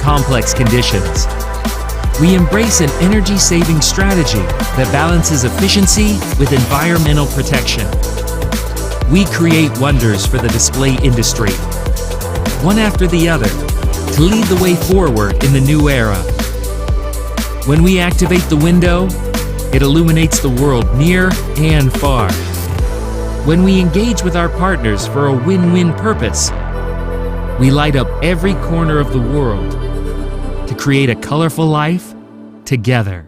complex conditions. We embrace an energy-saving strategy that balances efficiency with environmental protection. We create wonders for the display industry, one after the other, to lead the way forward in the new era. When we activate the window, it illuminates the world near and far. When we engage with our partners for a win-win purpose, we light up every corner of the world to create a colorful life together.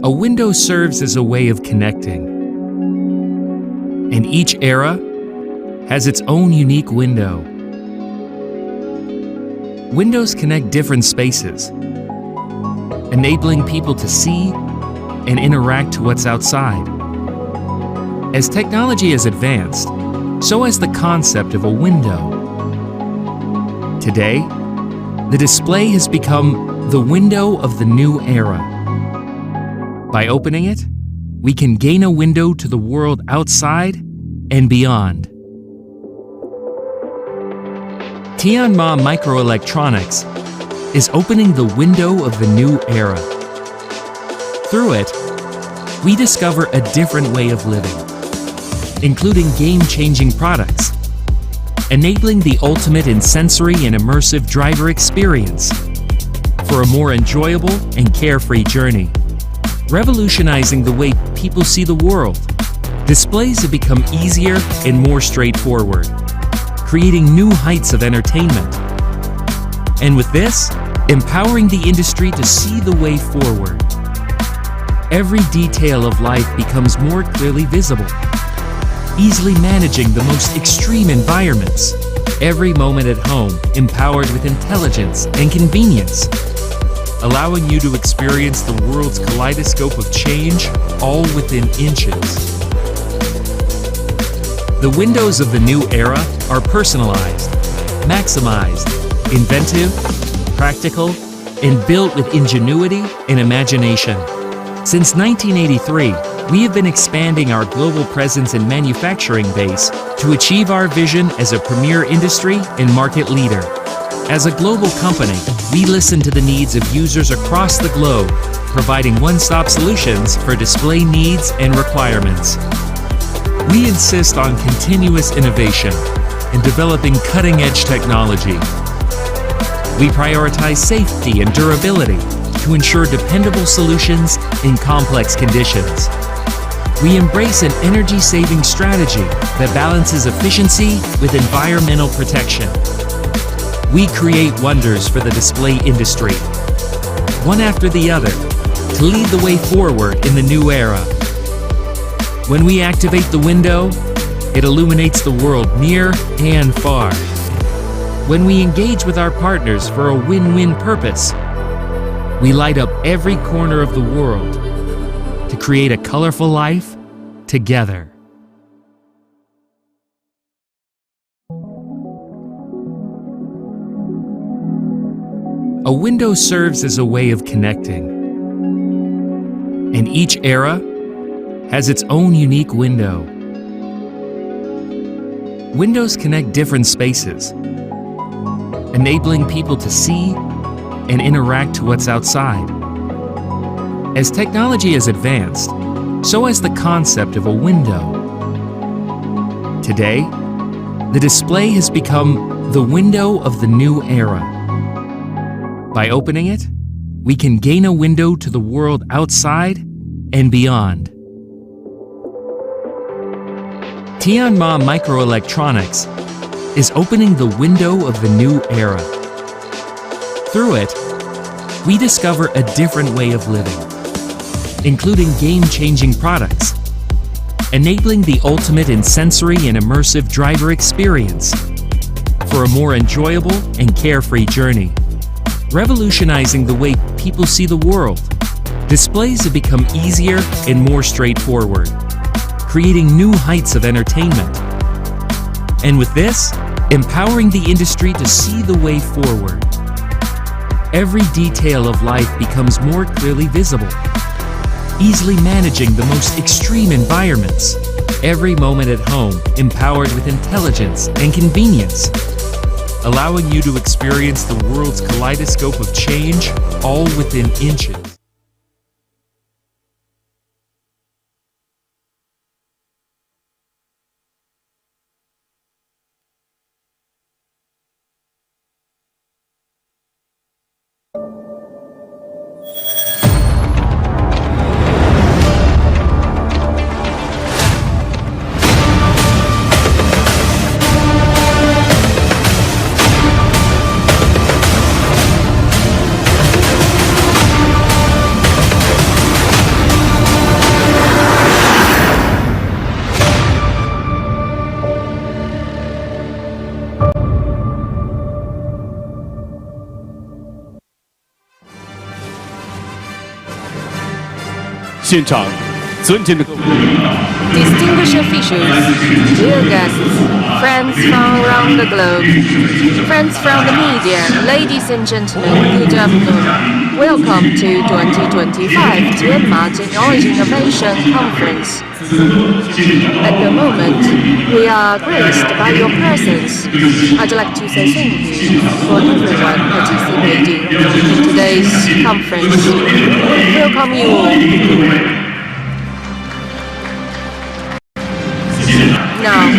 A window serves as a way of connecting, and each era has its own unique window. Windows connect different spaces, enabling people to see and interact to what's outside. As technology has advanced, so has the concept of a window. Today, the display has become the window of the new era. By opening it, we can gain a window to the world outside and beyond. Tianma Microelectronics is opening the window of the new era. Through it, we discover a different way of living, including game-changing products, enabling the ultimate in sensory and immersive driver experience for a more enjoyable and carefree journey. Revolutionizing the way people see the world, displays have become easier and more straightforward, creating new heights of entertainment. And with this, empowering the industry to see the way forward. Every detail of life becomes more clearly visible, easily managing the most extreme environments. Every moment at home empowered with intelligence and convenience, allowing you to experience the world's kaleidoscope of change all within inches. The windows of the new era are personalized, maximized, inventive, practical, and built with ingenuity and imagination. Since 1983, we have been expanding our global presence and manufacturing base to achieve our vision as a premier industry and market leader. As a global company, we listen to the needs of users across the globe, providing one-stop solutions for display needs and requirements. We insist on continuous innovation and developing cutting-edge technology. We prioritize safety and durability to ensure dependable solutions in complex conditions. We embrace an energy-saving strategy that balances efficiency with environmental protection. We create wonders for the display industry, one after the other, to lead the way forward in the new era. When we activate the window, it illuminates the world near and far. When we engage with our partners for a win-win purpose, we light up every corner of the world to create a colorful life together. A window serves as a way of connecting, and each era has its own unique window. Windows connect different spaces, enabling people to see and interact to what's outside. As technology has advanced, so has the concept of a window. Today, the display has become the window of the new era. By opening it, we can gain a window to the world outside and beyond. Tianma Microelectronics is opening the window of the new era. Through it, we discover a different way of living, including game-changing products, enabling the ultimate in sensory and immersive driver experience for a more enjoyable and carefree journey. Revolutionizing the way people see the world, displays have become easier and more straightforward, creating new heights of entertainment. And with this, empowering the industry to see the way forward. Every detail of life becomes more clearly visible, easily managing the most extreme environments. Every moment at home empowered with intelligence and convenience, allowing you to experience the world's kaleidoscope of change, all within inches. Distinguished officials, dear guests, friends from around the globe, friends from the media, ladies and gentlemen, good afternoon. Welcome to 2025 Tianma Technology Innovation Conference. At the moment, we are graced by your presence. I'd like to say thank you for everyone participating in today's conference. Welcome you all. Now,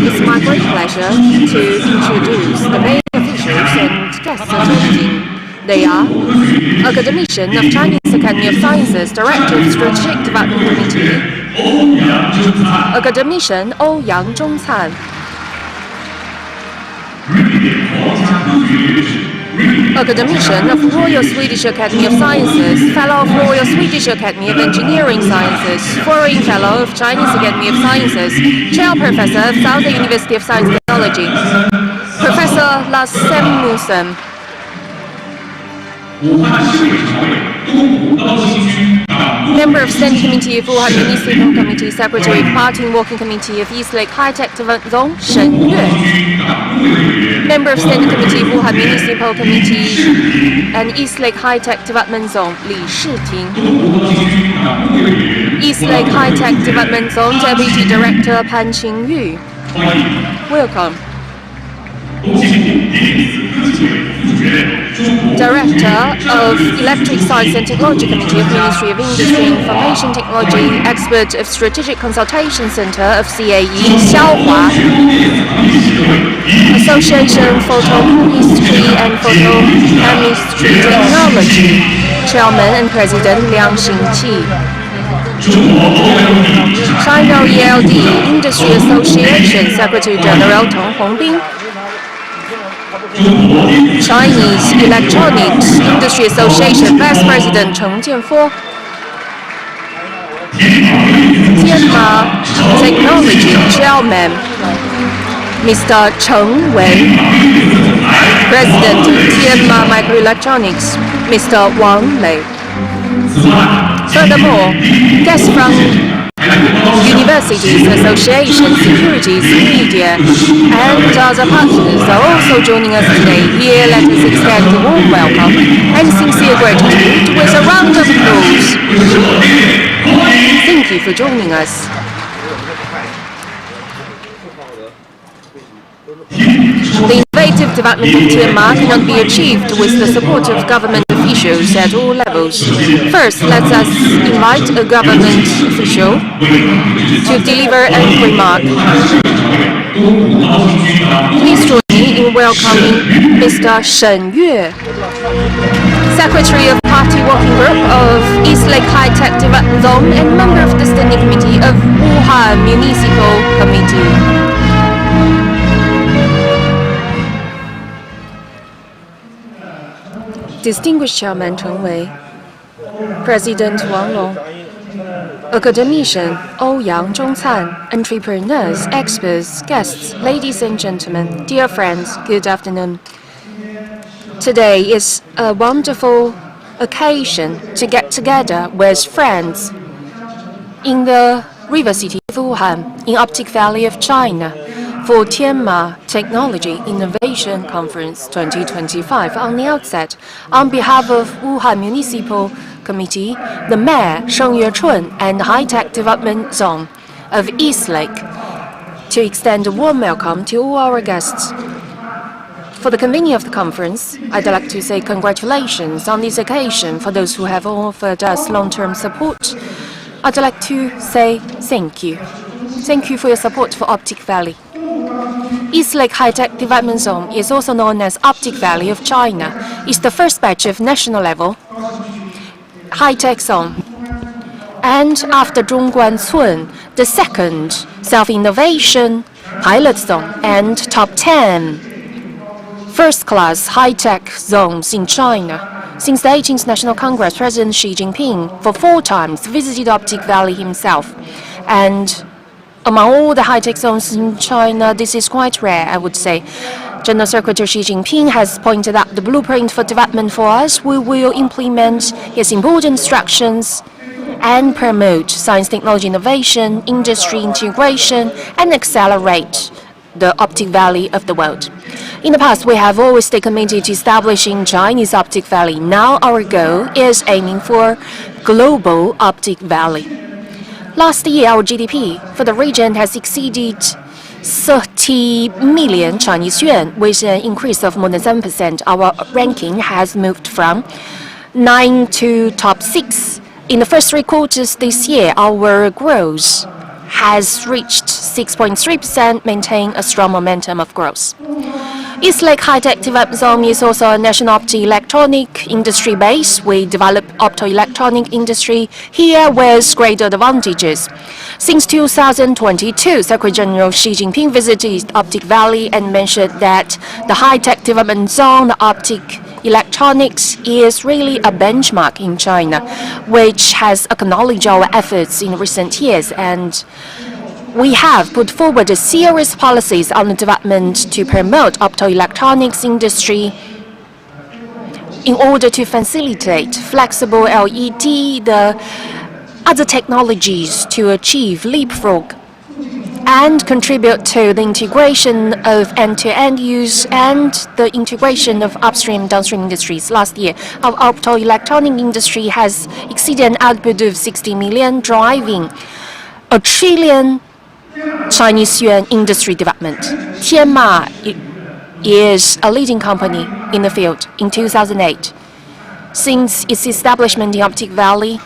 it's my great pleasure to introduce the main officials and guests attending. They are Academician of Chinese Academy of Sciences, Director of Strategic Development Committee, Academician Ouyang Zhongcan, Academician of Royal Swedish Academy of Sciences, Fellow of Royal Swedish Academy of Engineering Sciences, Foreign Fellow of Chinese Academy of Sciences, Chair Professor of Southern University of Science and Technology, Professor Lars Samuelson, Member of Standing Committee of Wuhan Municipal Committee, Secretary of Party and Working Committee of East Lake High-Tech Development Zone, Shen Yue. Member of Standing Committee of Wuhan Municipal Committee and East Lake High-Tech Development Zone, Li Shiting. East Lake High-Tech Development Zone Deputy Director Pan Qingyu. Welcome. Director of Electric Science and Technology Committee of Ministry of Industry and Information Technology, Expert of Strategic Consultation Center of CAE, Xiao Hua. Association Photochemistry and Photochemistry Technology, Chairman and President Liang Xingqi. China ELD Industry Association Secretary General Teng Hongbin. Chinese Electronics Industry Association Vice President Cheng Jianfo. Tianma Technology Chairman Mr. Cheng Wei. President Tianma Microelectronics Mr. Wang Lei. Furthermore, guests from universities, associations, securities, media, and other partners are also joining us today. Here, let us extend a warm welcome and sincere gratitude with a round of applause. Thank you for joining us. The innovative development of Tianma cannot be achieved with the support of government officials at all levels. First, let us invite a government official to deliver a remark. Please join me in welcoming Mr. Shen Yue, Secretary of Party Working Group of East Lake High-Tech Development Zone and member of the Standing Committee of Wuhan Municipal Committee. Distinguished Chairman Cheng Wei, President Wang Long, Academician Ouyang Zhongcan, entrepreneurs, experts, guests, ladies and gentlemen, dear friends, good afternoon. Today is a wonderful occasion to get together with friends in the river city of Wuhan, in Optic Valley of China, for Tianma Technology Innovation Conference 2025. On the outset, on behalf of Wuhan Municipal Committee, the Mayor Sheng Yuechun and the High-Tech Development Zone of East Lake, to extend a warm welcome to all our guests. For the convening of the conference, I'd like to say congratulations on this occasion for those who have offered us long-term support. I'd like to say thank you. Thank you for your support for Optic Valley. East Lake High-Tech Development Zone is also known as Optic Valley of China. It's the first batch of national-level high-tech zone. And after Zhongguan Cun, the second self-innovation pilot zone and top 10 first-class high-tech zones in China. Since the 18th National Congress, President Xi Jinping for 4 times visited Optic Valley himself. And among all the high-tech zones in China, this is quite rare, I would say. General Secretary Xi Jinping has pointed out the blueprint for development for us. We will implement his important instructions and promote science, technology, innovation, industry integration, and accelerate the Optic Valley of the world. In the past, we have always stayed committed to establishing Chinese Optic Valley. Now our goal is aiming for global Optic Valley. Last year, our GDP for the region has exceeded 30 million Chinese yuan, with an increase of more than 7%. Our ranking has moved from 9 to top 6. In the first 3 quarters this year, our growth has reached 6.3%, maintaining a strong momentum of growth. East Lake High-Tech Development Zone is also a national optoelectronic industry base. We develop optoelectronic industry here with great advantages. Since 2022, Secretary General Xi Jinping visited Optic Valley and mentioned that the high-tech development zone, the optic electronics, is really a benchmark in China, which has acknowledged our efforts in recent years. And we have put forward a serious policies on the development to promote optoelectronics industry in order to facilitate flexible LED, the other technologies to achieve leapfrog and contribute to the integration of end-to-end use and the integration of upstream and downstream industries. Last year, our optoelectronic industry has exceeded an output of 60 million, driving 1 trillion Chinese yuan industry development. Tianma is a leading company in the field in 2008. Since its establishment in Optic Valley,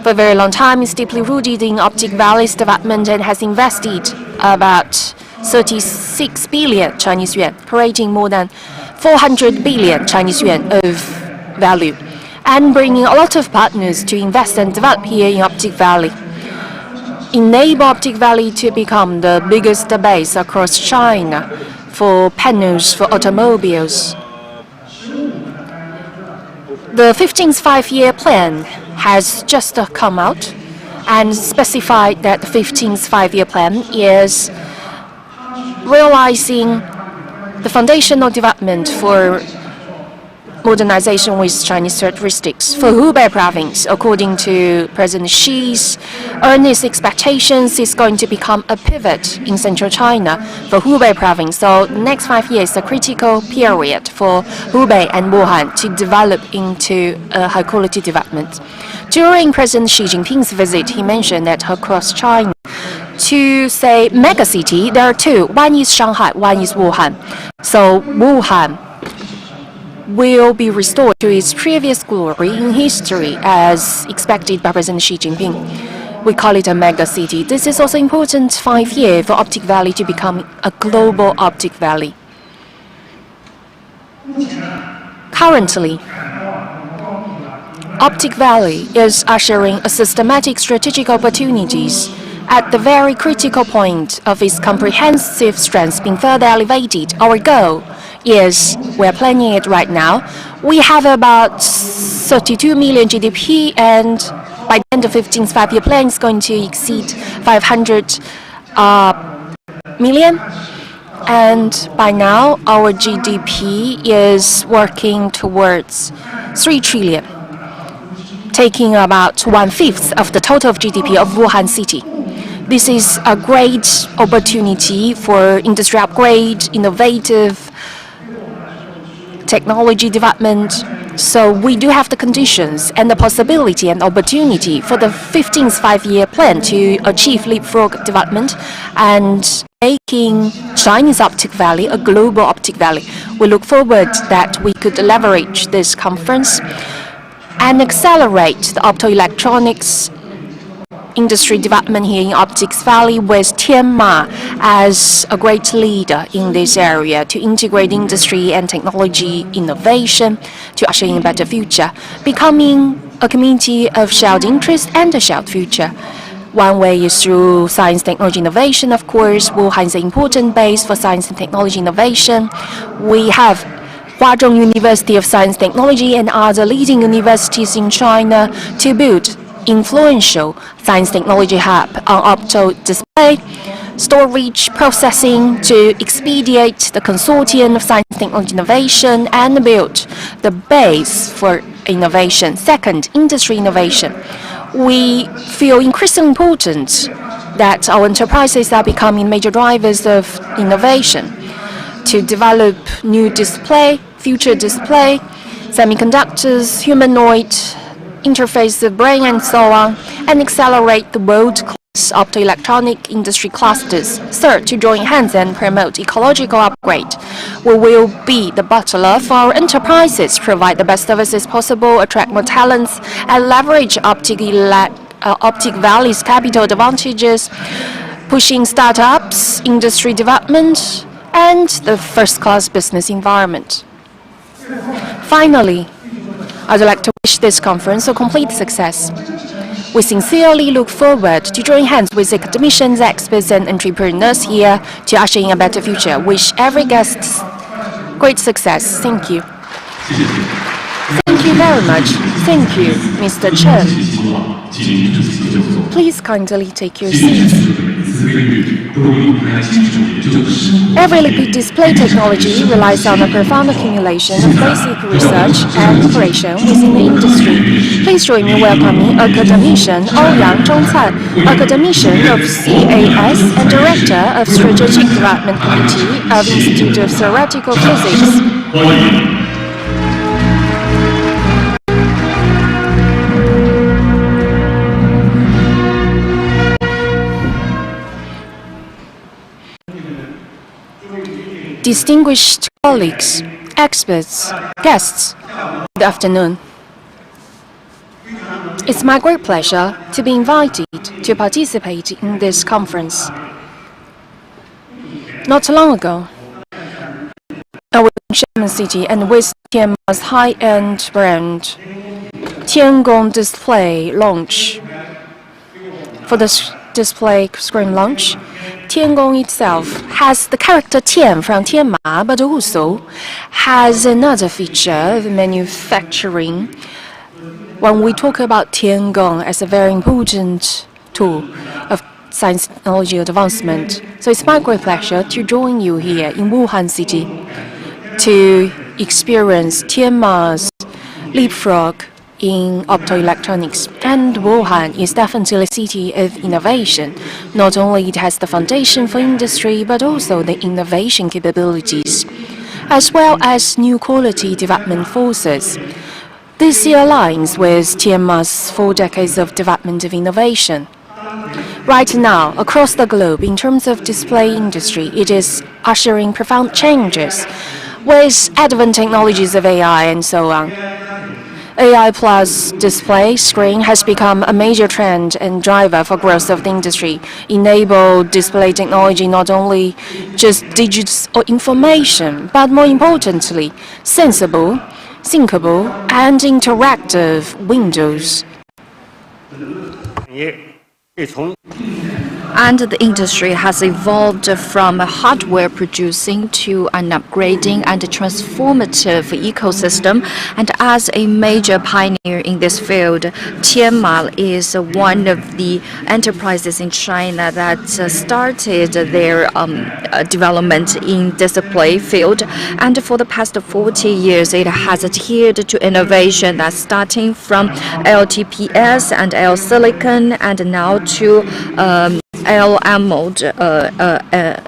for a very long time, it's deeply rooted in Optic Valley's development and has invested about 36 billion Chinese yuan, creating more than 400 billion Chinese yuan of value, and bringing a lot of partners to invest and develop here in Optic Valley. Enable Optic Valley to become the biggest base across China for panels for automobiles. The 15th five-year plan has just come out and specified that the 15th five-year plan is realizing the foundational development for modernization with Chinese characteristics. For Hubei province, according to President Xi's earnest expectations, is going to become a pivot in central China for Hubei province. So the next 5 years is a critical period for Hubei and Wuhan to develop into a high-quality development. During President Xi Jinping's visit, he mentioned that across China, to say megacity, there are 2. One is Shanghai, one is Wuhan. So Wuhan will be restored to its previous glory in history as expected by President Xi Jinping. We call it a mega city. This is also important 5 years for Optic Valley to become a global Optic Valley. Currently, Optic Valley is ushering a systematic strategic opportunities at the very critical point of its comprehensive strengths being further elevated. Our goal is, we're planning it right now, we have about 32 million GDP and by the end of 15th five-year plan is going to exceed 500 million. And by now, our GDP is working towards 3 trillion, taking about 1/5 of the total of GDP of Wuhan city. This is a great opportunity for industry upgrade, innovative technology development. So we do have the conditions and the possibility and opportunity for the 15th five-year plan to achieve leapfrog development and making Chinese Optic Valley a global optic valley. We look forward that we could leverage this conference and accelerate the optoelectronics industry development here in Optics Valley with Tianma as a great leader in this area to integrate industry and technology innovation to usher in a better future, becoming a community of shared interest and a shared future. One way is through science, technology, innovation. Of course, Wuhan is an important base for science and technology innovation. We have Huazhong University of Science and Technology and other leading universities in China to build influential science technology hub on opto display, storage, processing to expedite the consortium of science technology innovation and build the base for innovation. Second, industry innovation. We feel increasingly important that our enterprises are becoming major drivers of innovation to develop new display, future display, semiconductors, humanoid interface the brain and so on, and accelerate the world-class optoelectronic industry clusters. Third, to join hands and promote ecological upgrade. We will be the butler for our enterprises, provide the best services possible, attract more talents, and leverage Optic Valley's capital advantages, pushing startups, industry development, and the first-class business environment. Finally, I'd like to wish this conference a complete success. We sincerely look forward to join hands with academicians, experts, and entrepreneurs here to usher in a better future. Wish every guest great success. Thank you. Thank you very much. Thank you, Mr. Chen. Please kindly take your seats. Every liquid display technology relies on a profound accumulation of basic research and operation within the industry. Please join me welcoming Academician Ouyang Zhongcan, Academician of CAS and Director of Strategic Development Committee of Institute of Theoretical Physics. Distinguished colleagues, experts, guests, good afternoon. It's my great pleasure to be invited to participate in this conference. Not long ago, I was in Xiamen City and with Tianma's high-end brand, Tiangong display launch. For the display screen launch, Tiangong itself has the character Tian from Tianma, but also has another feature of manufacturing. When we talk about Tiangong as a very important tool of science technology advancement, so it's my great pleasure to join you here in Wuhan City to experience Tianma's leapfrog in optoelectronics. And Wuhan is definitely a city of innovation. Not only it has the foundation for industry, but also the innovation capabilities, as well as new quality development forces. This aligns with Tianma's 4 decades of development of innovation. Right now, across the globe, in terms of display industry, it is ushering profound changes with advanced technologies of AI and so on. AI plus display screen has become a major trend and driver for growth of the industry. Enable display technology not only just digits or information, but more importantly, sensible, thinkable, and interactive windows. And the industry has evolved from hardware producing to an upgrading and transformative ecosystem. And as a major pioneer in this field, Tianma is one of the enterprises in China that started their development in display field. And for the past 40 years, it has adhered to innovation that's starting from LTPS and L silicon and now to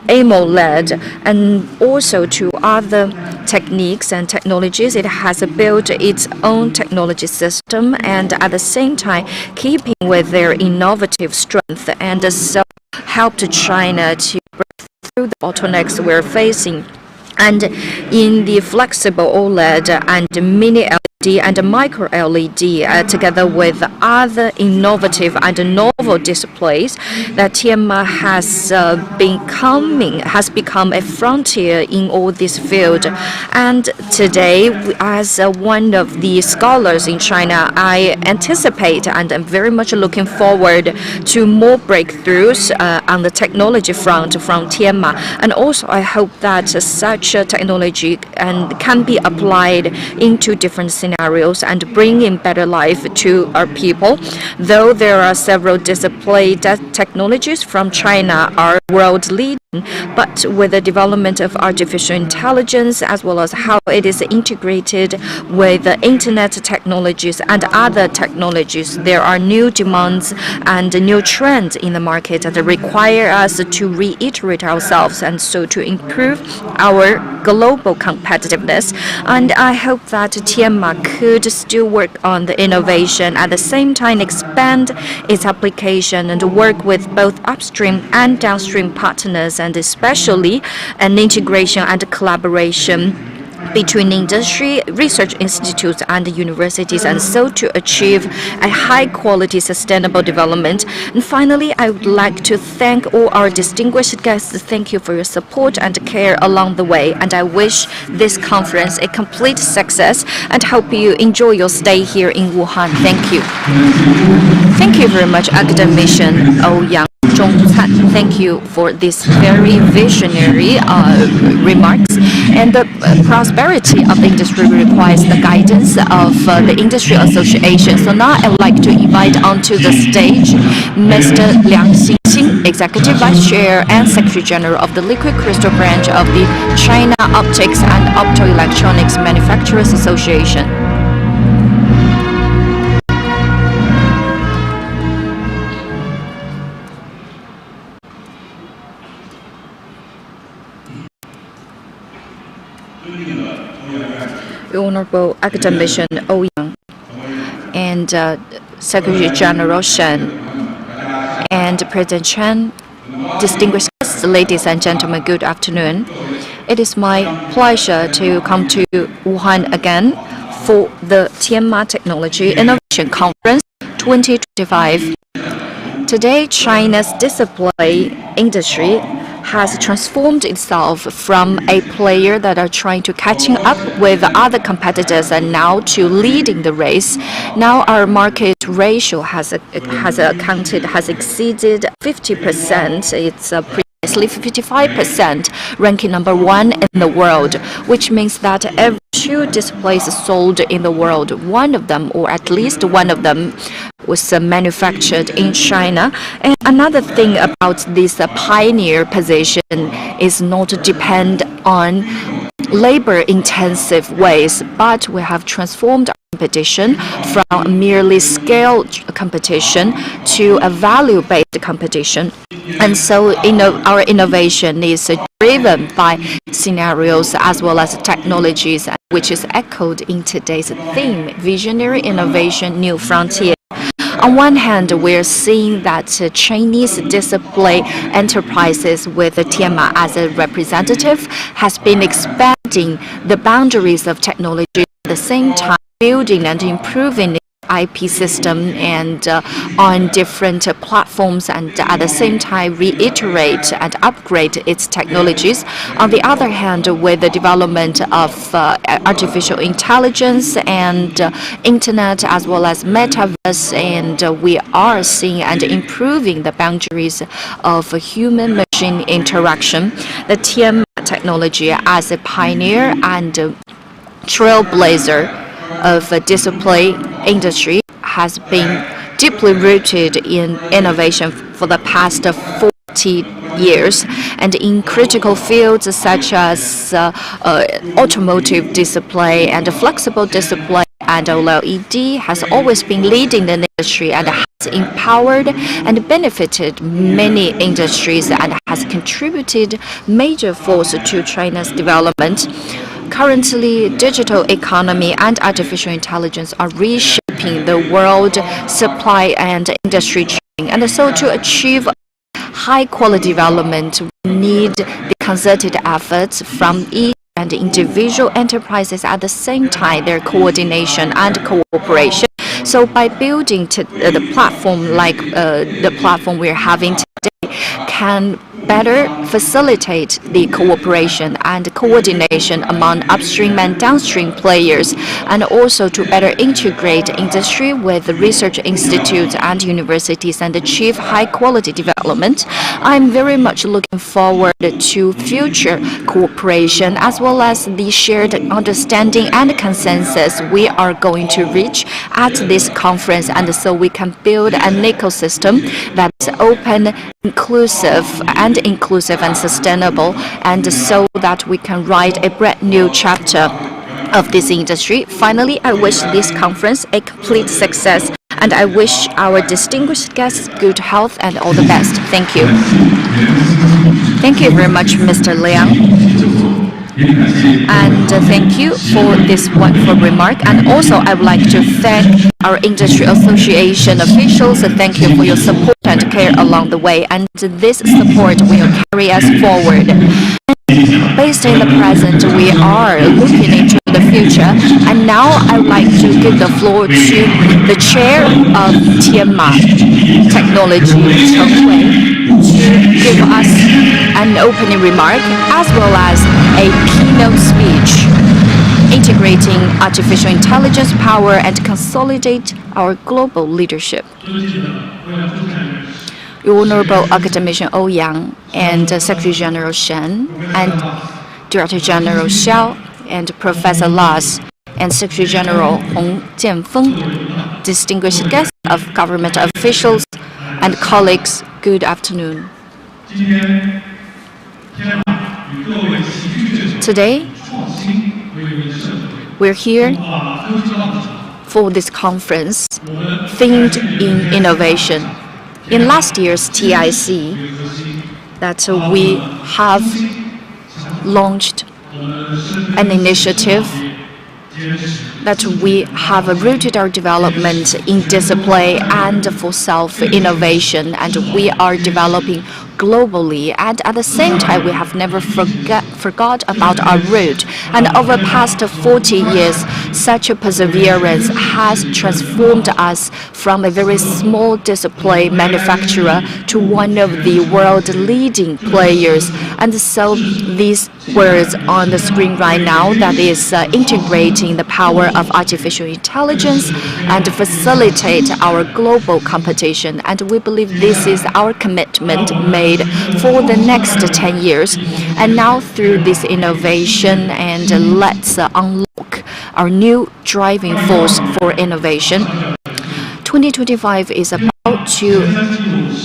AMOLED, and also to other techniques and technologies. It has built its own technology system and at the same time keeping with their innovative strength, and so helped China to break through the bottlenecks we're facing. And in the flexible OLED and mini LED and micro LED, together with other innovative and novel displays, that Tianma has become a frontier in all this field. And today, as one of the scholars in China, I anticipate and am very much looking forward to more breakthroughs on the technology front from Tianma. And also, I hope that such technology can be applied into different scenarios and bring in better life to our people. Though there are several display technologies from China are world leading, but with the development of artificial intelligence as well as how it is integrated with the internet technologies and other technologies, there are new demands and new trends in the market that require us to reiterate ourselves and so to improve our global competitiveness. And I hope that Tianma could still work on the innovation, at the same time expand its application and work with both upstream and downstream partners, and especially an integration and collaboration between industry, research institutes, and universities, and so to achieve a high-quality, sustainable development. And finally, I would like to thank all our distinguished guests. Thank you for your support and care along the way, and I wish this conference a complete success and hope you enjoy your stay here in Wuhan. Thank you. Thank you very much, Academician Ouyang. Thank you for this very visionary remarks. And the prosperity of the industry requires the guidance of the industry association. So now I would like to invite onto the stage Mr. Liang Xingqing, Executive Vice Chair and Secretary General of the Liquid Crystal Branch of the China Optics and Optoelectronics Manufacturers Association. Honorable Academician Ouyang and Secretary General Shen and President Chen, distinguished guests, ladies and gentlemen, good afternoon. It is my pleasure to come to Wuhan again for the Tianma Technology Innovation Conference 2025. Today, China's display industry has transformed itself from a player that are trying to catching up with other competitors and now to leading the race. Now our market ratio has exceeded 50%. It's precisely 55%, ranking number 1 in the world, which means that every 2 displays sold in the world, one of them, or at least one of them, was manufactured in China. And another thing about this pioneer position is not to depend on labor-intensive ways, but we have transformed our competition from merely scale competition to a value-based competition. And so, our innovation is driven by scenarios as well as technologies, which is echoed in today's theme, Visionary Innovation, New Frontier. On one hand, we're seeing that Chinese display enterprises with Tianma as a representative has been expanding the boundaries of technology, at the same time building and improving its IP system and on different platforms, and at the same time reiterate and upgrade its technologies. On the other hand, with the development of artificial intelligence and internet as well as metaverse, and we are seeing and improving the boundaries of human-machine interaction. The Tianma technology as a pioneer and trailblazer of display industry has been deeply rooted in innovation for the past 40 years, and in critical fields such as automotive display and flexible display and OLED has always been leading the industry and has empowered and benefited many industries and has contributed major force to China's development. Currently, digital economy and artificial intelligence are reshaping the world supply and industry chain. And so to achieve high quality development, we need the concerted efforts from each and individual enterprises at the same time, their coordination and cooperation. So by building the platform like the platform we're having today can better facilitate the cooperation and coordination among upstream and downstream players, and also to better integrate industry with research institutes and universities and achieve high-quality development. I'm very much looking forward to future cooperation as well as the shared understanding and consensus we are going to reach at this conference, and so we can build an ecosystem that's open, inclusive and sustainable, and so that we can write a brand new chapter of this industry. Finally, I wish this conference a complete success, and I wish our distinguished guests good health and all the best. Thank you. Thank you very much, Mr. Liang. And thank you for this wonderful remark. And also, I would like to thank our industry association officials. Thank you for your support and care along the way. And this support will carry us forward. Based in the present, we are looking into the future. And now I would like to give the floor to the chair of Tianma Technology, Cheng Wei, to give us an opening remark as well as a keynote speech integrating artificial intelligence power and consolidate our global leadership. Honorable Academician Ou Yang and Secretary General Shen and Director General Xiao and Professor Lars and Secretary General Hong Jianfeng, distinguished guests of government officials and colleagues, good afternoon. Today, we're here for this conference themed in innovation. In last year's TIC, that we have launched an initiative that we have rooted our development in display and for self-innovation, and we are developing globally, and at the same time we have never forgot about our root. And over the past 40 years, such a perseverance has transformed us from a very small display manufacturer to one of the world leading players. And so these words on the screen right now, that is integrating the power of artificial intelligence and facilitate our global competition. And we believe this is our commitment made for the next 10 years. And now through this innovation, and let's unlock our new driving force for innovation. 2025 is about to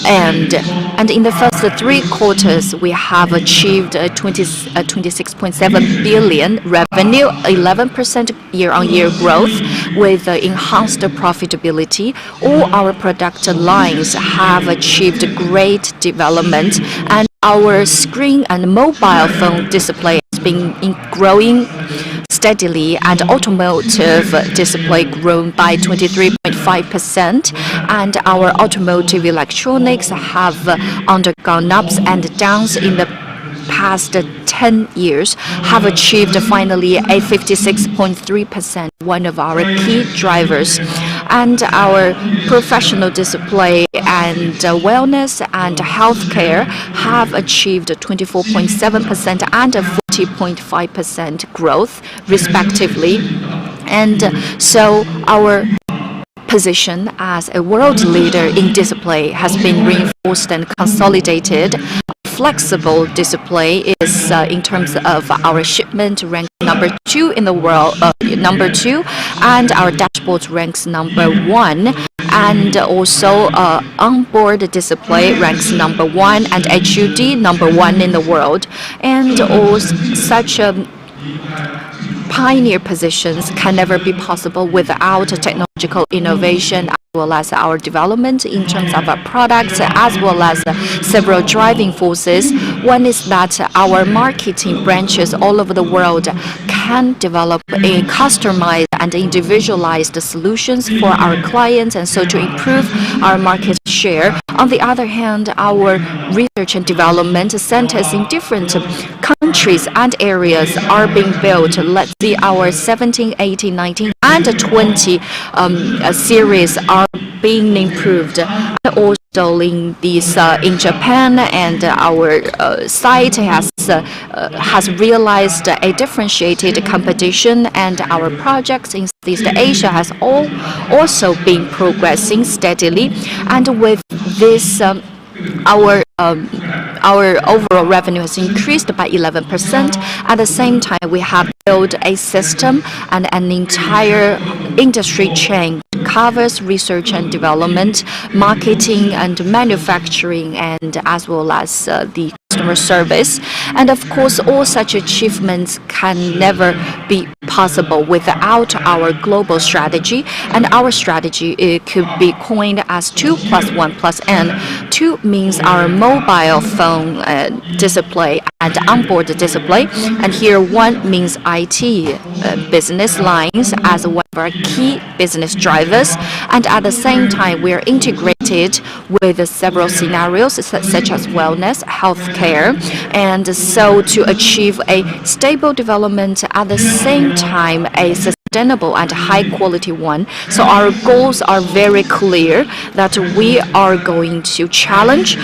end, and in the first 3 quarters we have achieved 26.7 billion revenue, 11% year-on-year growth with enhanced profitability. All our product lines have achieved great development, and our screen and mobile phone display has been growing steadily, and automotive display grown by 23.5%, and our automotive electronics have undergone ups and downs in the past 10 years have achieved finally a 56.3%, one of our key drivers. And our professional display and wellness and healthcare have achieved 24.7% and a 40.5% growth, respectively. And so our position as a world leader in display has been reinforced and consolidated. Flexible display is, in terms of our shipment, ranked number 2 in the world, number 2, and our dashboard ranks number 1. And also onboard display ranks number 1, and HUD number 1 in the world. And also such pioneer positions can never be possible without technological innovation, as well as our development in terms of our products, as well as several driving forces. One is that our marketing branches all over the world can develop a customized and individualized solutions for our clients, and so to improve our market share. On the other hand, our research and development centers in different countries and areas are being built. Let's see, our 17, 18, 19, and 20 series are being improved. Also in these in Japan, and our site has realized a differentiated competition, and our projects in Southeast Asia has also been progressing steadily. And with this, our overall revenue has increased by 11%. At the same time, we have built a system and an entire industry chain that covers research and development, marketing and manufacturing, and as well as the customer service. And of course, all such achievements can never be possible without our global strategy. And our strategy, it could be coined as 2 + 1 + N. 2 means our mobile phone display and onboard display, and here 1 means IT business lines as one of our key business drivers. And at the same time, we are integrated with several scenarios such as wellness, healthcare, and so to achieve a stable development, at the same time a sustainable and high quality one. So our goals are very clear, that we are going to challenge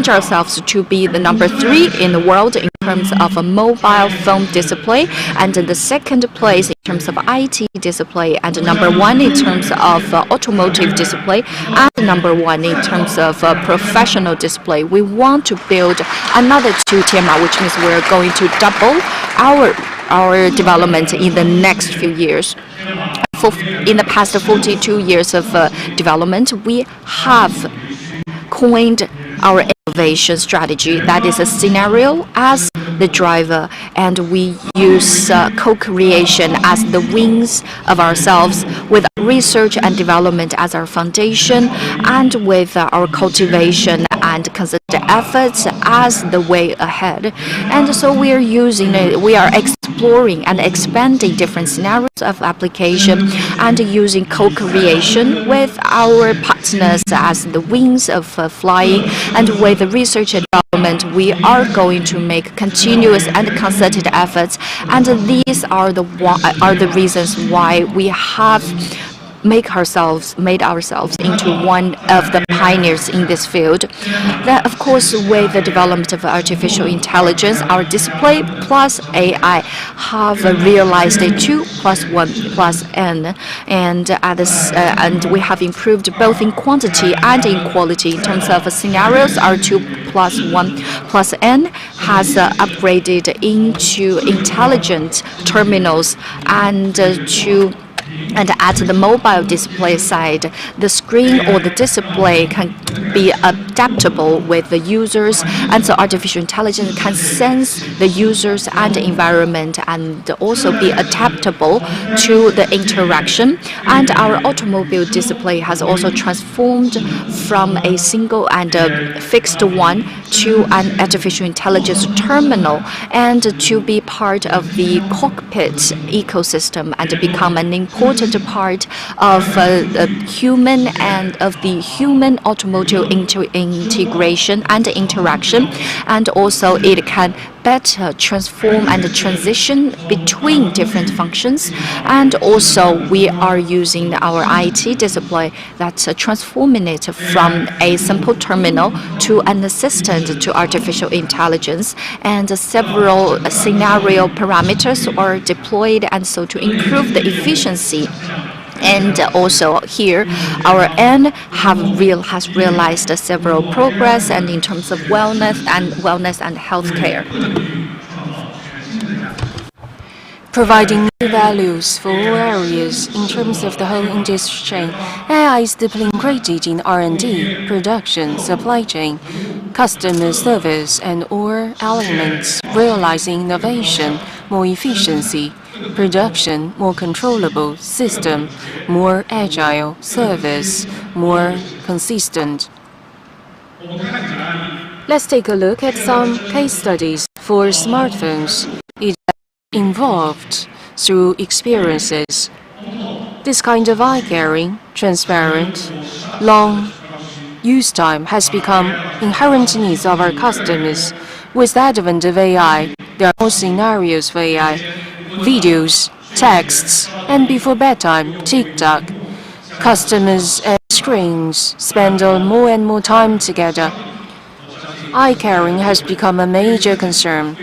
ourselves to be the number 3 in the world in terms of a mobile phone display, and in the second place in terms of IT display, and number 1 in terms of automotive display, and number 1 in terms of professional display. We want to build another 2 Tianma, which means we're going to double our development in the next few years. In the past 42 years of development, we have coined our innovation strategy, that is a scenario as the driver, and we use co-creation as the wings of ourselves, with research and development as our foundation, and with our cultivation and concerted efforts as the way ahead. And so we are exploring and expanding different scenarios of application, and using co-creation with our partners as the wings of flying. And with the research and development, we are going to make continuous and concerted efforts, and these are the reasons why we have made ourselves into one of the pioneers in this field. Then, of course, with the development of artificial intelligence, our display plus AI have realized a 2 + 1 + N, and we have improved both in quantity and in quality. In terms of scenarios, our 2 + 1 + N has upgraded into intelligent terminals, and at the mobile display side, the screen or the display can be adaptable with the users, and so artificial intelligence can sense the users and the environment, and also be adaptable to the interaction. And our automobile display has also transformed from a single and a fixed one to an artificial intelligence terminal, and to be part of the cockpit ecosystem, and to become an important important part of human and of the human automotive integration and interaction, and also it can better transform and transition between different functions. And also we are using our IT display that's transforming it from a simple terminal to an assistant to artificial intelligence, and several scenario parameters are deployed, and so to improve the efficiency. And also here, our N has realized several progress, and in terms of wellness and healthcare. Providing new values for all areas in terms of the whole industry chain, AI is deeply integrated in R&D, production, supply chain, customer service, and all elements, realizing innovation, more efficiency, production, more controllable, system, more agile, service, more consistent. Let's take a look at some case studies for smartphones. It involved through experiences. This kind of eye-caring, transparent, long use time has become inherent needs of our customers. With the advent of AI, there are more scenarios for AI, videos, texts, and before bedtime, TikTok. Customers and screens spend more and more time together. Eye-caring has become a major concern.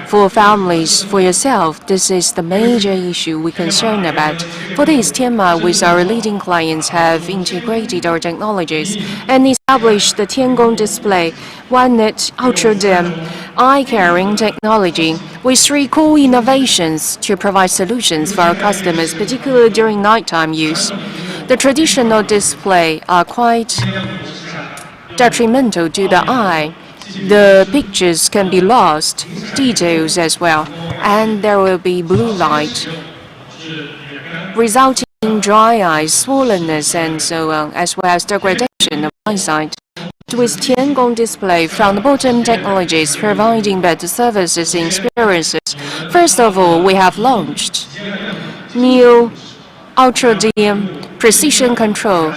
For families, for yourself, this is the major issue we're concerned about. For this, Tianma with our leading clients have integrated our technologies and established the Tiangong display, OneNet Ultra Dim eye-caring technology with 3 core innovations to provide solutions for our customers, particularly during nighttime use. The traditional display are quite detrimental to the eye. The pictures can be lost, details as well, and there will be blue light, resulting in dry eyes, swollenness, and so on, as well as degradation of eyesight. With Tiangong display from the bottom technologies providing better services and experiences, first of all, we have launched new Ultra Dim precision control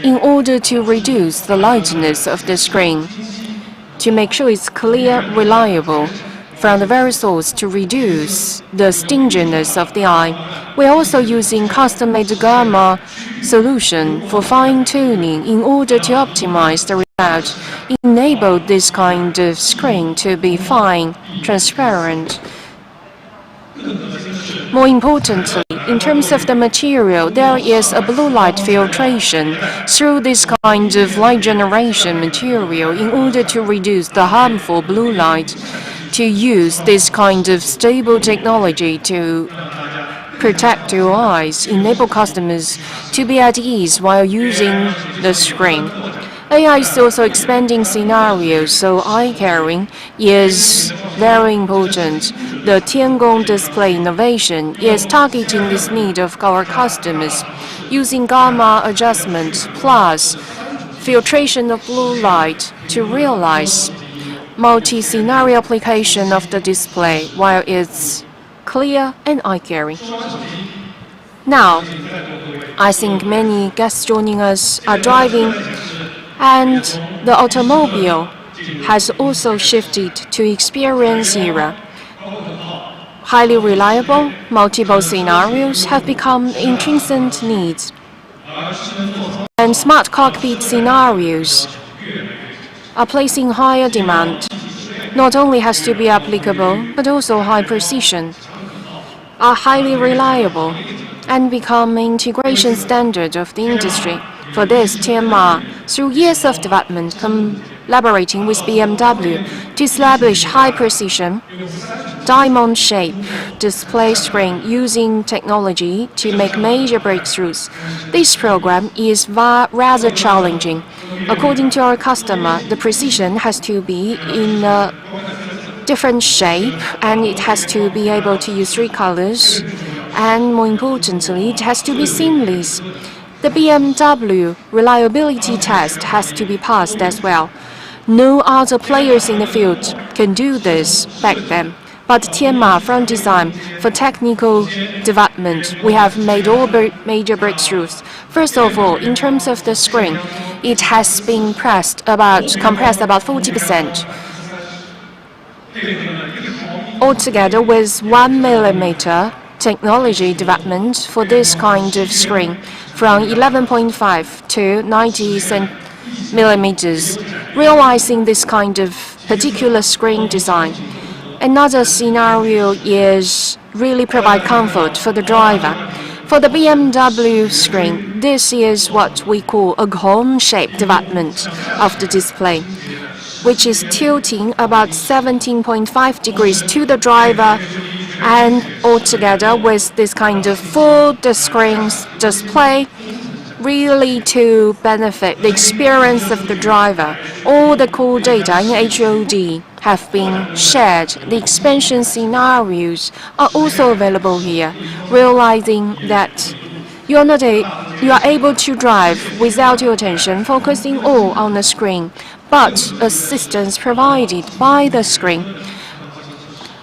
in order to reduce the lightness of the screen, to make sure it's clear, reliable from the very source to reduce the stinginess of the eye. We're also using custom-made gamma solution for fine-tuning in order to optimize the result, enable this kind of screen to be fine, transparent. More importantly, in terms of the material, there is a blue light filtration through this kind of light generation material in order to reduce the harmful blue light, to use this kind of stable technology to protect your eyes, enable customers to be at ease while using the screen. AI is also expanding scenarios, so eye-caring is very important. The Tiangong display innovation is targeting this need of our customers, using gamma adjustment plus filtration of blue light to realize multi-scenario application of the display while it's clear and eye-caring. Now, I think many guests joining us are driving, and the automobile has also shifted to experience era. Highly reliable, multiple scenarios have become intrinsic needs. And smart cockpit scenarios are placing higher demand. Not only has to be applicable, but also high precision, are highly reliable, and become an integration standard of the industry. For this, Tianma, through years of development, collaborating with BMW to establish high precision, diamond shape display screen using technology to make major breakthroughs. This program is rather challenging. According to our customer, the precision has to be in a different shape, and it has to be able to use 3 colors, and more importantly, it has to be seamless. The BMW reliability test has to be passed as well. No other players in the field can do this back then. But Tianma front design for technical development, we have made all major breakthroughs. First of all, in terms of the screen, it has been compressed about 40%. Altogether, with 1 millimeter technology development for this kind of screen, from 11.5 to 90 millimeters, realizing this kind of particular screen design. Another scenario is really provide comfort for the driver. For the BMW screen, this is what we call a cone-shaped development of the display, which is tilting about 17.5 degrees to the driver, and altogether with this kind of full screen display, really to benefit the experience of the driver. All the core data in HOD have been shared. The expansion scenarios are also available here, realizing that you are able to drive without your attention focusing all on the screen, but assistance provided by the screen.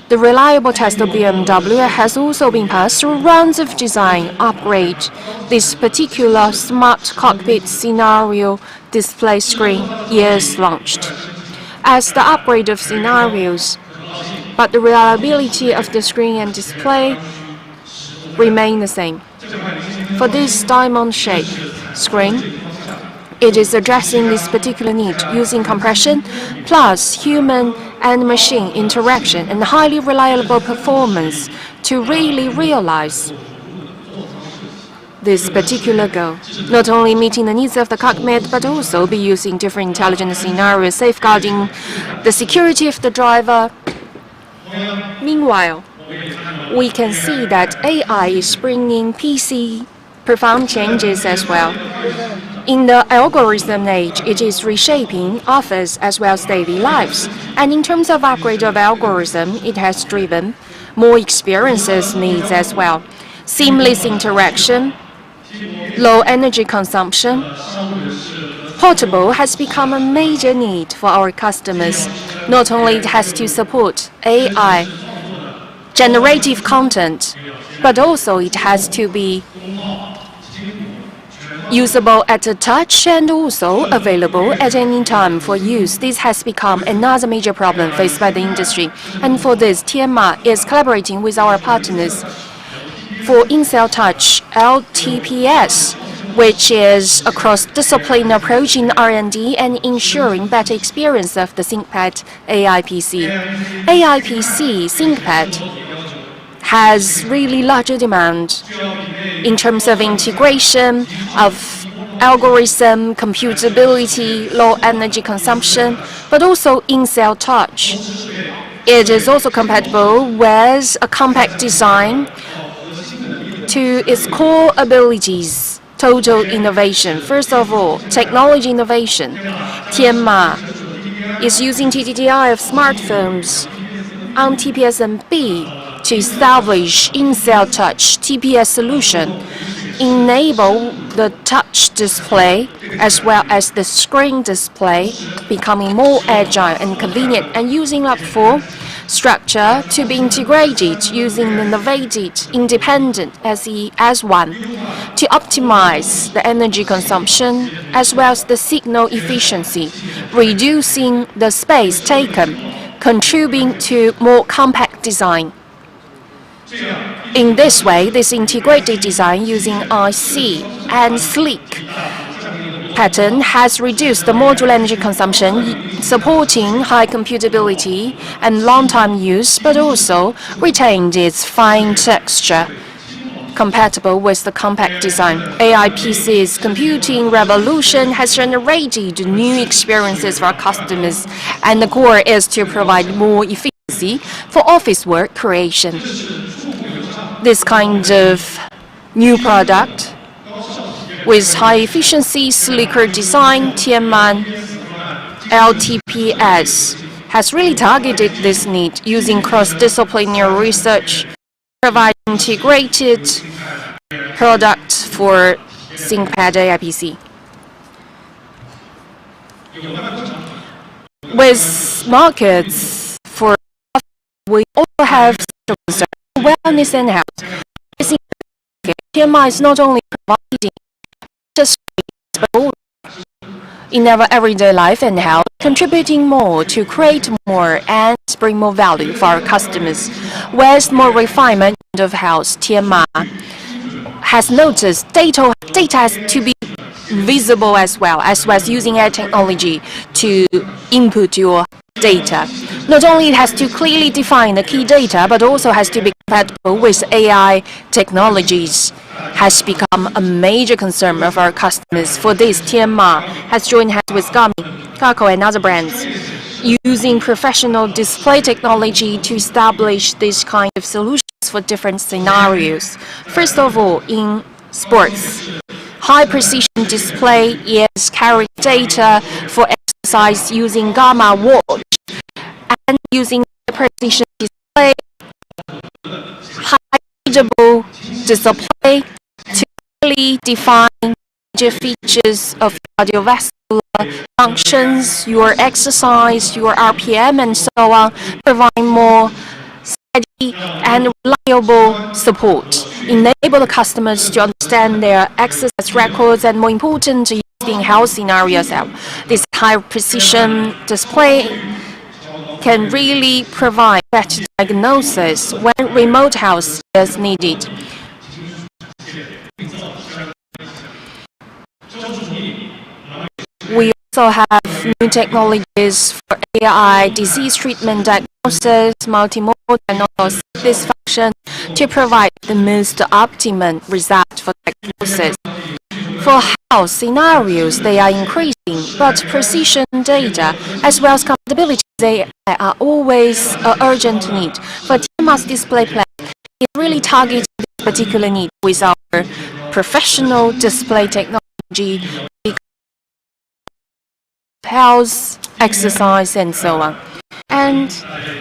The reliable test of BMW has also been passed through rounds of design upgrade. This particular smart cockpit scenario display screen is launched. As the upgrade of scenarios, but the reliability of the screen and display remain the same. For this diamond-shaped screen, it is addressing this particular need using compression plus human and machine interaction and highly reliable performance to really realize this particular goal, not only meeting the needs of the cockpit, but also be using different intelligent scenarios, safeguarding the security of the driver. Meanwhile, we can see that AI is bringing PC profound changes as well. In the algorithm age, it is reshaping office as well as daily lives. And in terms of upgrade of algorithm, it has driven more experiences needs as well. Seamless interaction, low energy consumption. Portable has become a major need for our customers. Not only it has to support AI, generative content, but also it has to be usable at a touch and also available at any time for use. This has become another major problem faced by the industry. And for this, Tianma is collaborating with our partners for in-cell touch LTPS, which is a cross-discipline approach in R&D and ensuring better experience of the ThinkPad AI PC. AI PC ThinkPad has really larger demand in terms of integration of algorithm, computability, low energy consumption, but also in-cell touch. It is also compatible with a compact design to its core abilities. Total innovation. First of all, technology innovation. Tianma is using TDDI of smartphones on TPS&B to establish in-cell touch TPS solution, enable the touch display as well as the screen display becoming more agile and convenient, and using up for structure to be integrated using the innovated independent SE as one to optimize the energy consumption as well as the signal efficiency, reducing the space taken, contributing to more compact design. In this way, this integrated design using IC and sleek pattern has reduced the module energy consumption, supporting high computability and long-time use, but also retained its fine texture, compatible with the compact design. AI PC's computing revolution has generated new experiences for our customers, and the core is to provide more efficiency for office work creation. This kind of new product with high efficiency, sleeker design, Tianma LTPS has really targeted this need using cross-disciplinary research, providing integrated products for ThinkPad AI PC. With markets for we also have social concern, wellness and health. Tianma is not only providing screens, but also in our everyday life and health, contributing more to create more and bring more value for our customers. With more refinement of health, Tianma has noticed data has to be visible as well as using AI technology to input your data. Not only it has to clearly define the key data, but also has to be compatible with AI technologies. Has become a major concern of our customers. For this, Tianma has joined hands with Garmin, Garco, and other brands, using professional display technology to establish this kind of solutions for different scenarios. First of all, in sports, high precision display is carrying data for exercise using Gamma watch and using precision display, high readable display to clearly define major features of cardiovascular functions, your exercise, your RPM, and so on, provide more steady and reliable support. Enable the customers to understand their exercise records and, more important, using health scenarios. This high precision display can really provide better diagnosis when remote health is needed. We also have new technologies for AI, disease treatment diagnosis, multimodal diagnosis, this function to provide the most optimum result for diagnosis. For health scenarios, they are increasing, but precision data as well as compatibility they are always an urgent need. For Tianma's display plan, it really targets this particular need with our professional display technology, health, exercise, and so on. And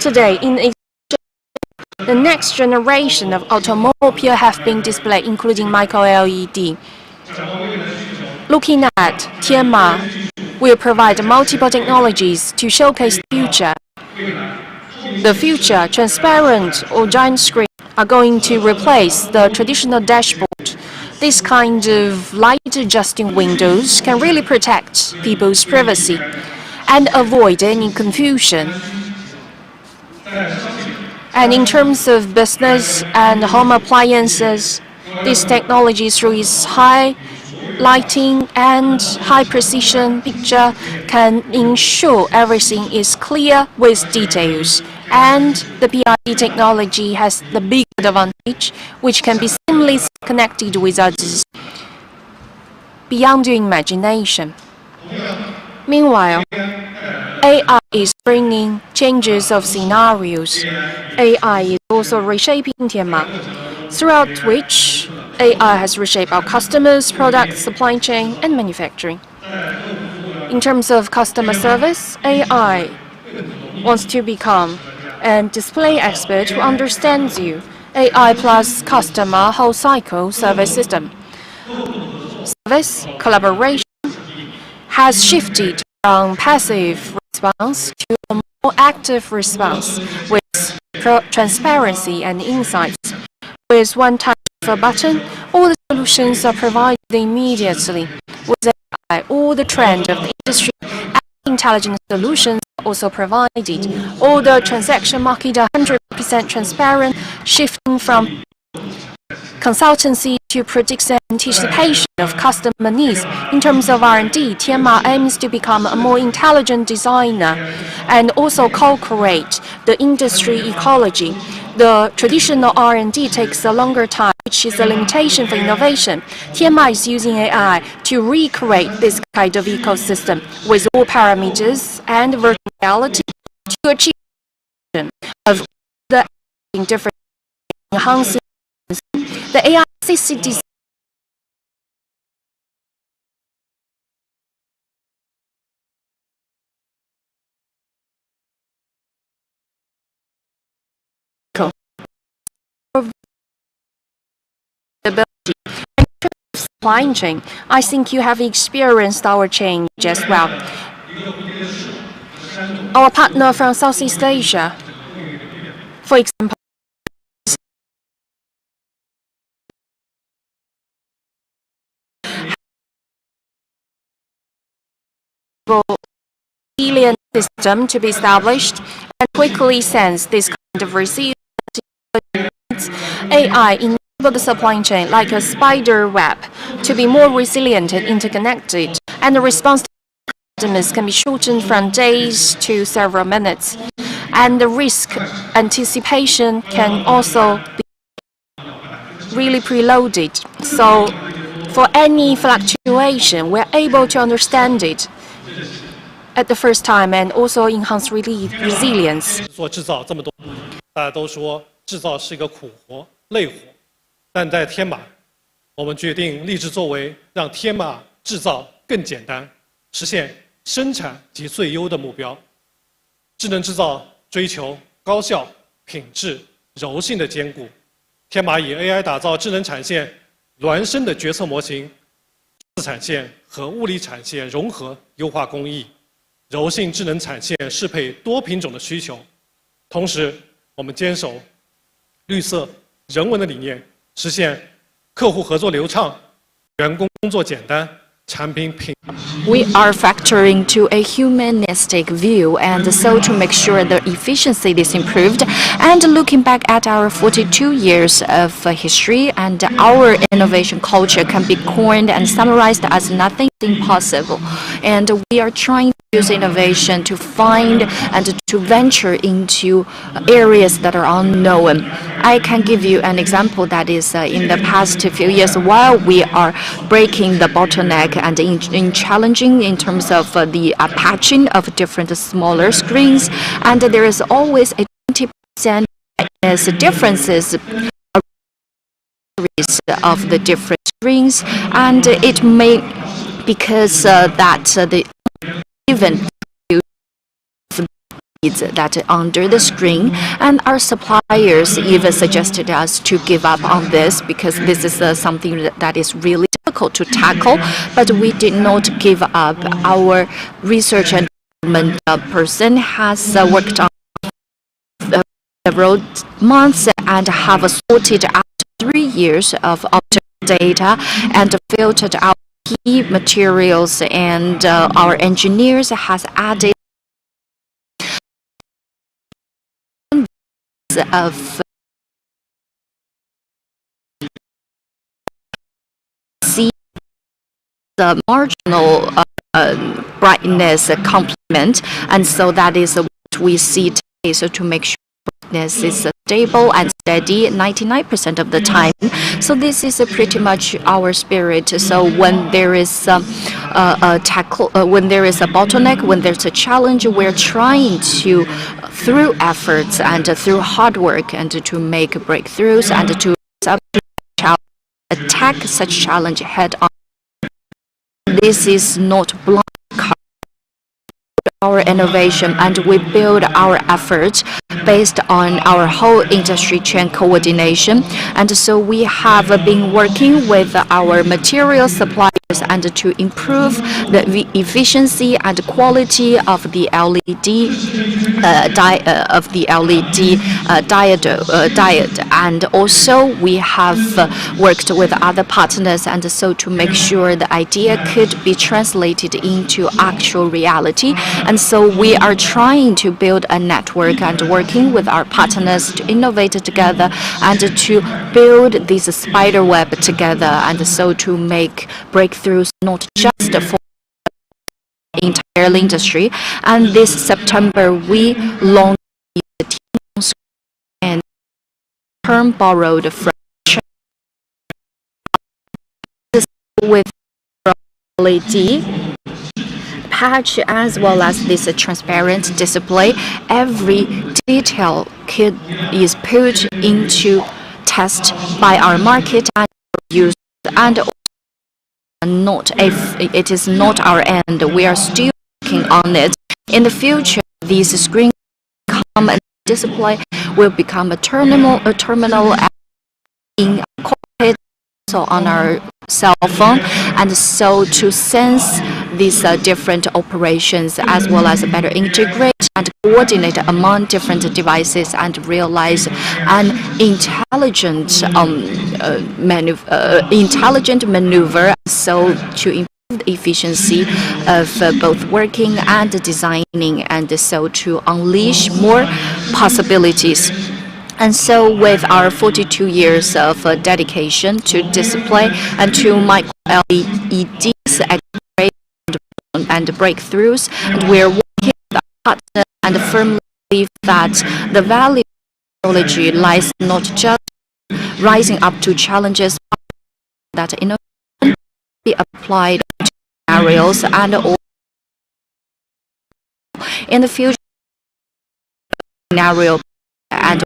today, the next generation of automobile have been displayed, including micro LED. Looking at Tianma, will provide multiple technologies to showcase the future. The future, transparent or giant screen are going to replace the traditional dashboard. This kind of light adjusting windows can really protect people's privacy and avoid any confusion. And in terms of business and home appliances, this technology through its high lighting and high precision picture can ensure everything is clear with details. And the PID technology has the big advantage, which can be seamlessly connected with others beyond your imagination. Meanwhile, AI is bringing changes of scenarios. AI is also reshaping Tianma, throughout which AI has reshaped our customers, products, supply chain, and manufacturing. In terms of customer service, AI wants to become a display expert who understands you. AI plus customer whole cycle service system. Service collaboration has shifted from passive response to a more active response with transparency and insights. With one touch of a button, all the solutions are provided immediately. With AI, all the trend of the industry and intelligent solutions are also provided. All the transaction market are 100% transparent, shifting from consultancy to prediction and anticipation of customer needs. In terms of R&D, Tianma aims to become a more intelligent designer and also co-create the industry ecology. The traditional R&D takes a longer time, which is a limitation for innovation. Tianma is using AI to recreate this kind of ecosystem with all parameters and virtual reality to achieve of the different enhancing the AI assisted design. Supply chain. I think you have experienced our change as well. Our partner from Southeast Asia For example, resilient system to be established and quickly sense this kind of resilience. AI enable the supply chain like a spider web to be more resilient and interconnected, and the response estimates can be shortened from days to several minutes, and the risk anticipation can also be really preloaded. So for any fluctuation, we're able to understand it at the first time and also enhance resilience. 做制造这么多，大家都说制造是一个苦活、累活，但在天马，我们决定立志作为，让天马制造更简单，实现生产及最优的目标。智能制造追求高效、品质、柔性的兼顾。天马以 AI 打造智能产线孪生的决策模型，自产线和物理产线融合优化工艺。 柔性智能产线适配多品种的需求，同时我们坚守绿色、人文的理念，实现客户合作流畅、员工工作简单、产品品。 We are factoring to a humanistic view, and so to make sure the efficiency is improved. And looking back at our 42 years of history, and our innovation culture can be coined and summarized as nothing impossible. And we are trying to use innovation to find and to venture into areas that are unknown. I can give you an example that is in the past few years, while we are breaking the bottleneck and in challenging in terms of the patching of different smaller screens, and there is always a 20% differences of the different screens, and it may because that the even that under the screen, and our suppliers even suggested us to give up on this because this is something that is really difficult to tackle, but we did not give up. Our research and development person has worked on several months and have sorted out 3 years of data and filtered out key materials, and our engineers has added of see the marginal brightness complement, and so that is what we see today. So to make sure brightness is stable and steady 99% of the time. So this is pretty much our spirit. So when there is when there is a bottleneck, when there's a challenge, we're trying to, through efforts and through hard work, and to make breakthroughs and to attack such challenge head on. This is not blind our innovation, and we build our efforts based on our whole industry chain coordination. And so we have been working with our material suppliers and to improve the efficiency and quality of the LED diode. And also we have worked with other partners, and so to make sure the idea could be translated into actual reality. And so we are trying to build a network and working with our partners to innovate together and to build this spider web together, and so to make breakthroughs not just for the entire industry. And this September we launched the Tianma and term borrowed from with LED patch as well as this transparent display. Every detail is put into test by our market and users, and not if it is not our end. We are still working on it. In the future, these screens come and display will become a terminal in cockpit, so on our cell phone, and so to sense these different operations, as well as better integrate and coordinate among different devices and realize an intelligent maneuver, so to improve the efficiency of both working and designing, and so to unleash more possibilities. And so with our 42 years of dedication to display and to micro LEDs and breakthroughs, and we're working with our partners and firmly believe that the value of technology lies not just rising up to challenges, but that innovation be applied to scenarios and all in the future scenario, and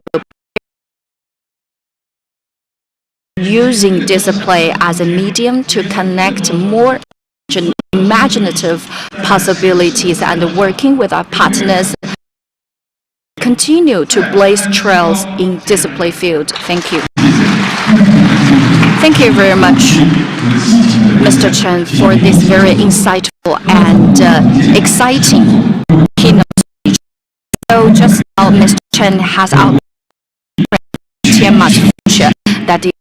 using display as a medium to connect more imaginative possibilities, and working with our partners continue to blaze trails in display field. Thank you. Thank you very much, Mr. Chen, for this very insightful and exciting keynote speech. So just now, Mr. Chen has outlined Tianma's future, that is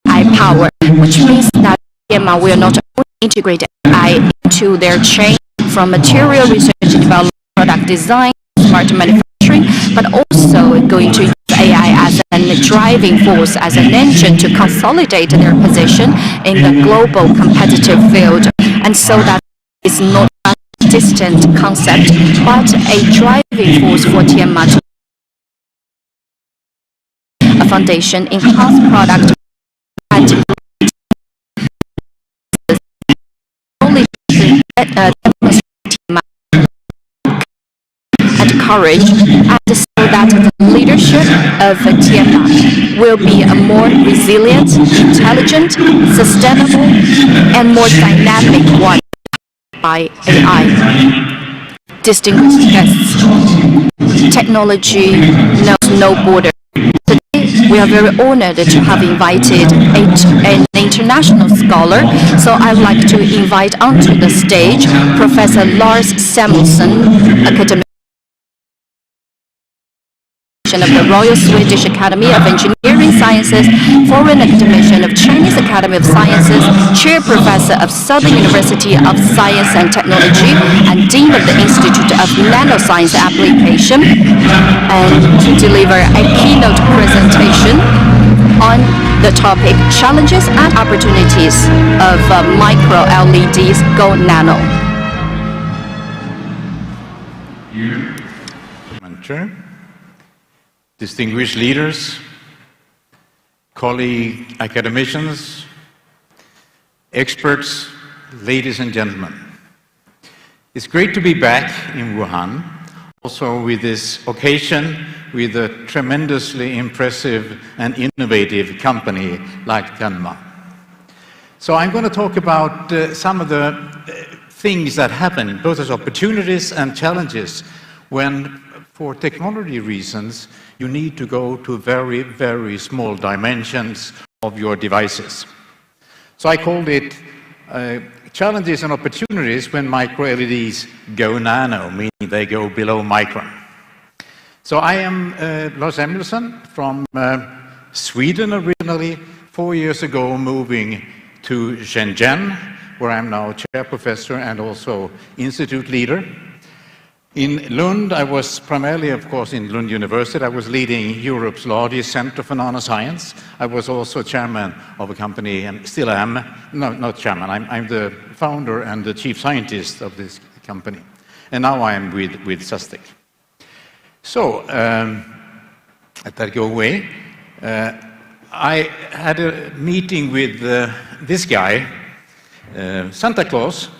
AI power, which means that Tianma will not only integrate AI into their chain from material research and development, product design, smart manufacturing, but also going to use AI as a driving force, as an engine to consolidate their position in the global competitive field. And so that is not a distant concept, but a driving force for Tianma to a foundation, enhance product and courage, and so that the leadership of Tianma will be a more resilient, intelligent, sustainable, and more dynamic one by AI. Distinguished guests, technology knows no border. Today, we are very honored to have invited an international scholar, so I would like to invite onto the stage Professor Lars Samuelsson, academic of the Royal Swedish Academy of Engineering Sciences, Foreign Academician of Chinese Academy of Sciences, Chair Professor of Southern University of Science and Technology, and Dean of the Institute of Nanoscience Application, and to deliver a keynote presentation on the topic Challenges and Opportunities of Micro LEDs Go Nano. Distinguished leaders, colleague academicians, experts, ladies and gentlemen. It's great to be back in Wuhan, also with this occasion with a tremendously impressive and innovative company like Tianma. So I'm going to talk about some of the things that happen, both as opportunities and challenges, when, for technology reasons, you need to go to very, very small dimensions of your devices. So I called it challenges and opportunities when micro LEDs go nano, meaning they go below micron. So I am Lars Samuelsson from Sweden originally, 4 years ago moving to Shenzhen, where I'm now chair professor and also institute leader. In Lund, I was primarily, of course, in Lund University. I was leading Europe's largest center for nanoscience. I was also chairman of a company, and still am, no, not chairman, I'm the founder and the chief scientist of this company. And now I'm with SUSTIC. So, let that go away. I had a meeting with this guy, Santa Claus,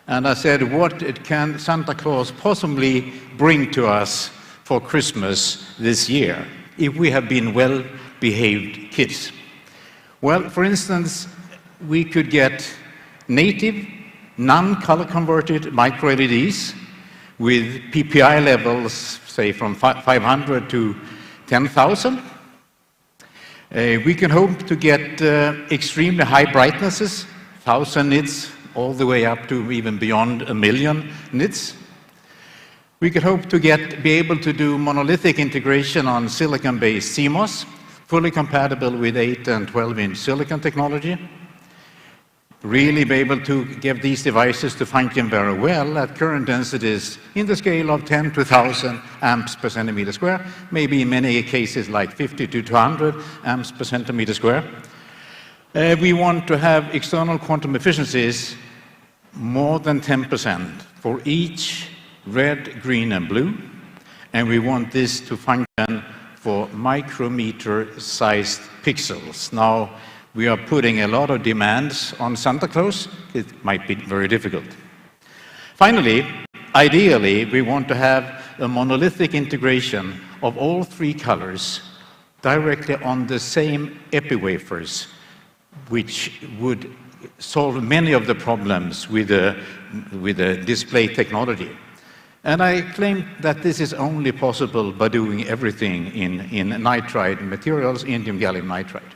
and I said, what can Santa Claus possibly bring to us for Christmas this year, if we have been well-behaved kids? Well, for instance, we could get native, non-color converted micro LEDs with PPI levels, say from 500 to 10,000. We can hope to get extremely high brightnesses, 1,000 nits all the way up to even beyond 1 million nits. We could hope to be able to do monolithic integration on silicon-based CMOS, fully compatible with 8 and 12-inch silicon technology. Really be able to get these devices to function very well at current densities in the scale of 10 to 1,000 amps per centimeter square, maybe in many cases like 50 to 200 amps per centimeter square. We want to have external quantum efficiencies more than 10% for each red, green, and blue, and we want this to function for micrometer-sized pixels. Now, we are putting a lot of demands on Santa Claus. It might be very difficult. Finally, ideally, we want to have a monolithic integration of all 3 colors directly on the same epi wafers, which would solve many of the problems with the display technology. And I claim that this is only possible by doing everything in nitride materials, indium gallium nitride.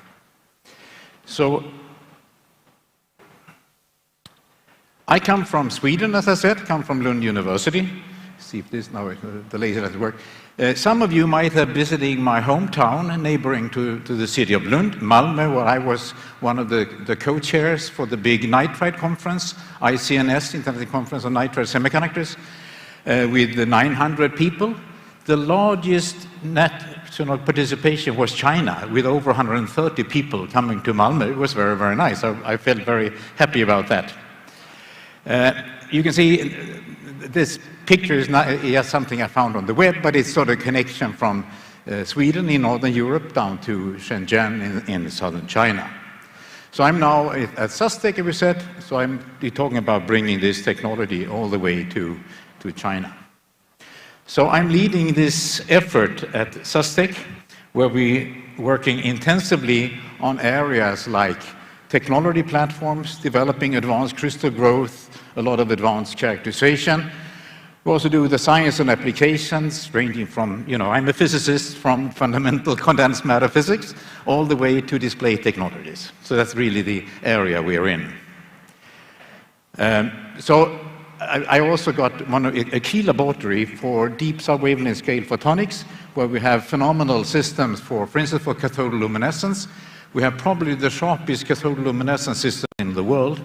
So I come from Sweden, as I said, come from Lund University. See if this now, the laser doesn't work. Some of you might have visited my hometown, neighboring to the city of Lund, Malmö, where I was one of the co-chairs for the big nitride conference, ICNS, International Conference on Nitride Semiconductors, with the 900 people. The largest national participation was China, with over 130 people coming to Malmö. It was very, very nice. I felt very happy about that. You can see this picture is not just something I found on the web, but it's sort of a connection from Sweden in Northern Europe down to Shenzhen in southern China. So I'm now at SUSTEC, as we said, so I'm talking about bringing this technology all the way to China. So I'm leading this effort at SUSTEC, where we're working intensively on areas like technology platforms, developing advanced crystal growth, a lot of advanced characterization. We also do the science and applications, ranging from, I'm a physicist, from fundamental condensed matter physics, all the way to display technologies. So that's really the area we're in. So I also got a key laboratory for deep sub-wavelength scale photonics, where we have phenomenal systems for instance, for cathodoluminescence. We have probably the sharpest cathodoluminescence system in the world,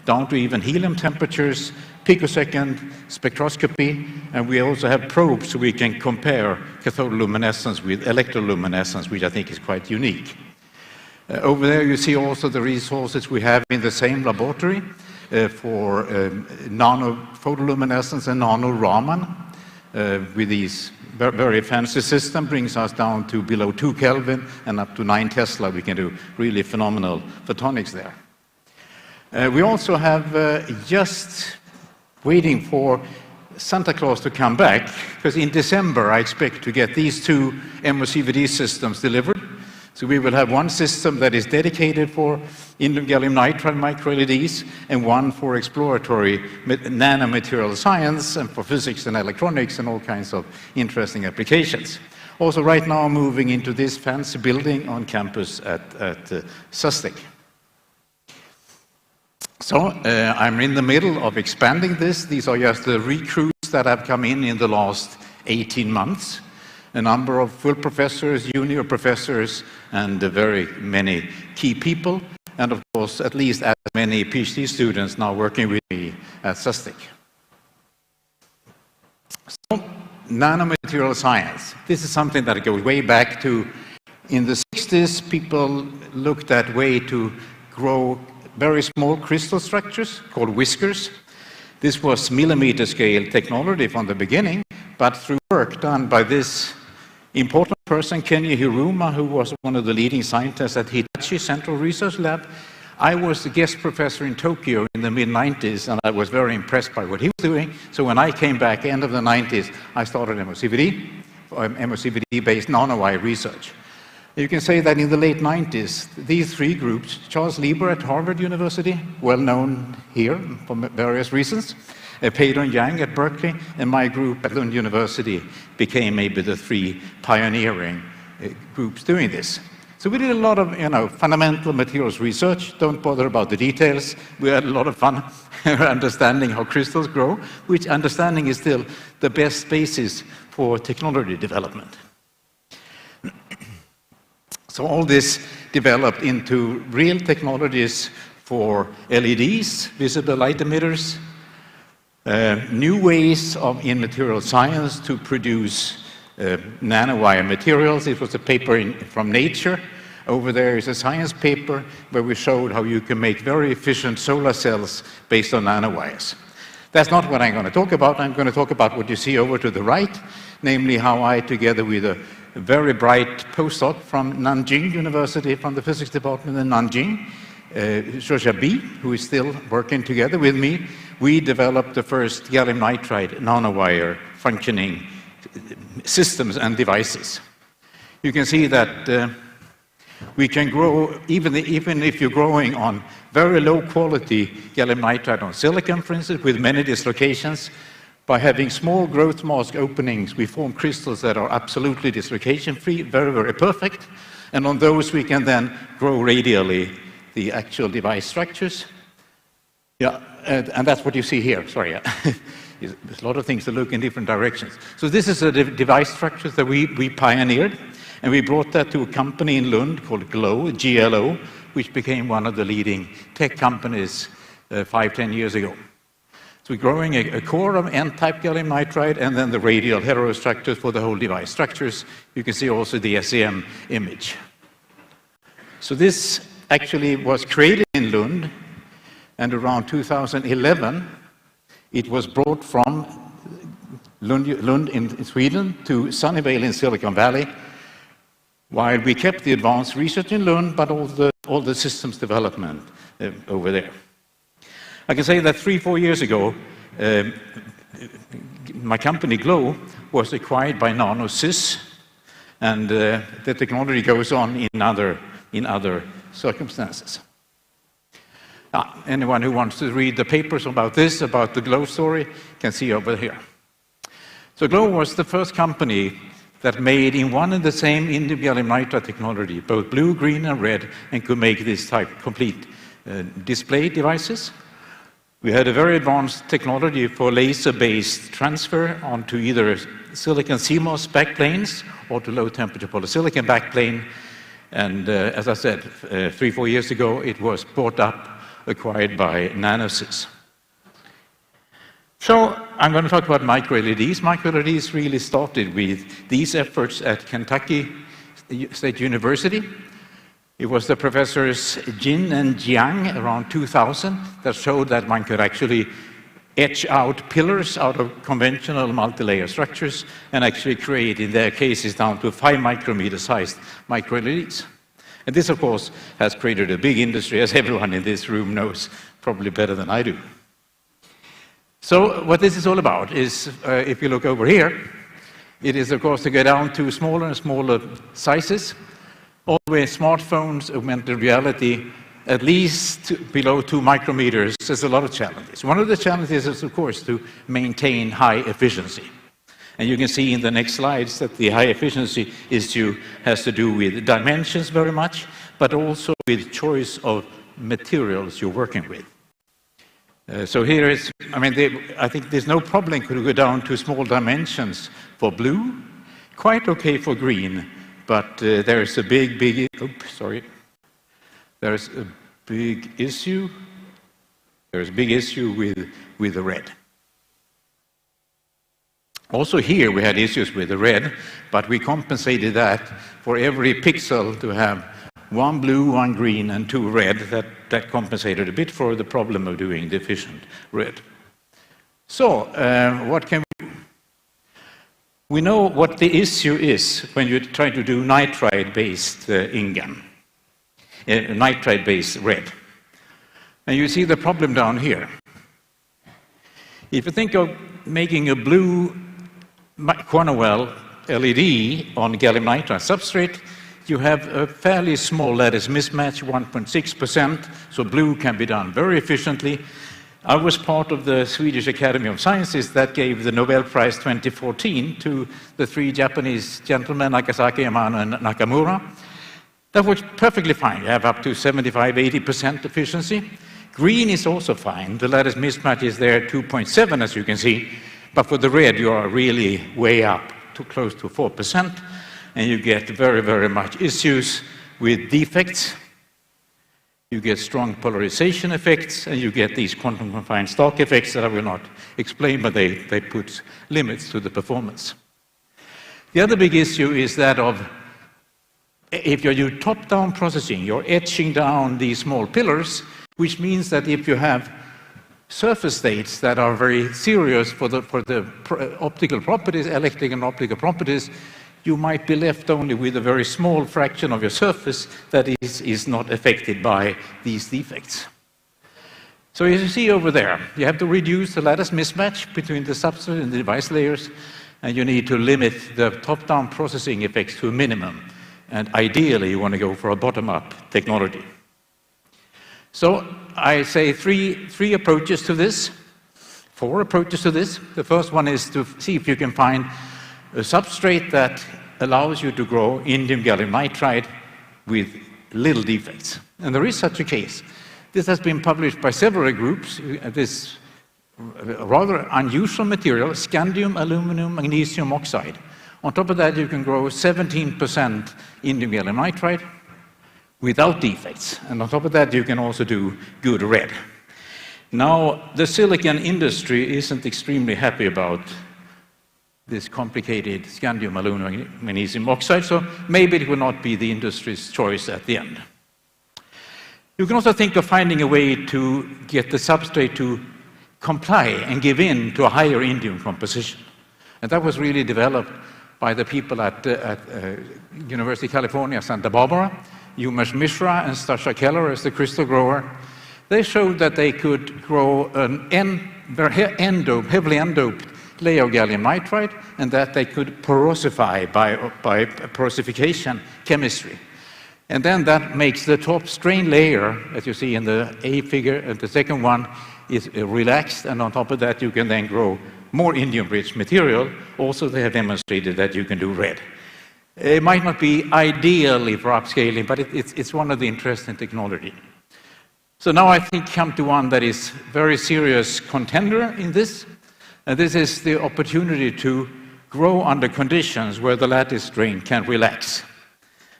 down to even helium temperatures, picosecond spectroscopy, and we also have probes so we can compare cathodoluminescence with electroluminescence, which I think is quite unique. Over there you see also the resources we have in the same laboratory for nano-photoluminescence and nano-Raman with these very fancy system, brings us down to below 2 Kelvin and up to 9 Tesla. We can do really phenomenal photonics there. We also have just waiting for Santa Claus to come back, because in December I expect to get these 2 MOCVD systems delivered. So we will have one system that is dedicated for indium gallium nitride micro-LEDs and one for exploratory nanomaterial science and for physics and electronics and all kinds of interesting applications. Also right now moving into this fancy building on campus at SUSTEC. So I'm in the middle of expanding this. These are just the recruits that have come in the last 18 months. A number of full professors, junior professors, and very many key people. And of course, at least as many PhD students now working with me at SUSTEC. So, nanomaterial science. This is something that goes way back to, in the 60s, people looked at way to grow very small crystal structures called whiskers. This was millimeter scale technology from the beginning, but through work done by this important person, Kenya Hiruma, who was one of the leading scientists at Hitachi Central Research Lab, I was the guest professor in Tokyo in the mid-90s, and I was very impressed by what he was doing. So when I came back, end of the 90s, I started MOCVD-based nanowire research. You can say that in the late 90s, these 3 groups, Charles Lieber at Harvard University, well known here for various reasons, Peidong Yang at Berkeley, and my group at Lund University became maybe the 3 pioneering groups doing this. So we did a lot of, fundamental materials research. Don't bother about the details. We had a lot of fun understanding how crystals grow, which understanding is still the best basis for technology development. So all this developed into real technologies for LEDs, visible light emitters, new ways in material science to produce nanowire materials. It was a paper from Nature. Over there is a science paper where we showed how you can make very efficient solar cells based on nanowires. That's not what I'm going to talk about. I'm going to talk about what you see over to the right, namely how I, together with a very bright postdoc from Nanjing University, from the physics department in Nanjing, Zhozha B, who is still working together with me, we developed the first gallium nitride nanowire functioning systems and devices. You can see that we can grow, even if you're growing on very low quality gallium nitride on silicon, for instance, with many dislocations. By having small growth mask openings, we form crystals that are absolutely dislocation-free, very, very perfect. And on those, we can then grow radially the actual device structures. Yeah, and that's what you see here. Sorry, there's a lot of things that look in different directions. So this is a device structures that we pioneered, and we brought that to a company in Lund called GLO, GLO, which became one of the leading tech companies 5-10 years ago. So we're growing a core of N-type gallium nitride and then the radial heterostructures for the whole device structures. You can see also the SEM image. So this actually was created in Lund, and around 2011, it was brought from Lund in Sweden to Sunnyvale in Silicon Valley, while we kept the advanced research in Lund, but all the systems development over there. I can say that 3-4 years ago, my company GLO was acquired by NanoSys, and the technology goes on in other circumstances. Anyone who wants to read the papers about this, about the GLO story, can see over here. So GLO was the first company that made in one and the same indium gallium nitride technology, both blue, green, and red, and could make this type complete display devices. We had a very advanced technology for laser-based transfer onto either silicon CMOS backplanes or to low-temperature polysilicon backplane. And as I said, 3-4 years ago, it was bought up, acquired by NanoSys. So I'm going to talk about micro-LEDs. Micro-LEDs really started with these efforts at Kentucky State University. It was the professors Jin and Jiang around 2000 that showed that one could actually etch out pillars out of conventional multi-layer structures and actually create, in their cases, down to 5 micrometer sized micro-LEDs. And this, of course, has created a big industry, as everyone in this room knows, probably better than I do. So what this is all about is, if you look over here, it is, of course, to go down to smaller and smaller sizes. All the way smartphones, augmented reality, at least below 2 micrometers, there's a lot of challenges. One of the challenges is, of course, to maintain high efficiency. And you can see in the next slides that the high efficiency issue has to do with dimensions very much, but also with choice of materials you're working with. So here is, I think there's no problem to go down to small dimensions for blue, quite okay for green, but there's a big there's a big issue. There's a big issue with the red. Also here we had issues with the red, but we compensated that for every pixel to have 1 blue, 1 green, and 2 red. That compensated a bit for the problem of doing deficient red. So what can we do? We know what the issue is when you try to do nitride-based INGAN, nitride-based red. And you see the problem down here. If you think of making a blue Cornwell LED on gallium nitride substrate, you have a fairly small lattice mismatch, 1.6%, so blue can be done very efficiently. I was part of the Swedish Academy of Sciences that gave the Nobel Prize 2014 to the 3 Japanese gentlemen, Nagasaki, Amano, and Nakamura. That works perfectly fine. You have up to 75–80% efficiency. Green is also fine. The lattice mismatch is there 2.7, as you can see. But for the red, you are really way up to close to 4%. And you get very, very much issues with defects. You get strong polarization effects, and you get these quantum-confined Stark effects that I will not explain, but they put limits to the performance. The other big issue is that of, if you do top-down processing, you're etching down these small pillars, which means that if you have surface states that are very serious for the optical properties, electric and optical properties, you might be left only with a very small fraction of your surface that is not affected by these defects. So as you see over there, you have to reduce the lattice mismatch between the substrate and the device layers, and you need to limit the top-down processing effects to a minimum. And ideally, you want to go for a bottom-up technology. So I say three approaches to this, 4 approaches to this. The first one is to see if you can find a substrate that allows you to grow indium gallium nitride with little defects. And there is such a case. This has been published by several groups. This rather unusual material, scandium, aluminum, magnesium oxide. On top of that, you can grow 17% indium gallium nitride without defects. And on top of that, you can also do good red. Now, the silicon industry isn't extremely happy about this complicated scandium, aluminum, magnesium oxide, so maybe it will not be the industry's choice at the end. You can also think of finding a way to get the substrate to comply and give in to a higher indium composition. And that was really developed by the people at University of California, Santa Barbara, Umesh Mishra and Stasha Keller as the crystal grower. They showed that they could grow an heavily n-doped layer of gallium nitride, and that they could porosify by porosification chemistry. And then that makes the top strain layer, as you see in the A figure, and the second one is relaxed, and on top of that you can then grow more indium-rich material. Also, they have demonstrated that you can do red. It might not be ideally for upscaling, but it's one of the interesting technology. So now I think come to one that is very serious contender in this. And this is the opportunity to grow under conditions where the lattice strain can relax.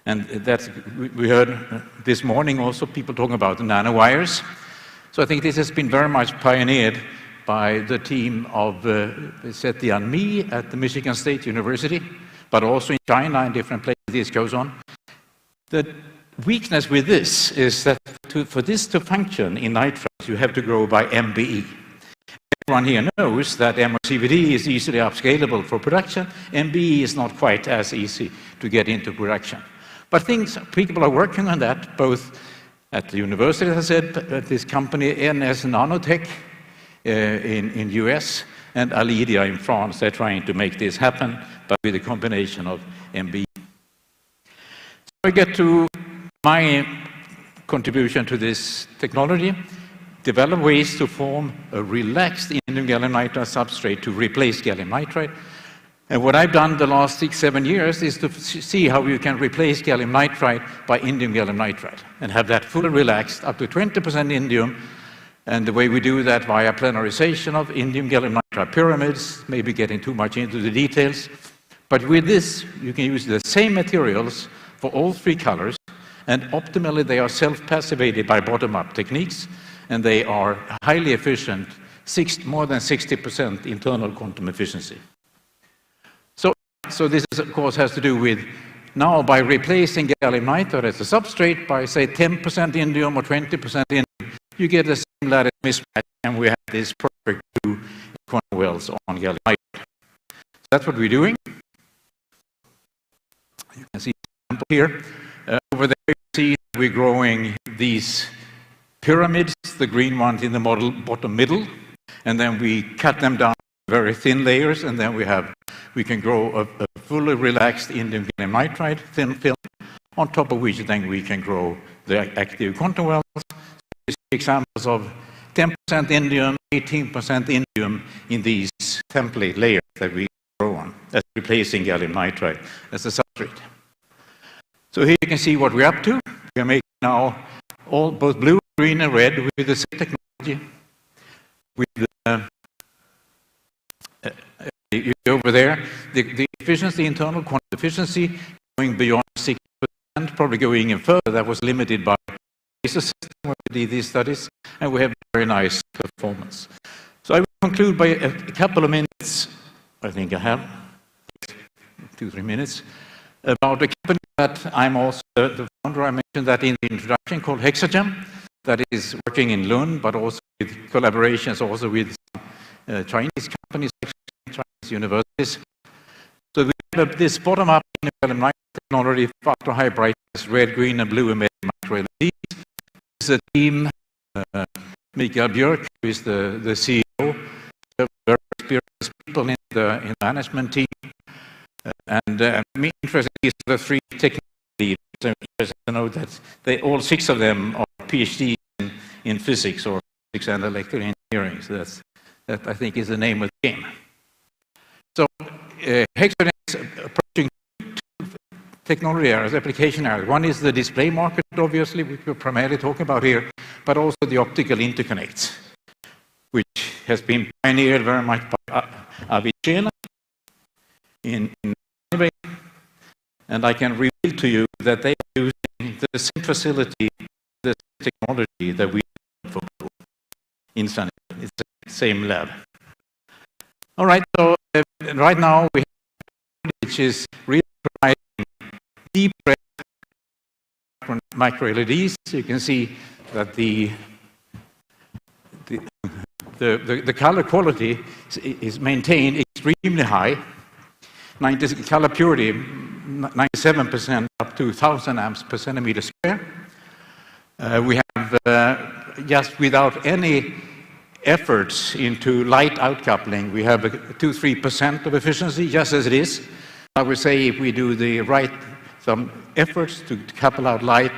And that's, we heard this morning also people talking about the nanowires. So I think this has been very much pioneered by the team of Tianma at the Michigan State University, but also in China and different places this goes on. The weakness with this is that for this to function in nitrides, you have to grow by MBE. Everyone here knows that MOCVD is easily upscalable for production. MBE is not quite as easy to get into production. But people are working on that, both at the university, as I said, at this company, NS Nanotech in US, and Alidia in France. They're trying to make this happen, but with a combination of MBE. So I get to my contribution to this technology. Develop ways to form a relaxed indium gallium nitride substrate to replace gallium nitride. And what I've done the last 6–7 years is to see how you can replace gallium nitride by indium gallium nitride and have that fully relaxed up to 20% indium. And the way we do that via planarization of indium gallium nitride pyramids, maybe getting too much into the details. But with this, you can use the same materials for all 3 colors, and optimally they are self-passivated by bottom-up techniques, and they are highly efficient, more than 60% internal quantum efficiency. So this, of course, has to do with now by replacing gallium nitride as a substrate by, say, 10% indium or 20% indium, you get the same lattice mismatch, and we have this perfect 2 quantum wells on gallium nitride. So that's what we're doing. You can see the example here. Over there, you see we're growing these pyramids, the green ones in the bottom middle, and then we cut them down to very thin layers, and then we can grow a fully relaxed indium gallium nitride thin film, on top of which then we can grow the active quantum wells. You see examples of 10% indium, 18% indium in these template layers that we grow on, as replacing gallium nitride as a substrate. So here you can see what we're up to. We're making now both blue, green, and red with the same technology. With over there, the efficiency, internal quantum efficiency, going beyond 60%, probably going even further. That was limited by the system when we did these studies, and we have very nice performance. So I will conclude by a couple of minutes, I think I have, 2-3 minutes, about a company that I'm also the founder. I mentioned that in the introduction, called Hexagen, that is working in Lund, but also with collaborations also with Chinese companies, Chinese universities. So we have this bottom-up technology, ultra high brightness, red, green, and blue emitting micro LEDs. This is a team, Mikael Björk, who is the CEO, very experienced people in the management team. And me interested is the 3 technical leaders. I'm interested to know that all 6 of them are PhDs in physics or physics and electrical engineering. So that I think is the name of the game. So Hexagen is approaching 2 technology areas, application areas. One is the display market, obviously, which we're primarily talking about here, but also the optical interconnects, which has been pioneered very much by Avicii in Norway. And I can reveal to you that they are using the same facility, the same technology that we have for in Sunny. It's the same lab. All right, so right now we have, which is really providing deep red micro LEDs. You can see that the color quality is maintained extremely high. Color purity, 97% up to 1,000 amps per centimeter square. We have, just without any efforts into light outcoupling, we have 2-3% of efficiency, just as it is. I would say if we do some efforts to couple out light,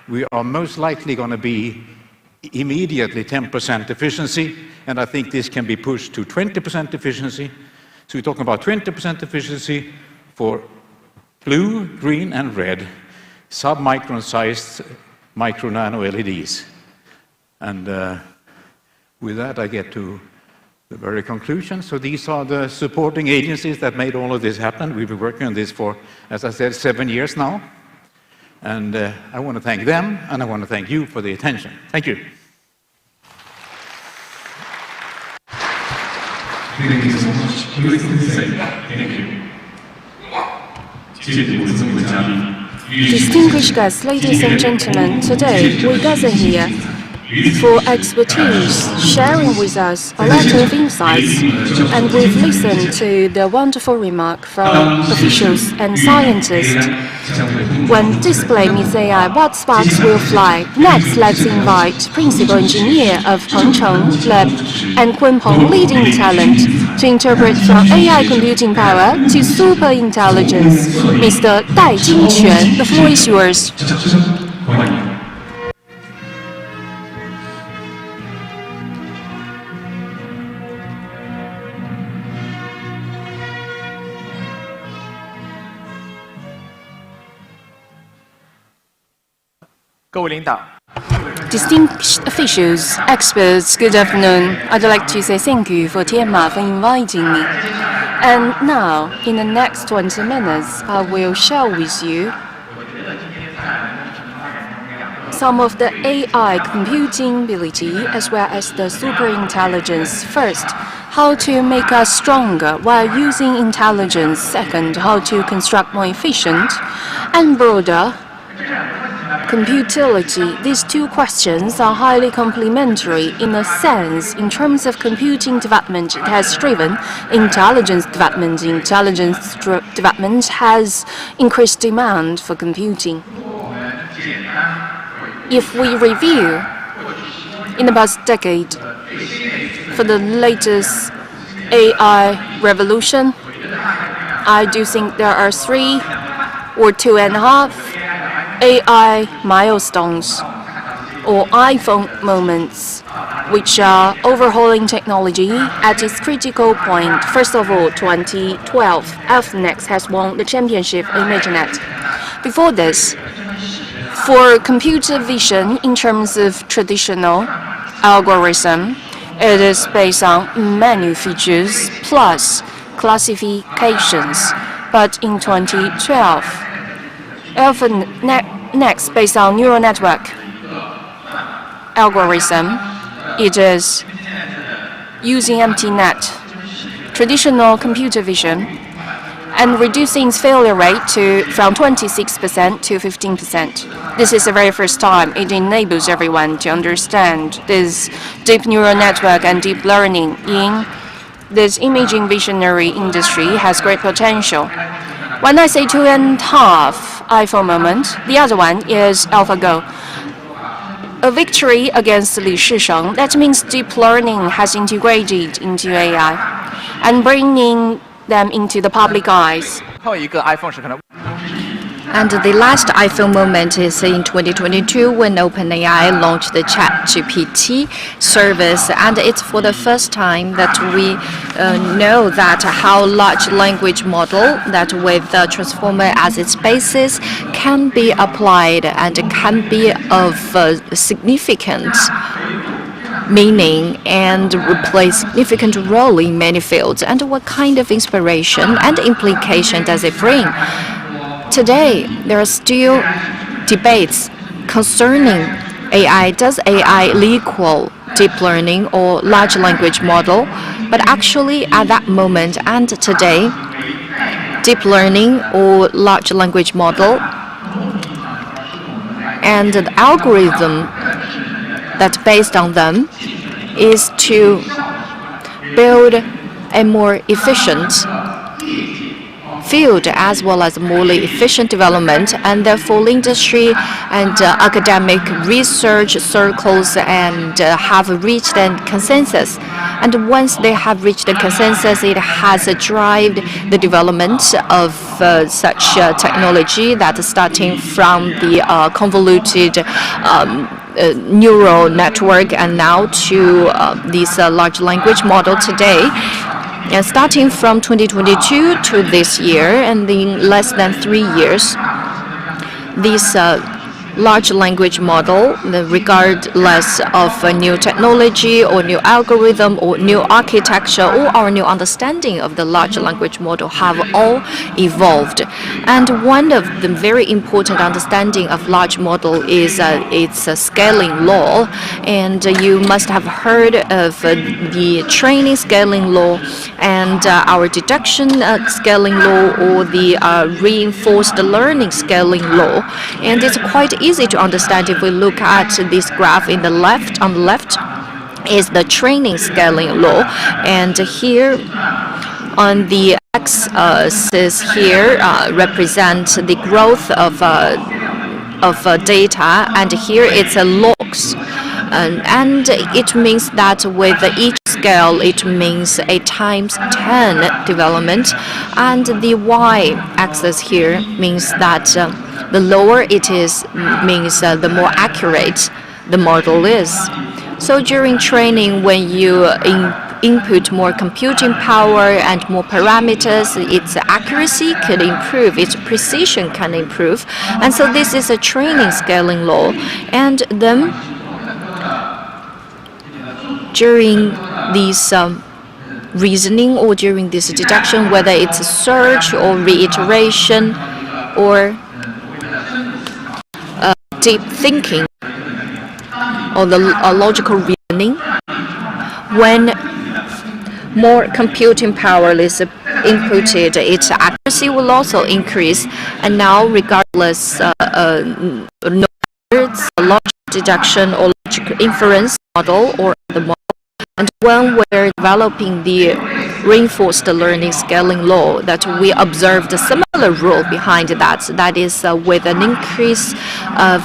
we are most likely going to be immediately 10% efficiency, and I think this can be pushed to 20% efficiency. So we're talking about 20% efficiency for blue, green, and red, sub-micron sized micro nano LEDs. And with that, I get to the very conclusion. So these are the supporting agencies that made all of this happen. We've been working on this for, as I said, 7 years now. And I want to thank them, and I want to thank you for the attention. Thank you. Thank you so much. Thank you. Distinguished guests, ladies and gentlemen, today we gather here for expertise, sharing with us a lot of insights, and we've listened to the wonderful remark from officials and scientists. When display meets AI, what sparks will fly? Next, let's invite Principal Engineer of Pengcheng Lab and Kunpeng leading talent to interpret from AI computing power to super intelligence. Mr. Dai Jingquan, the floor is yours. 各位领导， Distinguished officials, experts, good afternoon. I'd like to say thank you for Tianma for inviting me. And now, in the next 20 minutes, I will share with you some of the AI computing ability as well as the super intelligence. First, how to make us stronger while using intelligence. Second, how to construct more efficient and broader computility. These 2 questions are highly complementary in a sense. In terms of computing development, it has driven intelligence development. Intelligence development has increased demand for computing. If we review in the past decade, for the latest AI revolution, I do think there are 3 or 2.5 AI milestones or iPhone moments which are overhauling technology at its critical point. First of all, 2012, Alphanex has won the championship in ImageNet. Before this, for computer vision in terms of traditional algorithm, it is based on many features plus classifications. But in 2012, next based on neural network algorithm, it is using empty net, traditional computer vision, and reducing its failure rate from 26% to 15%. This is the very first time it enables everyone to understand this deep neural network and deep learning in this imaging visionary industry has great potential. When I say 2.5 iPhone moment, the other one is AlphaGo. A victory against Li Shisheng, that means deep learning has integrated into AI and bringing them into the public eyes. And the last iPhone moment is in 2022 when OpenAI launched the ChatGPT service, and it's for the first time that we know that how large language model that with the transformer as its basis can be applied and can be of significant meaning and play significant role in many fields, and what kind of inspiration and implication does it bring? Today, there are still debates concerning AI. Does AI equal deep learning or large language model? But actually, at that moment and today, deep learning or large language model and the algorithm that's based on them is to build a more efficient field as well as more efficient development, and therefore industry and academic research circles and have reached a consensus. And once they have reached a consensus, it has driven the development of such technology that starting from the convoluted neural network and now to this large language model today. And starting from 2022 to this year, and in less than 3 years, this large language model, regardless of a new technology or new algorithm or new architecture or our new understanding of the large language model, have all evolved. And one of the very important understanding of large model is its scaling law. And you must have heard of the training scaling law and our deduction scaling law, or the reinforced learning scaling law. And it's quite easy to understand if we look at this graph in the left. On the left is the training scaling law, and here on the x-axis here represent the growth of data, and here it's a logs. And it means that with each scale, it means a times 10 development, and the y-axis here means that the lower it is means the more accurate the model is. So during training, when you input more computing power and more parameters, its accuracy can improve, its precision can improve. And so this is a training scaling law. And then during this reasoning or during this deduction, whether it's a search or reiteration or deep thinking or the logical reasoning, when more computing power is inputted, its accuracy will also increase. And now, regardless no matter it's a logic deduction or logic inference model or the model, and when we're developing the reinforced learning scaling law, that we observed a similar rule behind that. That is with an increase of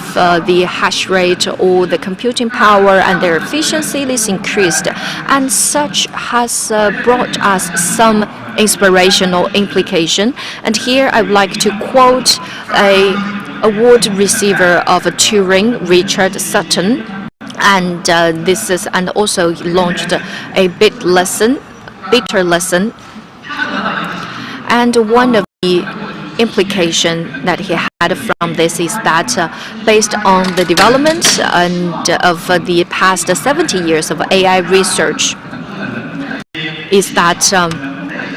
the hash rate or the computing power, and their efficiency is increased. And such has brought us some inspirational implication. And here I would like to quote a award receiver of Turing, Richard Sutton. And this is, and also he launched a bitter lesson. And one of the implication that he had from this is that based on the development and of the past 70 years of AI research, is that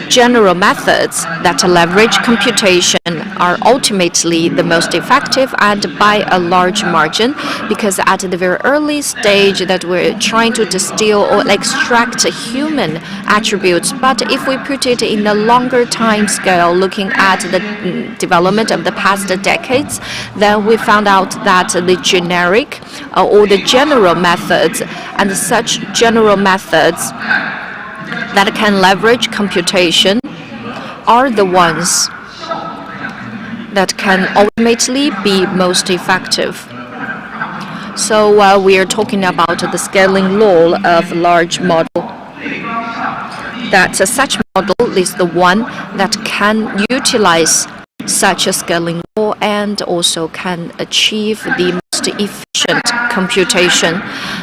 general methods that leverage computation are ultimately the most effective and by a large margin, because at the very early stage that we're trying to distill or extract human attributes. But if we put it in a longer time scale, looking at the development of the past decades, then we found out that the generic or the general methods and such general methods that can leverage computation are the ones that can ultimately be most effective. So we are talking about the scaling law of large model, that such model is the one that can utilize such a scaling law and also can achieve the most efficient computation.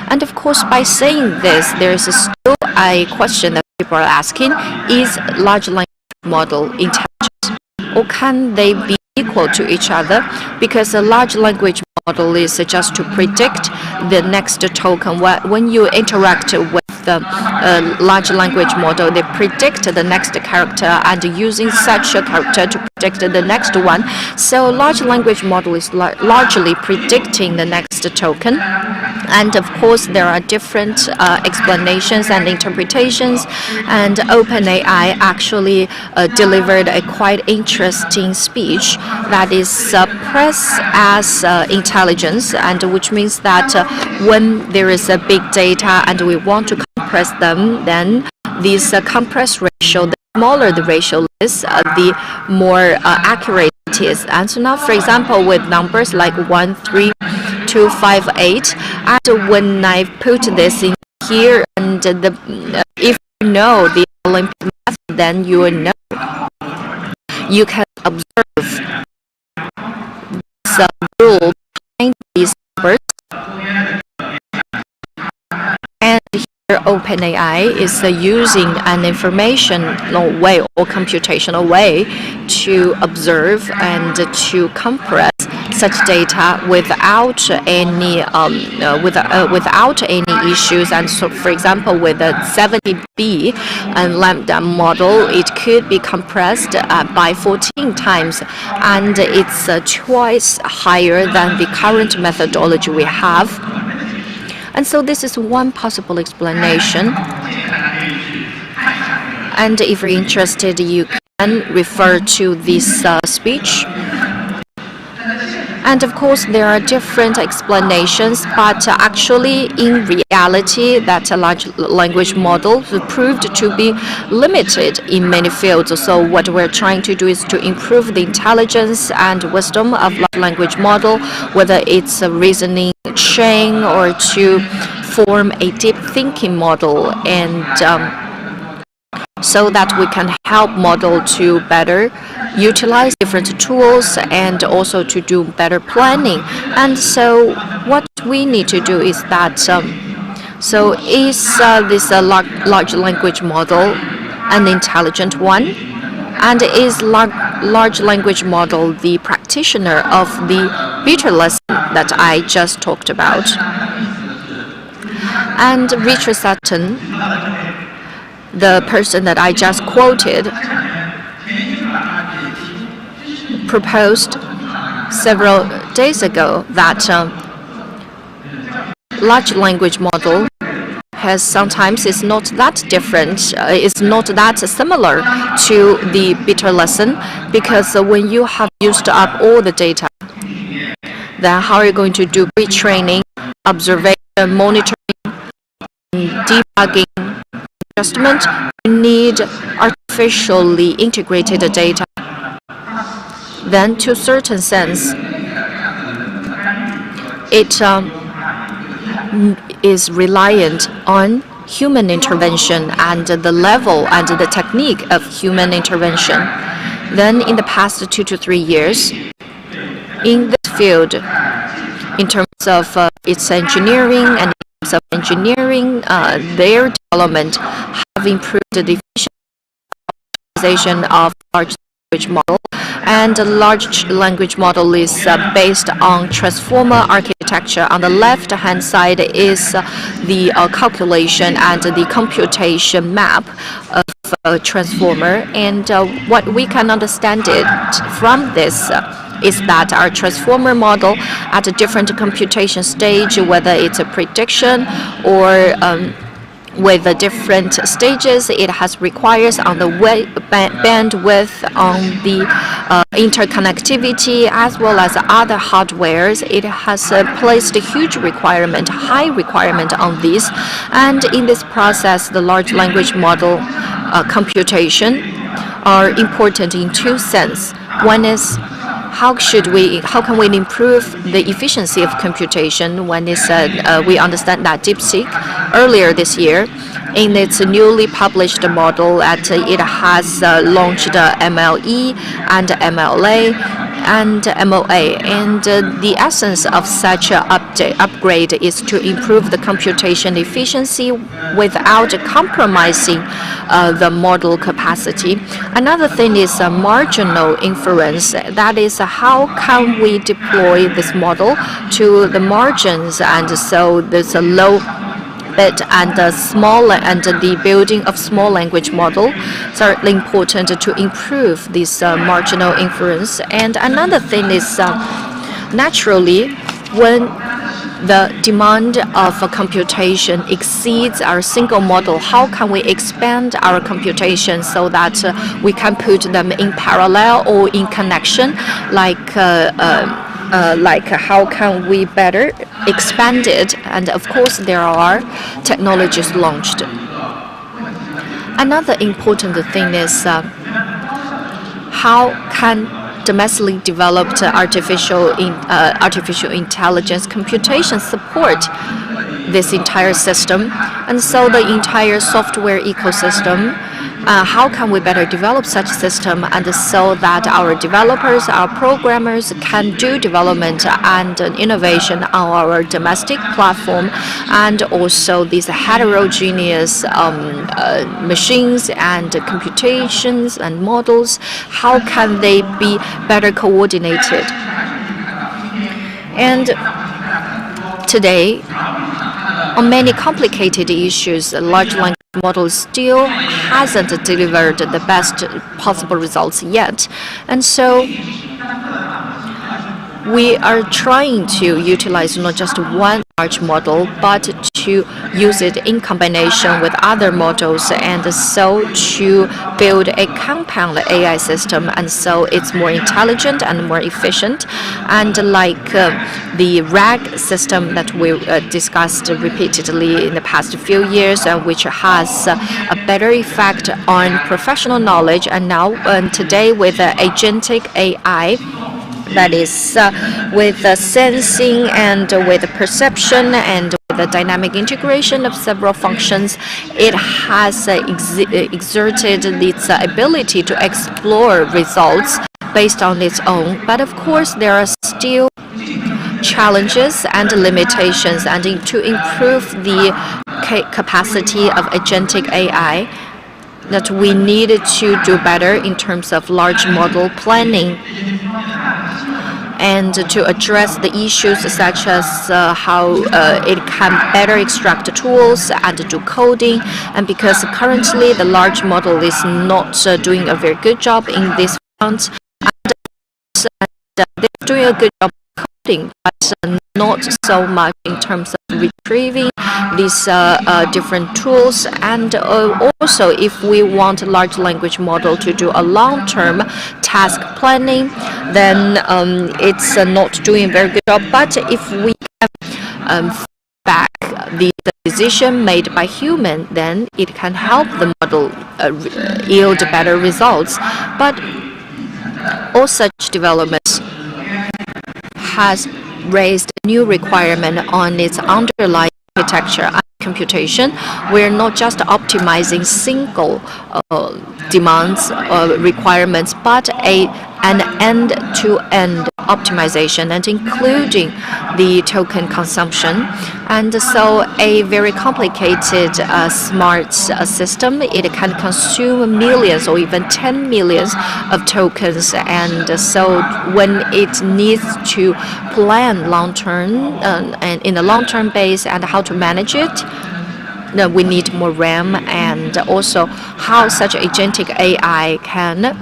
And of course, by saying this, there is still a question that people are asking: is large language model intelligent, or can they be equal to each other? Because a large language model is just to predict the next token. When you interact with the large language model, they predict the next character and using such a character to predict the next one. So large language model is largely predicting the next token. And of course, there are different explanations and interpretations. And OpenAI actually delivered a quite interesting speech that is press as intelligence, and which means that when there is a big data and we want to compress them, then this compress ratio, the smaller the ratio is, the more accurate it is. And so now, for example, with numbers like 1, 3, 2, 5, 8, and when I put this in here, and if you know the Olympic method, then you will know. You can observe the rule behind these numbers. And here OpenAI is using an informational way or computational way to observe and to compress such data without any without any issues. And so, for example, with a 70B and lambda model, it could be compressed by 14 times, and it's twice higher than the current methodology we have. And so this is one possible explanation. And if you're interested, you can refer to this speech. And of course, there are different explanations, but actually, in reality, that a large language model proved to be limited in many fields. So what we're trying to do is to improve the intelligence and wisdom of large language model, whether it's a reasoning chain or to form a deep thinking model, and so that we can help model to better utilize different tools and also to do better planning. And so what we need to do is that, so is this large language model an intelligent one? And is large language model the practitioner of the beta lesson that I just talked about? And Richard Sutton, the person that I just quoted, proposed several days ago that large language model has sometimes is not that different, is not that similar to the beta lesson, because when you have used up all the data, then how are you going to do retraining, observation, monitoring, debugging, adjustment? You need artificially integrated data. Then, to a certain sense, it is reliant on human intervention and the level and the technique of human intervention. Then, in the past 2 to 3 years, in this field, in terms of its engineering and in terms of engineering, their development have improved the efficiency of large language model, And the large language model is based on transformer architecture. On the left-hand side is the calculation and the computation map of a transformer. And what we can understand it from this is that our transformer model at a different computation stage, whether it's a prediction or with the different stages, it has requires on the bandwidth, on the interconnectivity, as well as other hardwares. It has placed a huge requirement, high requirement on this. And in this process, the large language model computation are important in two senses. One is how can we improve the efficiency of computation? One is we understand that DeepSeek earlier this year, in its newly published model, it has launched MLE and MLA and MOA. And the essence of such an upgrade is to improve the computation efficiency without compromising the model capacity. Another thing is marginal inference. That is, how can we deploy this model to the margins? And so there's a low bit and the building of small language model. Certainly important to improve this marginal inference. And another thing is naturally, when the demand of computation exceeds our single model, how can we expand our computation so that we can put them in parallel or in connection, like how can we better expand it? And of course, there are technologies launched. Another important thing is how can domestically developed artificial intelligence computation support this entire system, and so the entire software ecosystem. How can we better develop such system, and so that our developers, our programmers can do development and innovation on our domestic platform, and also these heterogeneous machines and computations and models, how can they be better coordinated? And today, on many complicated issues, large language model still hasn't delivered the best possible results yet. And so we are trying to utilize not just one large model, but to use it in combination with other models, and so to build a compound AI system, and so it's more intelligent and more efficient. And like the RAG system that we discussed repeatedly in the past few years, which has a better effect on professional knowledge, and now today with agentic AI, that is with sensing and with perception and with the dynamic integration of several functions, it has exerted its ability to explore results based on its own. But of course, there are still challenges and limitations, and to improve the capacity of agentic AI, that we needed to do better in terms of large model planning, and to address the issues such as how it can better extract tools and do coding. And because currently the large model is not doing a very good job in this front, and they're doing a good job coding, but not so much in terms of retrieving these different tools. And also, if we want a large language model to do a long-term task planning, then it's not doing a very good job. But if we can back the decision made by human, then it can help the model yield better results. But all such developments has raised a new requirement on its underlying architecture and computation. We're not just optimizing single demands or requirements, but a an end-to-end optimization and including the token consumption. And so a very complicated smart system, it can consume millions or even 10 millions of tokens. And so when it needs to plan long-term and in a long-term base and how to manage it, we need more RAM, and also how such agentic AI can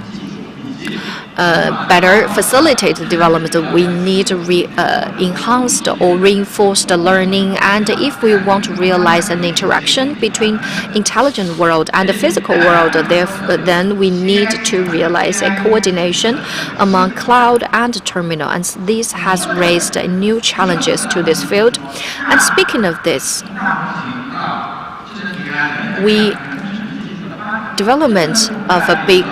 better facilitate the development. We need enhanced or reinforced learning, and if we want to realize an interaction between intelligent world and the physical world, then we need to realize a coordination among cloud and terminal, and this has raised new challenges to this field. And speaking of this, development of a big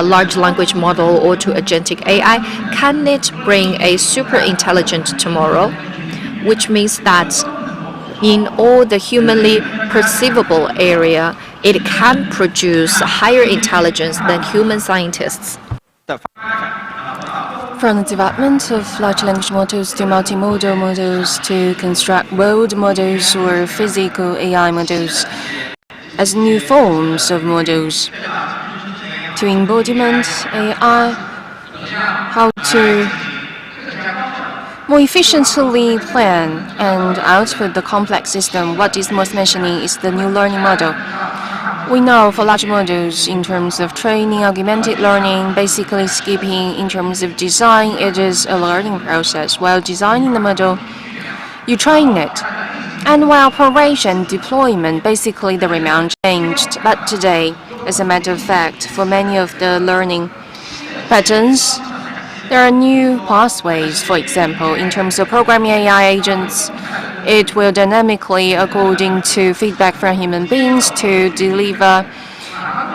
large language model or to agentic AI, can it bring a super intelligent tomorrow? Which means that in all the humanly perceivable area, it can produce higher intelligence than human scientists. From the development of large language models to multimodal models to construct world models or physical AI models as new forms of models, to embodiment AI, how to more efficiently plan and output the complex system. What is most mentioning is the new learning model. We know for large models, in terms of training, augmented learning, basically speaking, in terms of design, it is a learning process. While designing the model, you train it. And while operation, deployment, basically the amount changed. But today, as a matter of fact, for many of the learning patterns, there are new pathways. For example, in terms of programming AI agents, it will dynamically, according to feedback from human beings, to deliver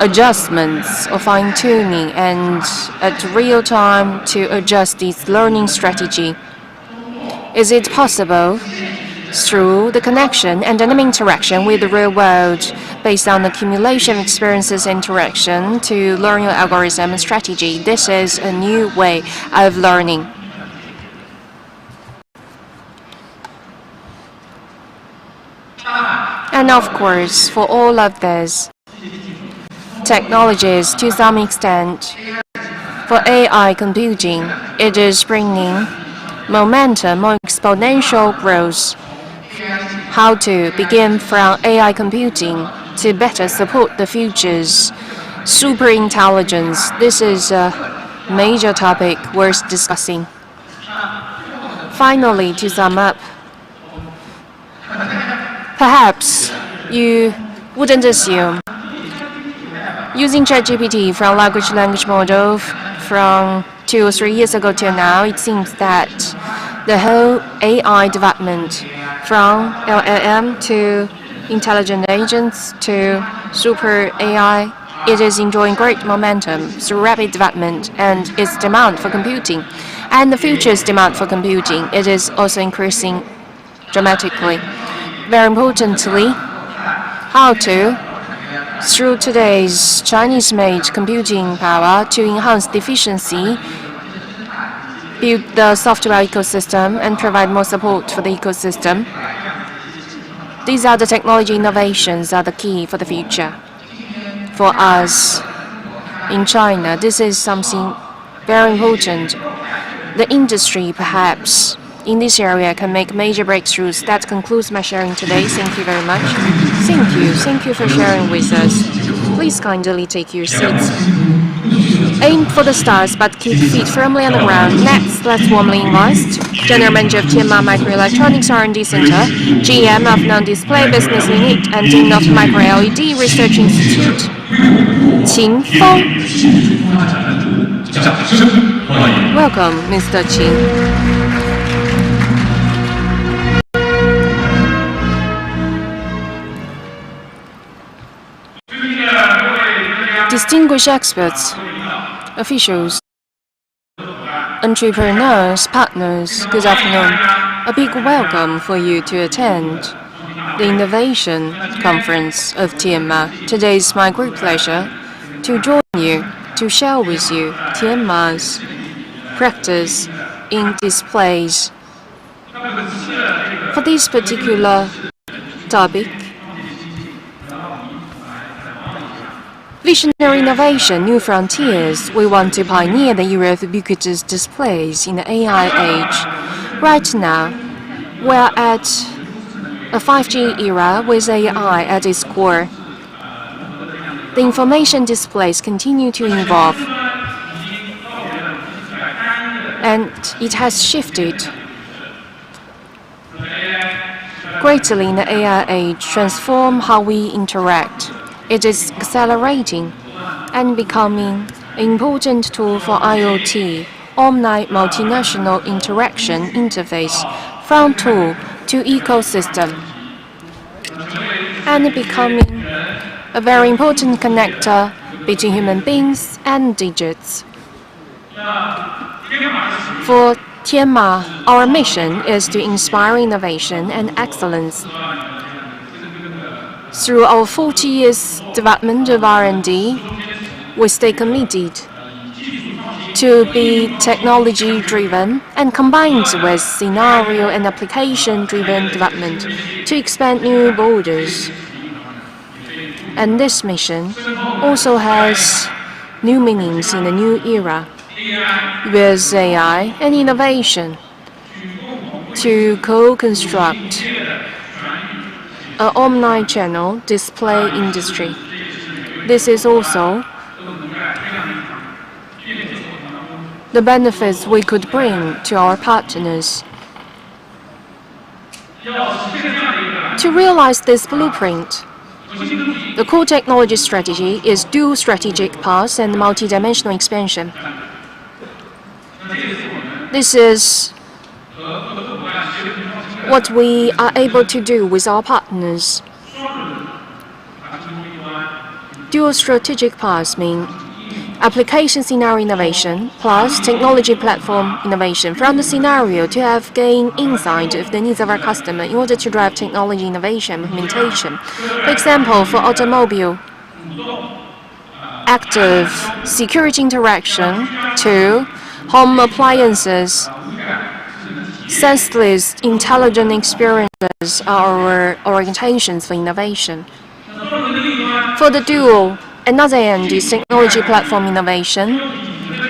adjustments or fine-tuning and at real time to adjust its learning strategy. Is it possible through the connection and dynamic interaction with the real world based on the accumulation of experiences and interaction to learn your algorithm and strategy? This is a new way of learning. And of course, for all of this, technologies to some extent, for AI computing, it is bringing momentum or exponential growth. How to begin from AI computing to better support the future's super intelligence. This is a major topic worth discussing. Finally, to sum up, perhaps you wouldn't assume using ChatGPT from large language model from 2 or 3 years ago till now, it seems that the whole AI development from LLM to intelligent agents to super AI, it is enjoying great momentum through rapid development and its demand for computing. And the future's demand for computing, it is also increasing dramatically. Very importantly, how to, through today's Chinese-made computing power, to enhance the efficiency, build the software ecosystem, and provide more support for the ecosystem. These are the technology innovations are the key for the future. For us in China, this is something very important. The industry, perhaps, in this area can make major breakthroughs. That concludes my sharing today. Thank you very much. Thank you. Thank you for sharing with us. Please kindly take your seats. Aim for the stars, but keep feet firmly on the ground. Next, let's warmly invite General Manager of Tianma Microelectronics R&D Center, GM of Non-Display Business Unit, and Dean of Micro-LED Research Institute, Qin Feng. Welcome, Mr. Qin. Distinguished experts, officials, entrepreneurs, partners, good afternoon. A big welcome for you to attend the Innovation Conference of Tianma. Today is my great pleasure to join you, to share with you Tianma's practice in displays. For this particular topic, visionary innovation, new frontiers, we want to pioneer the era of ubiquitous displays in the AI age. Right now, we're at a 5G era with AI at its core. The information displays continue to evolve, and it has shifted greatly in the AI age, transform how we interact. It is accelerating and becoming an important tool for IoT, multinational interaction interface, from tool to ecosystem, and becoming a very important connector between human beings and digits. For Tianma, our mission is to inspire innovation and excellence. Through our 40 years development of R&D, we stay committed to be technology-driven and combined with scenario and application-driven development to expand new borders. And this mission also has new meanings in the new era with AI and innovation to co-construct an omni-channel display industry. This is also the benefits we could bring to our partners. To realize this blueprint, the core technology strategy is dual strategic paths and multidimensional expansion. This is what we are able to do with our partners. Dual strategic paths mean application scenario innovation plus technology platform innovation from the scenario to have gain insight of the needs of our customer in order to drive technology innovation implementation. For example, for automobile, active security interaction to home appliances, senseless intelligent experiences are our orientations for innovation. For the dual, another end is technology platform innovation,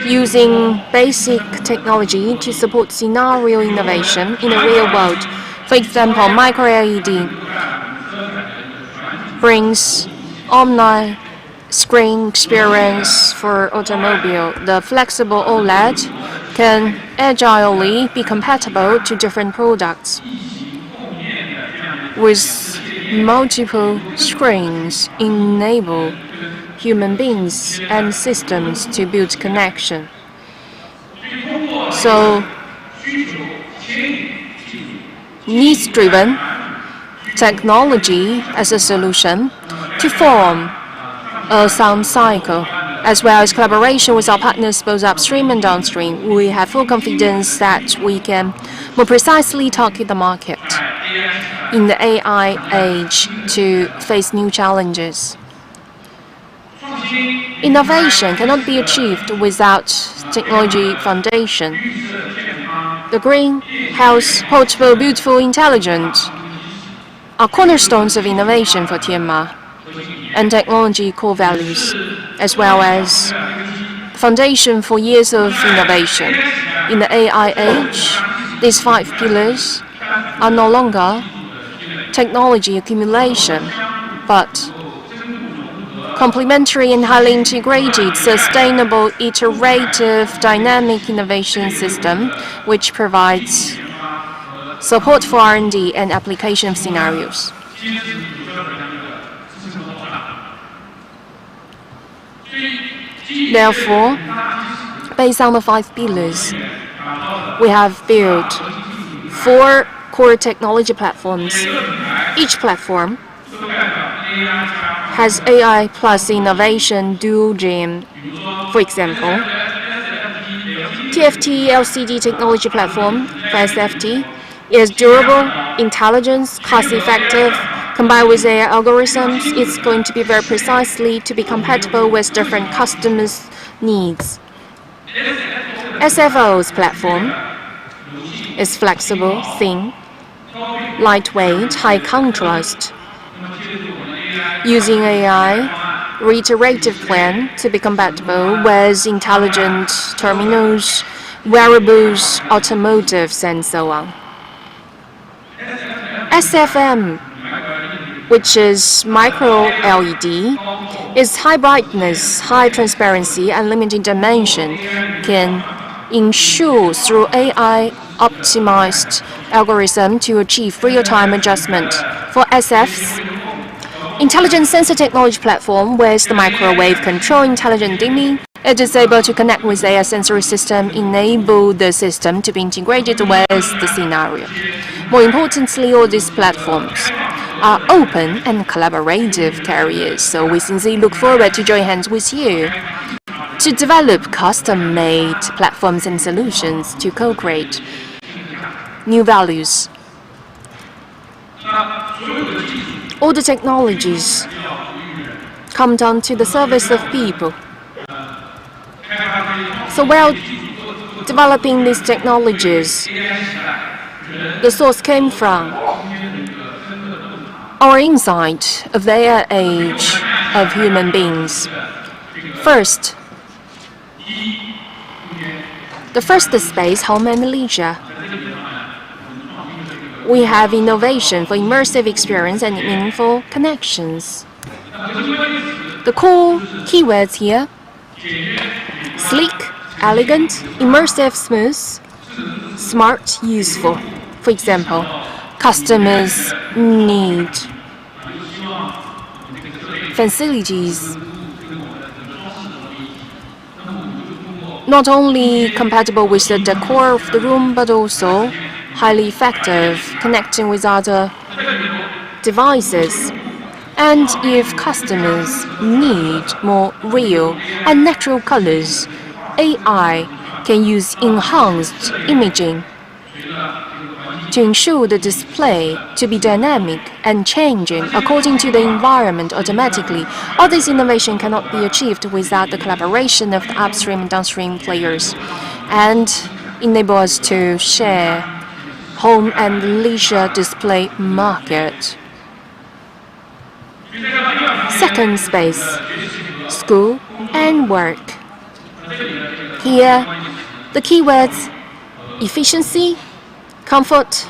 using basic technology to support scenario innovation in the real world. For example, micro LED brings omni-screen experience for automobile. The flexible OLED can agilely be compatible to different products. With multiple screens, enable human beings and systems to build connection. So, needs-driven technology as a solution to form a sound cycle, as well as collaboration with our partners both upstream and downstream. We have full confidence that we can more precisely target the market in the AI age to face new challenges. Innovation cannot be achieved without technology foundation. The green, health, portable, beautiful, intelligent are cornerstones of innovation for Tianma and technology core values, as well as foundation for years of innovation. In the AI age, these 5 pillars are no longer technology accumulation, but complementary and highly integrated, sustainable, iterative, dynamic innovation system, which provides support for R&D and application scenarios. Therefore, based on the 5 pillars, we have built 4 core technology platforms. Each platform has AI plus innovation dual gene. For example, TFT LCD technology platform for SFT is durable, intelligent, cost-effective. Combined with AI algorithms, it's going to be very precisely to be compatible with different customers' needs. SFO's platform is flexible, thin, lightweight, high contrast, using AI reiterative plan to be compatible with intelligent terminals, wearables, automotives, and so on. SFM, which is micro LED, is high brightness, high transparency, and limited dimension, can ensure through AI optimized algorithm to achieve real-time adjustment. For SF's intelligent sensor technology platform with the microwave control intelligent dimming, it is able to connect with AI sensory system, enable the system to be integrated with the scenario. More importantly, all these platforms are open and collaborative carriers, so we sincerely look forward to join hands with you to develop custom-made platforms and solutions to co-create new values. All the technologies come down to the service of people. So while developing these technologies, the source came from our insight of their age of human beings. First, the first space, home and leisure. We have innovation for immersive experience and meaningful connections. The core keywords here: sleek, elegant, immersive, smooth, smart, useful. For example, customers need facilities not only compatible with the decor of the room, but also highly effective connecting with other devices. And if customers need more real and natural colors, AI can use enhanced imaging to ensure the display to be dynamic and changing according to the environment automatically. All this innovation cannot be achieved without the collaboration of the upstream and downstream players, and enable us to share home and leisure display market. Second space, school and work. Here, the keywords: efficiency, comfort,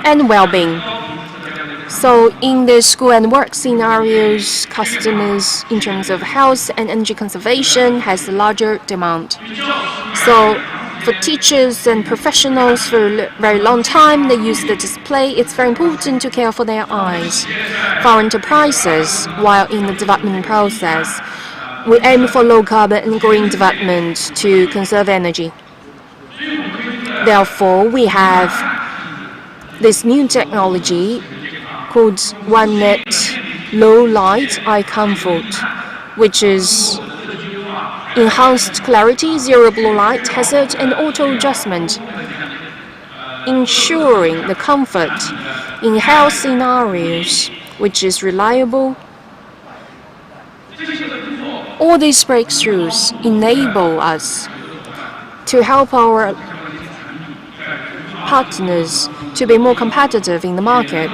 and well-being. So in the school and work scenarios, customers in terms of health and energy conservation has a larger demand. So for teachers and professionals for a very long time, they use the display. It's very important to care for their eyes. For our enterprises, while in the development process, we aim for low carbon and green development to conserve energy. Therefore, we have this new technology called One Net Low Light Eye Comfort, which is enhanced clarity, zero blue light hazard, and auto adjustment, ensuring the comfort in health scenarios, which is reliable. All these breakthroughs enable us to help our partners to be more competitive in the market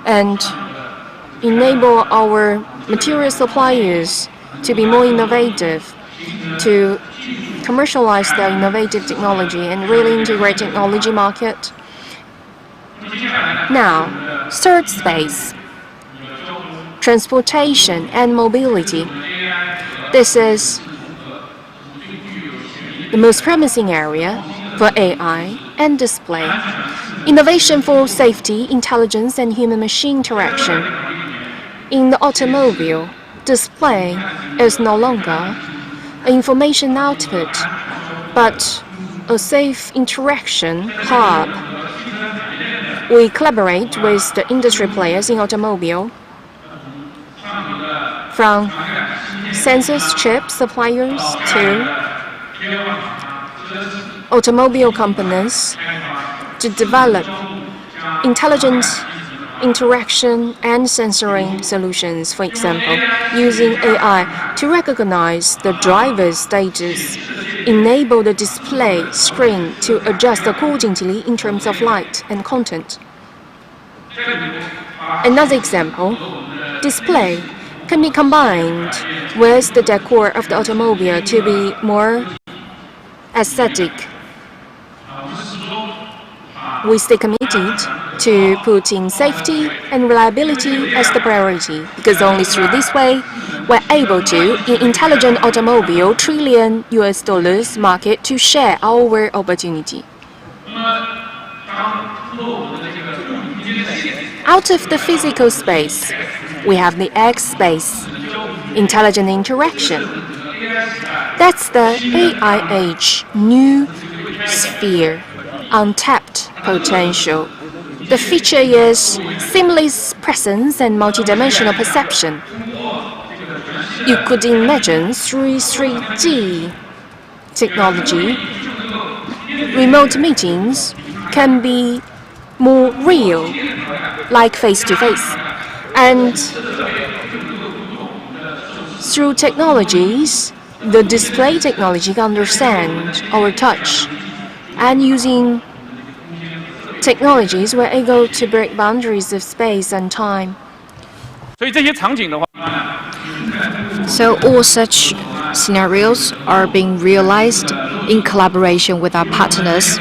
and enable our material suppliers to be more innovative, to commercialize their innovative technology and really integrate technology market. Now, third space, transportation and mobility. This is the most promising area for AI and display. Innovation for safety, intelligence, and human-machine interaction. In the automobile, display is no longer an information output, but a safe interaction hub. We collaborate with the industry players in automobile, from sensors chip suppliers to automobile companies, to develop intelligent interaction and sensoring solutions, for example, using AI to recognize the driver's status, enable the display screen to adjust accordingly in terms of light and content. Another example, display can be combined with the decor of the automobile to be more aesthetic. We stay committed to putting safety and reliability as the priority, because only through this way we're able to, in intelligent automobile trillion US dollars market, to share our opportunity. Out of the physical space, we have the X space, intelligent interaction. That's the AI age new sphere, untapped potential. The feature is seamless presence and multidimensional perception. You could imagine through 3D technology, remote meetings can be more real, like face-to-face. And through technologies, the display technology can understand our touch. And using technologies, we're able to break boundaries of space and time. So all such scenarios are being realized in collaboration with our partners.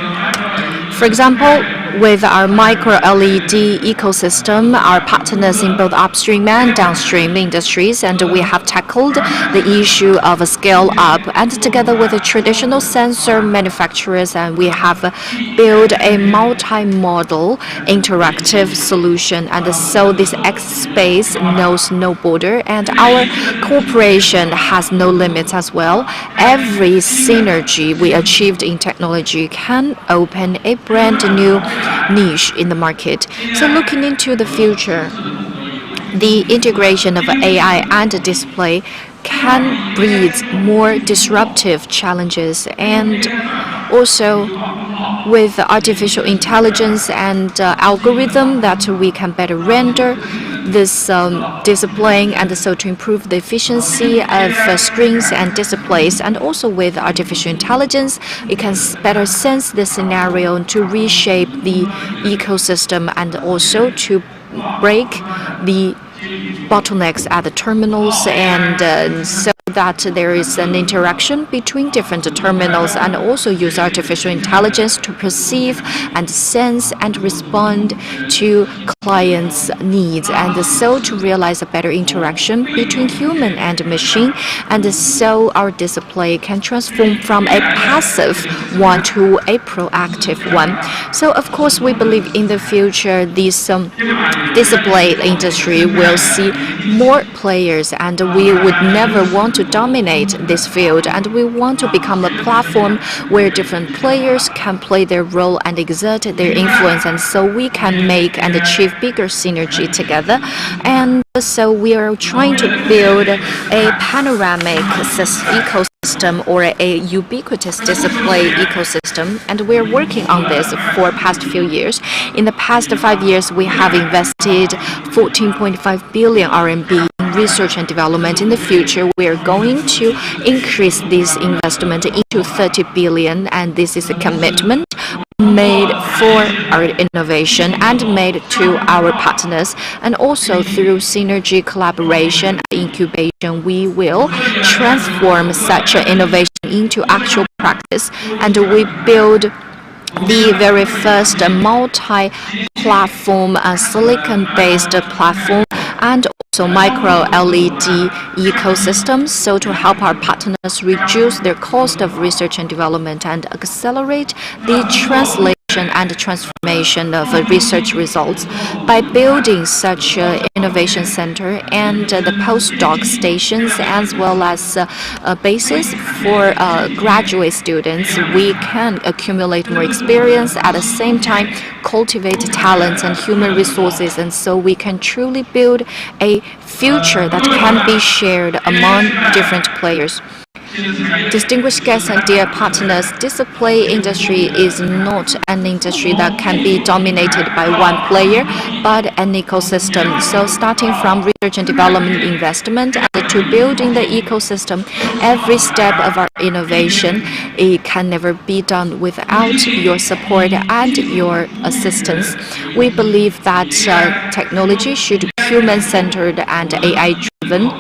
For example, with our micro-LED ecosystem, our partners in both upstream and downstream industries, and we have tackled the issue of a scale-up, and together with the traditional sensor manufacturers, and we have built a multi-model interactive solution, and so this X space knows no border, and our cooperation has no limits as well. Every synergy we achieved in technology can open a brand new niche in the market. So looking into the future, the integration of AI and display can breed more disruptive challenges, and also with artificial intelligence and algorithm that we can better render this displaying, and so to improve the efficiency of screens and displays. And also with artificial intelligence, it can better sense the scenario to reshape the ecosystem, and also to break the bottlenecks at the terminals, and so that there is an interaction between different terminals, and also use artificial intelligence to perceive and sense and respond to clients' needs, and so to realize a better interaction between human and machine, and so our display can transform from a passive one to a proactive one. So of course we believe in the future this display industry will see more players, and we would never want to dominate this field, and we want to become a platform where different players can play their role and exert their influence, and so we can make and achieve bigger synergy together. And so we are trying to build a panoramic ecosystem, or a ubiquitous display ecosystem, and we're working on this for past few years. In the past 5 years, we have invested 14.5 billion RMB in research and development. In the future, we are going to increase this investment into 30 billion, and this is a commitment made for our innovation and made to our partners. And also through synergy, collaboration, and incubation, we will transform such an innovation into actual practice, and we build the very first multi-platform silicon-based platform, and also micro-LED ecosystems, so to help our partners reduce their cost of research and development and accelerate the translation and transformation of research results. By building such an innovation center and the postdoc stations, as well as a basis for graduate students, we can accumulate more experience, at the same time cultivate talents and human resources, and so we can truly build a future that can be shared among different players. Distinguished guests and dear partners, display industry is not an industry that can be dominated by one player, but an ecosystem. So starting from research and development investment and to building the ecosystem, every step of our innovation, it can never be done without your support and your assistance. We believe that technology should be human-centered and AI-driven.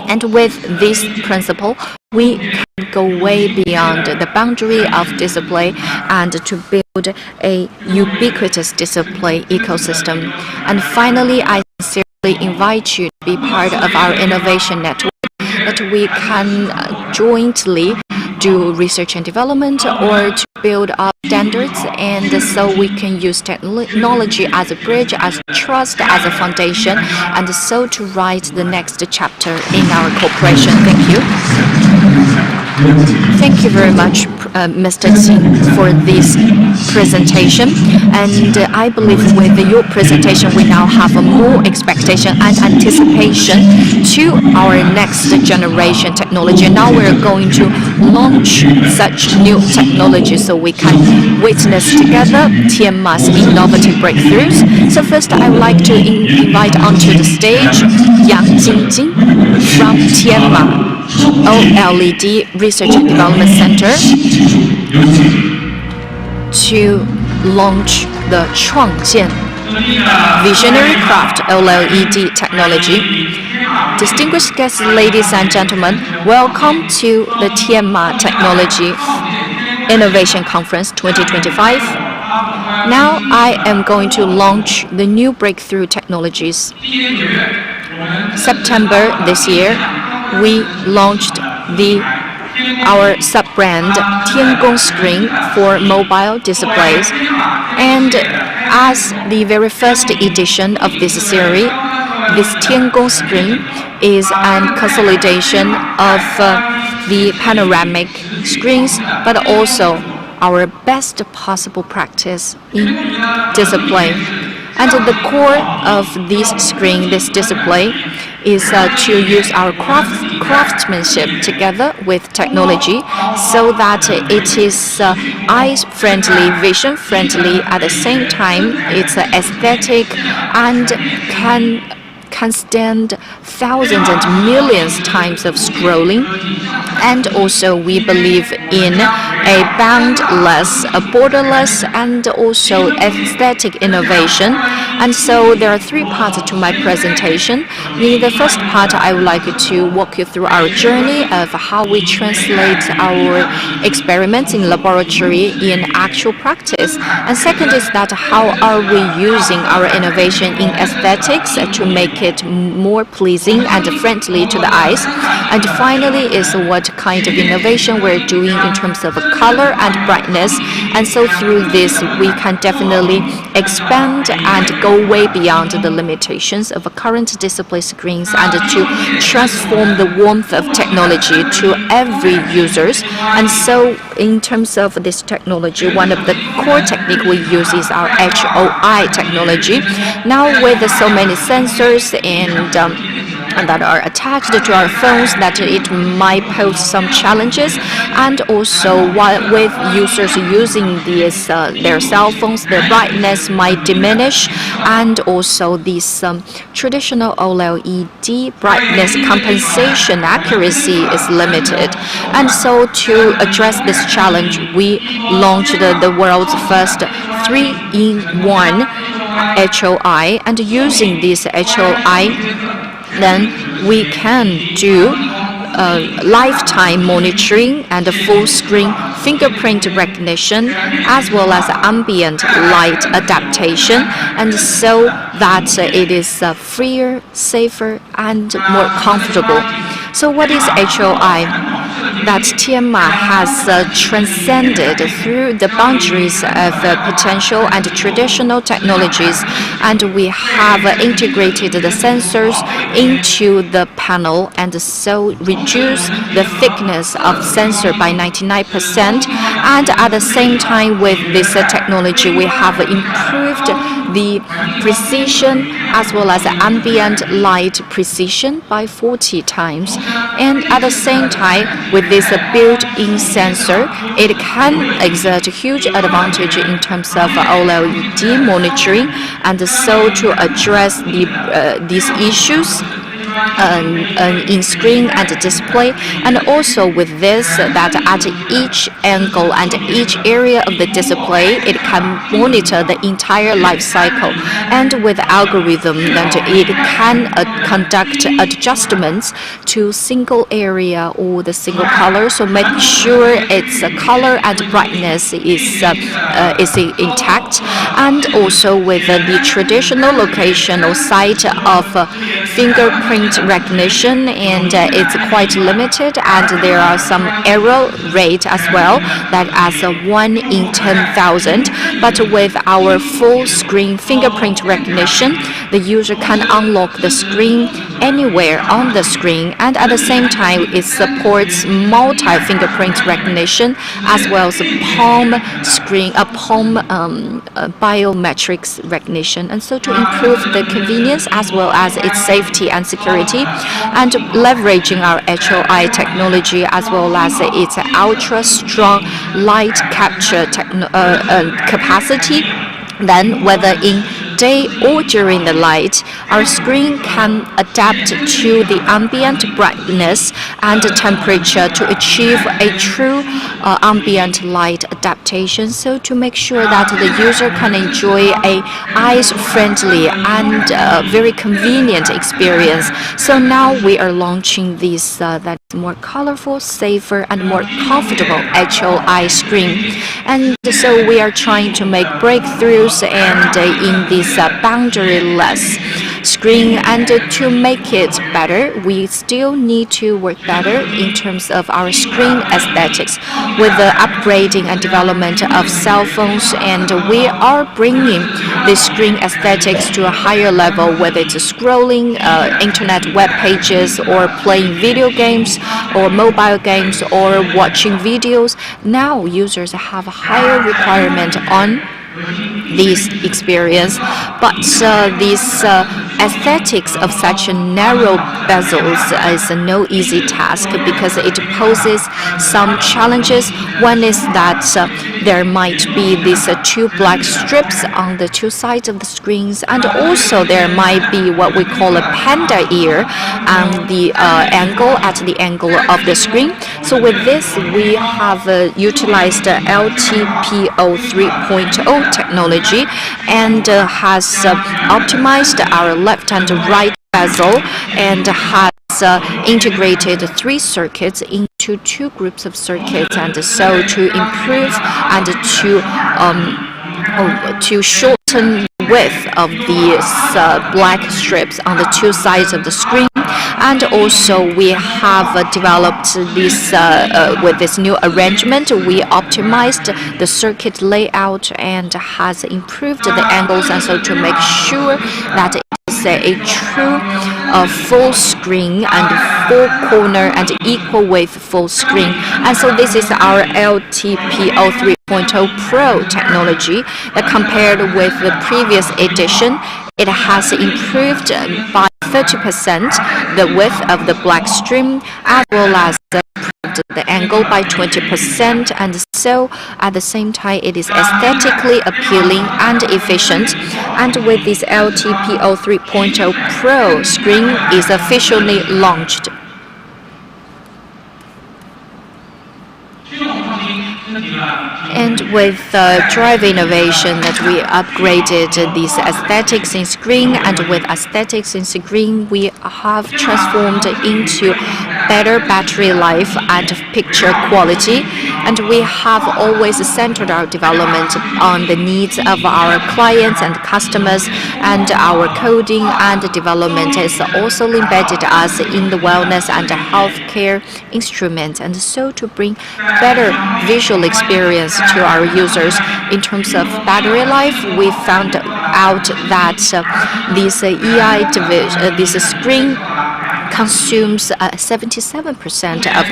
And with this principle, we can go way beyond the boundary of display and to build a ubiquitous display ecosystem. And finally, I sincerely invite you to be part of our innovation network that we can jointly do research and development or to build up standards, and so we can use technology as a bridge, as trust, as a foundation, and so to write the next chapter in our cooperation. Thank you. Thank you very much, Mr. Qin, for this presentation. And I believe with your presentation, we now have a more expectation and anticipation to our next generation technology. And now we're going to launch such new technology so we can witness together Tianma's innovative breakthroughs. So first, I would like to invite onto the stage Yang Jingjing from Tianma OLED Research and Development Center to launch the 创建 Visionary Craft OLED technology. Distinguished guests, ladies and gentlemen, welcome to the Tianma Technology Innovation Conference 2025. Now I am going to launch the new breakthrough technologies. September this year, we launched our sub-brand Tiangong screen for mobile displays. And as the very first edition of this series, this Tiangong screen is a consolidation of the panoramic screens, but also our best possible practice in display. And the core of this screen, this display, is to use our craftsmanship together with technology so that it is eye-friendly, vision-friendly. At the same time, it's aesthetic and can stand thousands and millions times of scrolling. And also we believe in a boundless, a borderless, and also aesthetic innovation. And so there are three parts to my presentation. In the first part, I would like to walk you through our journey of how we translate our experiments in laboratory in actual practice. And second is that how are we using our innovation in aesthetics to make it more pleasing and friendly to the eyes. And finally is what kind of innovation we're doing in terms of color and brightness. And so through this, we can definitely expand and go way beyond the limitations of current display screens and to transform the warmth of technology to every users. And so in terms of this technology, one of the core technique we use is our HOI technology. Now with so many sensors and that are attached to our phones, that it might pose some challenges. And also with users using these their cell phones, their brightness might diminish, and also this traditional OLED brightness compensation accuracy is limited. And so to address this challenge, we launched the world's first 3-in-1 HOI, and using this HOI, then we can do lifetime monitoring and full screen fingerprint recognition, as well as ambient light adaptation, and so that it is freer, safer, and more comfortable. So what is HOI? That Tianma has transcended through the boundaries of potential and traditional technologies, and we have integrated the sensors into the panel, and so reduce the thickness of sensor by 99%. And at the same time, with this technology, we have improved the precision as well as ambient light precision by 40 times. And at the same time, with this built-in sensor, it can exert a huge advantage in terms of OLED monitoring, and so to address these issues in screen and display. And also with this, that at each angle and each area of the display, it can monitor the entire life cycle, and with algorithm that it can conduct adjustments to single area or the single color, so make sure its color and brightness is intact. And also with the traditional location or site of fingerprint recognition, and it's quite limited, and there are some error rate as well, that as 1 in 10,000. But with our full screen fingerprint recognition, the user can unlock the screen anywhere on the screen, and at the same time it supports multi-fingerprint recognition as well as palm biometrics recognition, and so to improve the convenience as well as its safety and security, and leveraging our HOI technology as well as its ultra strong light capture capacity. Then, whether in day or during the light, our screen can adapt to the ambient brightness and temperature to achieve a true ambient light adaptation, so to make sure that the user can enjoy a eyes-friendly and very convenient experience. So now we are launching this that's more colorful, safer, and more comfortable HOI screen. And so we are trying to make breakthroughs and in this boundaryless screen, and to make it better, we still need to work better in terms of our screen aesthetics with the upgrading and development of cell phones, and we are bringing the screen aesthetics to a higher level, whether it's scrolling internet web pages or playing video games or mobile games or watching videos. Now users have a higher requirement on this experience, but this aesthetics of such narrow bezels is no easy task, because it poses some challenges. One is that there might be these two black strips on the two sides of the screens, and also there might be what we call a panda ear on the angle of the screen. So with this, we have utilized LTPO 3.0 technology, and has optimized our left and right bezel, and has integrated 3 circuits into 2 groups of circuits, and so to improve and to shorten width of these black strips on the 2 sides of the screen. And also we have developed this with this new arrangement, we optimized the circuit layout and has improved the angles, and so to make sure that it is a true full screen and full corner and equal width full screen. And so this is our LTPO 3.0 Pro technology that, compared with the previous edition, it has improved by 30% the width of the black string, as well as improved the angle by 20%, and so at the same time it is aesthetically appealing and efficient. And with this LTPO 3.0 Pro screen is officially launched. And with drive innovation, that we upgraded these aesthetics in screen, and with aesthetics in screen, we have transformed into better battery life and picture quality. And we have always centered our development on the needs of our clients and customers, and our coding and development is also embedded us in the wellness and healthcare instruments, and so to bring better visual experience to our users. In terms of battery life, we found out that this screen consumes 77% of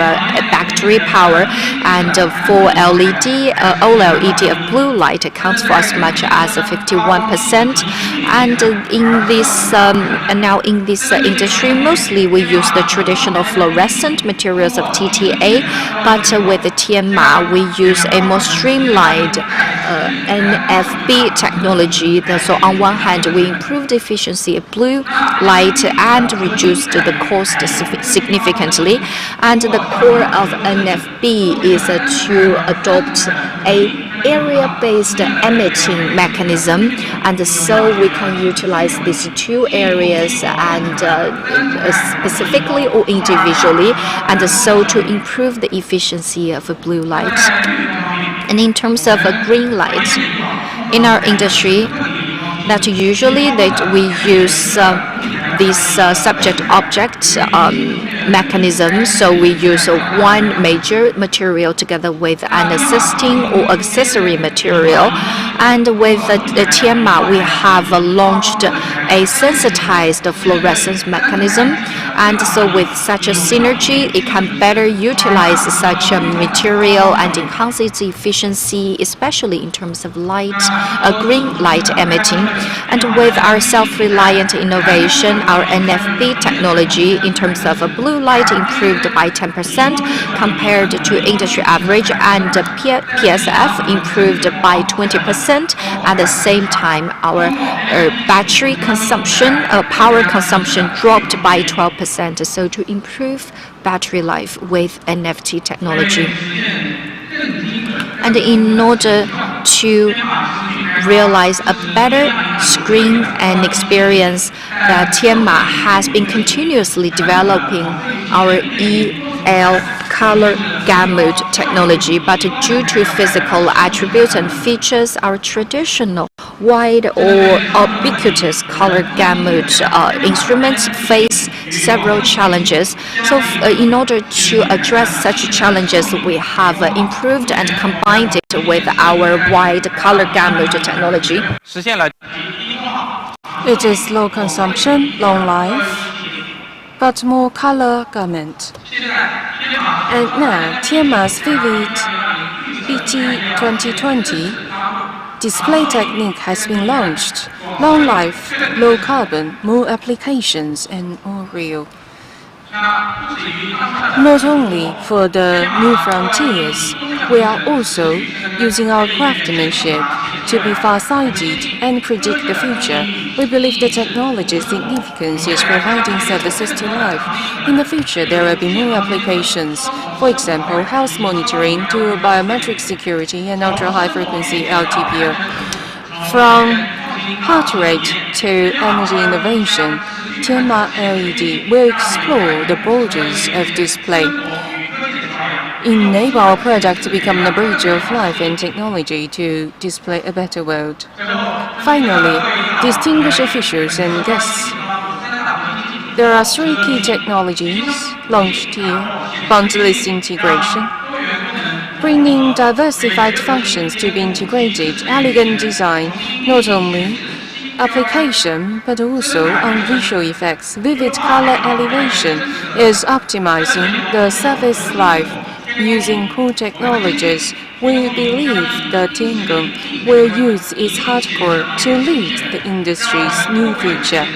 battery power, and for LED, OLED of blue light accounts for as much as 51%. And in this now in this industry, mostly we use the traditional fluorescent materials of TTA, but with the Tianma, we use a more streamlined NFB technology. So on one hand, we improved the efficiency of blue light and reduced the cost significantly. And the core of NFB is to adopt a area-based emitting mechanism, and so we can utilize these two areas and specifically or individually, and so to improve the efficiency of blue light. And in terms of green light, in our industry, that usually we use this subject-object mechanism. So we use one major material together with an assisting or accessory material. And with the Tianma, we have launched a sensitized fluorescence mechanism. And so with such a synergy, it can better utilize such a material and enhance its efficiency, especially in terms of light, green light emitting. And with our self-reliant innovation, our NFB technology in terms of blue light improved by 10% compared to industry average, and PSF improved by 20%. At the same time, our battery consumption, power consumption dropped by 12%. So to improve battery life with NFT technology. And in order to realize a better screen and experience, Tianma has been continuously developing our EL color gamut technology, but due to physical attributes and features, our traditional wide or ubiquitous color gamut instruments face several challenges. So in order to address such challenges, we have improved and combined it with our wide color gamut technology. It is low consumption, long life, but more color gamut. And now Tianma's Vivid BT 2020 display technique has been launched. Long life, low carbon, more applications, and all real. Not only for the new frontiers, we are also using our craftsmanship to be far-sighted and predict the future. We believe the technology's significance is providing services to life. In the future, there will be more applications. For example, health monitoring to biometric security and ultra-high frequency LTPO. From heart rate to energy innovation, Tianma LED will explore the borders of display, enable our product to become the bridge of life and technology to display a better world. Finally, distinguished officials and guests, there are three key technologies launched here: bundleless integration, bringing diversified functions to be integrated, elegant design, not only application but also on visual effects. Vivid color elevation is optimizing the service life using cool technologies. We believe that Tianma will use its hardcore to lead the industry's new future.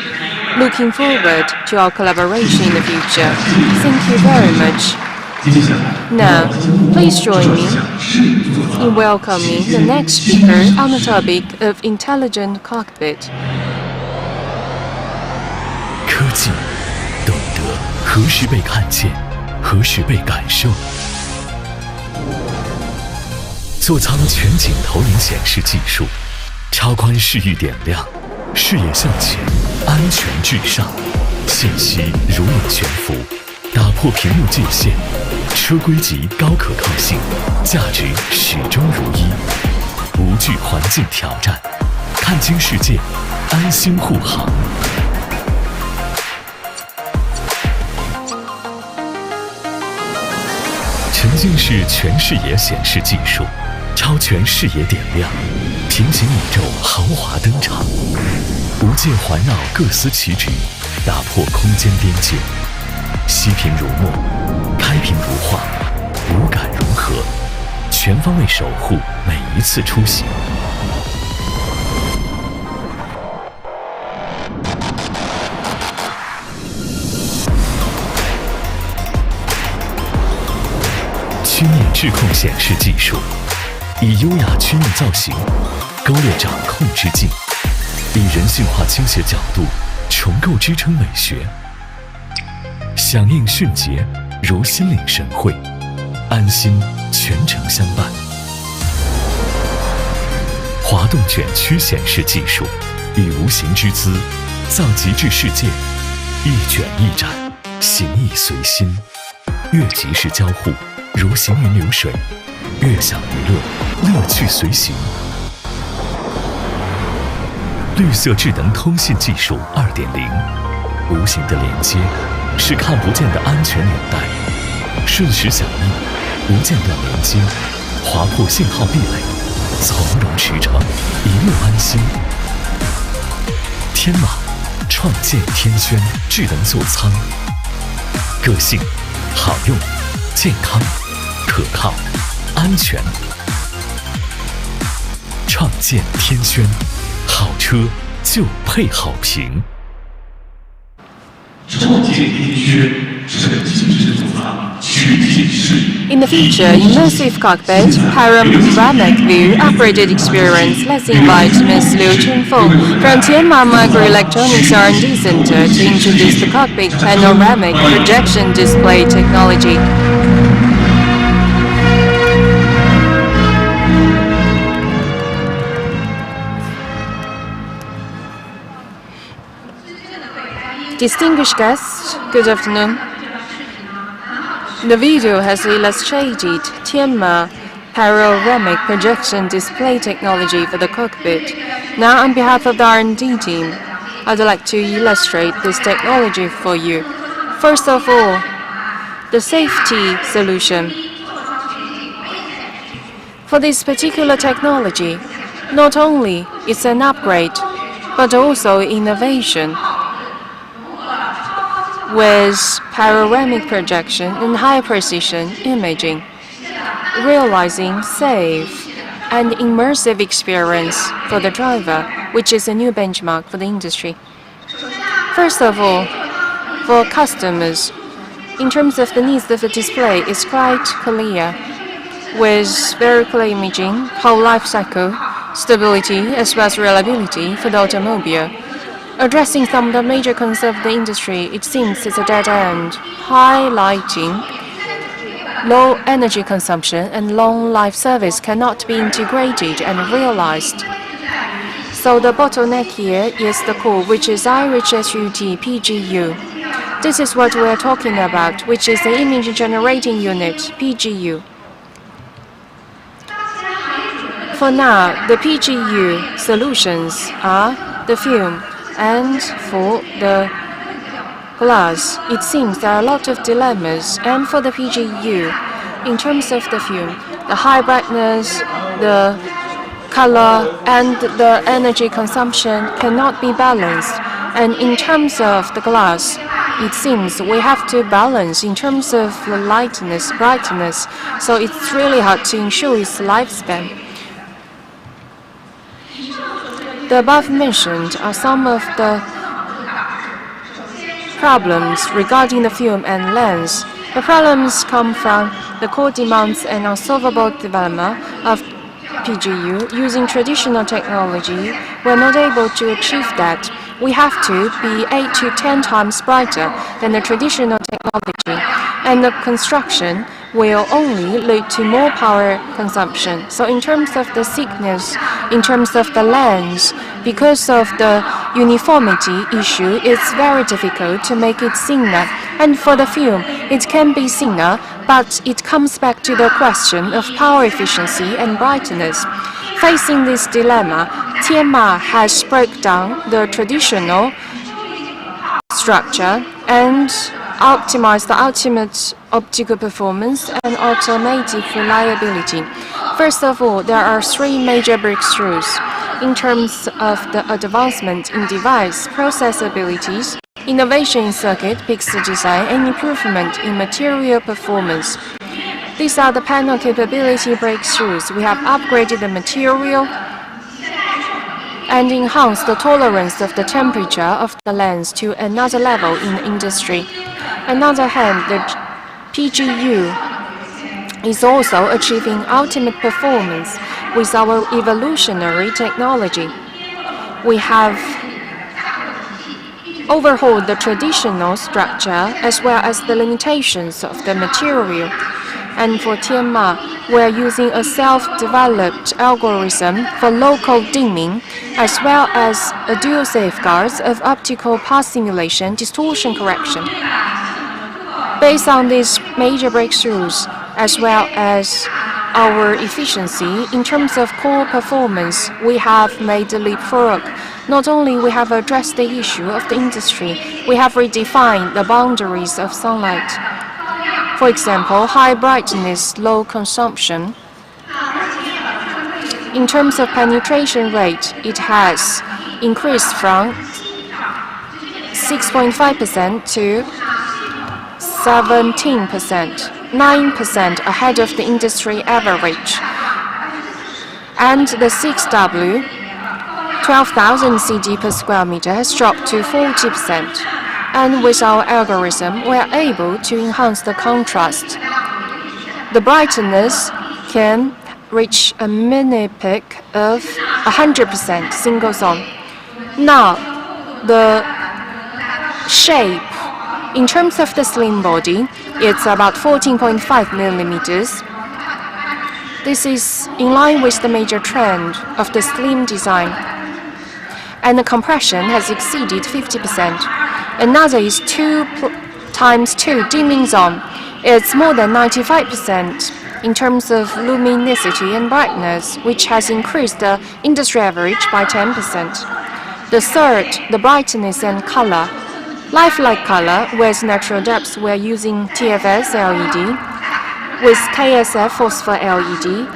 Looking forward to our collaboration in the future. Thank you very much. Now, please join me in welcoming the next speaker on the topic of intelligent cockpit. 科技懂得何时被看见，何时被感受。座舱全景投影显示技术，超宽视域点亮，视野向前，安全至上，信息如影悬浮，打破屏幕界限，车规级高可靠性，价值始终如一，无惧环境挑战，看清世界，安心护航。沉浸式全视野显示技术，超全视野点亮，平行宇宙豪华登场，无界环绕各司其职，打破空间边界，息屏如墨，开屏如画，五感融合，全方位守护每一次出行。曲面质控显示技术，以优雅曲面造型勾勒掌控之境，以人性化倾斜角度重构支撑美学，响应迅捷如心领神会，安心全程相伴。滑动卷曲显示技术，以无形之姿造极致世界，一卷一展，形意随心，越即时交互如行云流水，悦享娱乐，乐趣随行。绿色智能通信技术2.0，无形的连接是看不见的安全纽带，瞬时响应，无间断连接，划破信号壁垒，从容驰骋，一路安心。天马创建天轩智能座舱，个性、好用、健康、可靠、安全。创建天轩，好车就配好评。创建天轩，沉浸式座舱，曲体式。In the future, immersive cockpit, panoramic view, upgraded experience. Let's invite Ms. Liu Chunfeng from Tianma Microelectronics R&D Center to introduce the cockpit panoramic projection display technology. Distinguished guests, good afternoon. The video has illustrated Tianma panoramic projection display technology for the cockpit. Now, on behalf of the R&D team, I'd like to illustrate this technology for you. First of all, the safety solution. For this particular technology, not only it's an upgrade, but also innovation. With panoramic projection and high precision imaging, realizing safe and immersive experience for the driver, which is a new benchmark for the industry. First of all, for customers, in terms of the needs of the display, it's quite clear, with very clear imaging, whole life cycle, stability as well as reliability for the automobile. Addressing some of the major concerns of the industry, it seems it's a dead end. High lighting, low energy consumption, and long life service cannot be integrated and realized. So the bottleneck here is the core, which is IRHSUT PGU. This is what we are talking about, which is the image generating unit, PGU. For now, the PGU solutions are the film. And for the glass, it seems there are a lot of dilemmas. And for the PGU, in terms of the film, the high brightness, the color, and the energy consumption cannot be balanced. And in terms of the glass, it seems we have to balance in terms of the lightness, brightness. So it's really hard to ensure its lifespan. The above mentioned are some of the problems regarding the film and lens. The problems come from the core demands and unsolvable dilemma of PGU. Using traditional technology, we're not able to achieve that. We have to be 8 to 10 times brighter than the traditional technology, and the construction will only lead to more power consumption. So in terms of the thickness, in terms of the lens, because of the uniformity issue, it's very difficult to make it thinner. And for the film, it can be thinner, but it comes back to the question of power efficiency and brightness. Facing this dilemma, Tianma has broke down the traditional structure and optimized the ultimate optical performance and automatic reliability. First of all, there are 3 major breakthroughs in terms of the advancement in device processabilities, innovation in circuit, pixel design, and improvement in material performance. These are the panel capability breakthroughs. We have upgraded the material and enhanced the tolerance of the temperature of the lens to another level in the industry. On the other hand, the PGU is also achieving ultimate performance with our evolutionary technology. We have overhauled the traditional structure as well as the limitations of the material. And for Tianma, we are using a self-developed algorithm for local dimming, as well as a dual safeguards of optical path simulation distortion correction. Based on these major breakthroughs, as well as our efficiency in terms of core performance, we have made a leapfrog. Not only we have addressed the issue of the industry, we have redefined the boundaries of sunlight. For example, high brightness, low consumption. In terms of penetration rate, it has increased from 6.5% to 17%, 9% ahead of the industry average. And the 6W, 12,000 CD per square meter, has dropped to 40%. And with our algorithm, we are able to enhance the contrast. The brightness can reach a mini peak of 100% single zone. Now, the shape, in terms of the slim body, it's about 14.5 millimeters. This is in line with the major trend of the slim design. And the compression has exceeded 50%. Another is 2 times 2 dimming zone. It's more than 95% in terms of luminosity and brightness, which has increased the industry average by 10%. The third, the brightness and color. Lifelike color with natural depth, we're using TFS LED with KSF phosphor LED,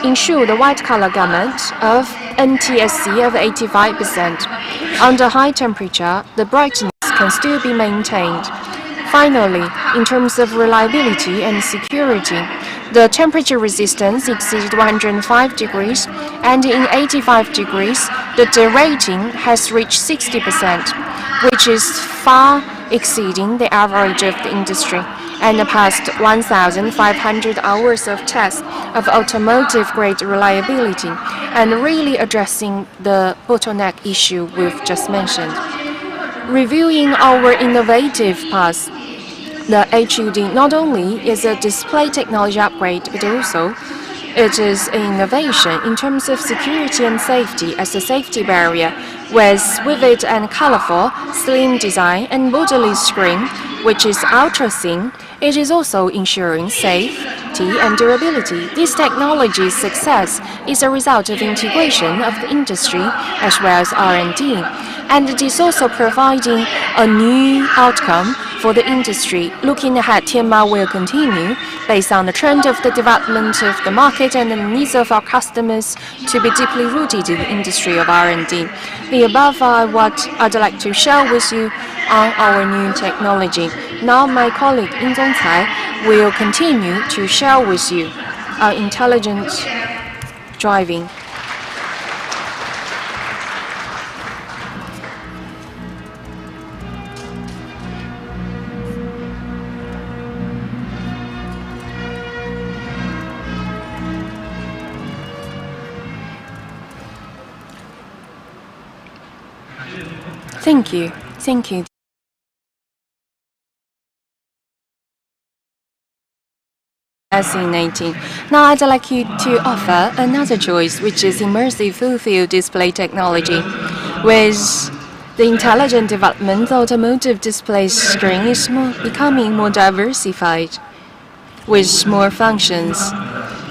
ensure the white color gamut of NTSC of 85%. Under high temperature, the brightness can still be maintained. Finally, in terms of reliability and security, the temperature resistance exceeded 105 degrees, and in 85 degrees, the derating has reached 60%, which is far exceeding the average of the industry, and past 1,500 hours of tests of automotive-grade reliability, and really addressing the bottleneck issue we've just mentioned. Reviewing our innovative path, the HUD not only is a display technology upgrade, but also it is an innovation in terms of security and safety as a safety barrier with vivid and colorful slim design and borderless screen, which is ultra thin. It is also ensuring safety and durability. This technology's success is a result of integration of the industry as well as R&D, and it is also providing a new outcome for the industry. Looking ahead, Tianma will continue based on the trend of the development of the market and the needs of our customers to be deeply rooted in the industry of R&D. The above are what I'd like to share with you on our new technology. Now my colleague Yin Zongcai will continue to share with you our intelligent driving. Thank you. Thank you. Fascinating. Now I'd like you to offer another choice, which is immersive full-field display technology. With the intelligent development, automotive display screen is becoming more diversified, with more functions,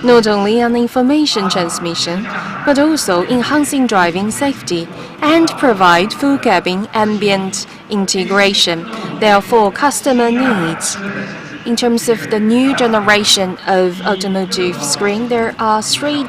not only on information transmission, but also enhancing driving safety and provide full cabin ambient integration. Therefore, customer needs in terms of the new generation of automotive screen, there are three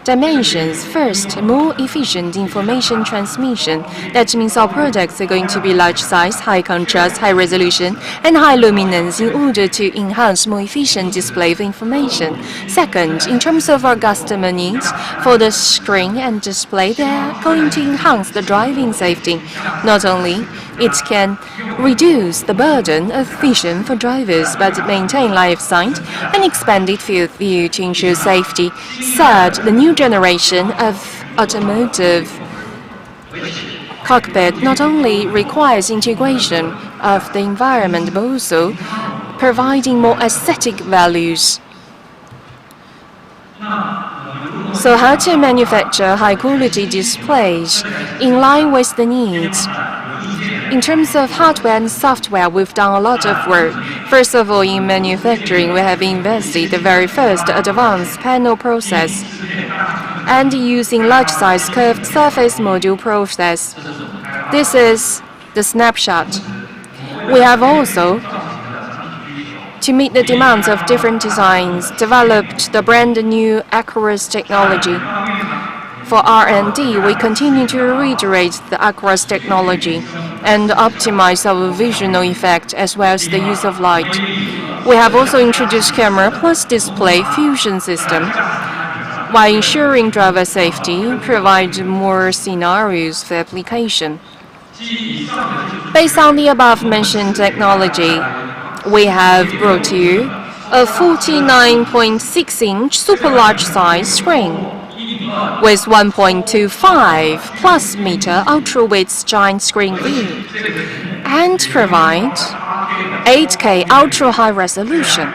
dimensions. First, more efficient information transmission. That means our products are going to be large size, high contrast, high resolution, and high luminance in order to enhance more efficient display of information. Second, in terms of our customer needs, for the screen and display, they are going to enhance the driving safety. Not only it can reduce the burden of vision for drivers, but maintain line of sight and expanded field of view to ensure safety. Third, the new generation of automotive cockpit not only requires integration of the environment, but also providing more aesthetic values. So how to manufacture high-quality displays in line with the needs? In terms of hardware and software, we've done a lot of work. First of all, in manufacturing, we have invested the very first advanced panel process and using large-size curved surface module process. This is the snapshot. We have also, to meet the demands of different designs, developed the brand new Aquarus technology. For R&D, we continue to reiterate the Aquarus technology and optimize our visual effect as well as the use of light. We have also introduced camera plus display fusion system while ensuring driver safety, provide more scenarios for application. Based on the above-mentioned technology, we have brought you a 49.6-inch super large size screen with 1.25 plus meter ultra-width giant screen view and provide 8K ultra-high resolution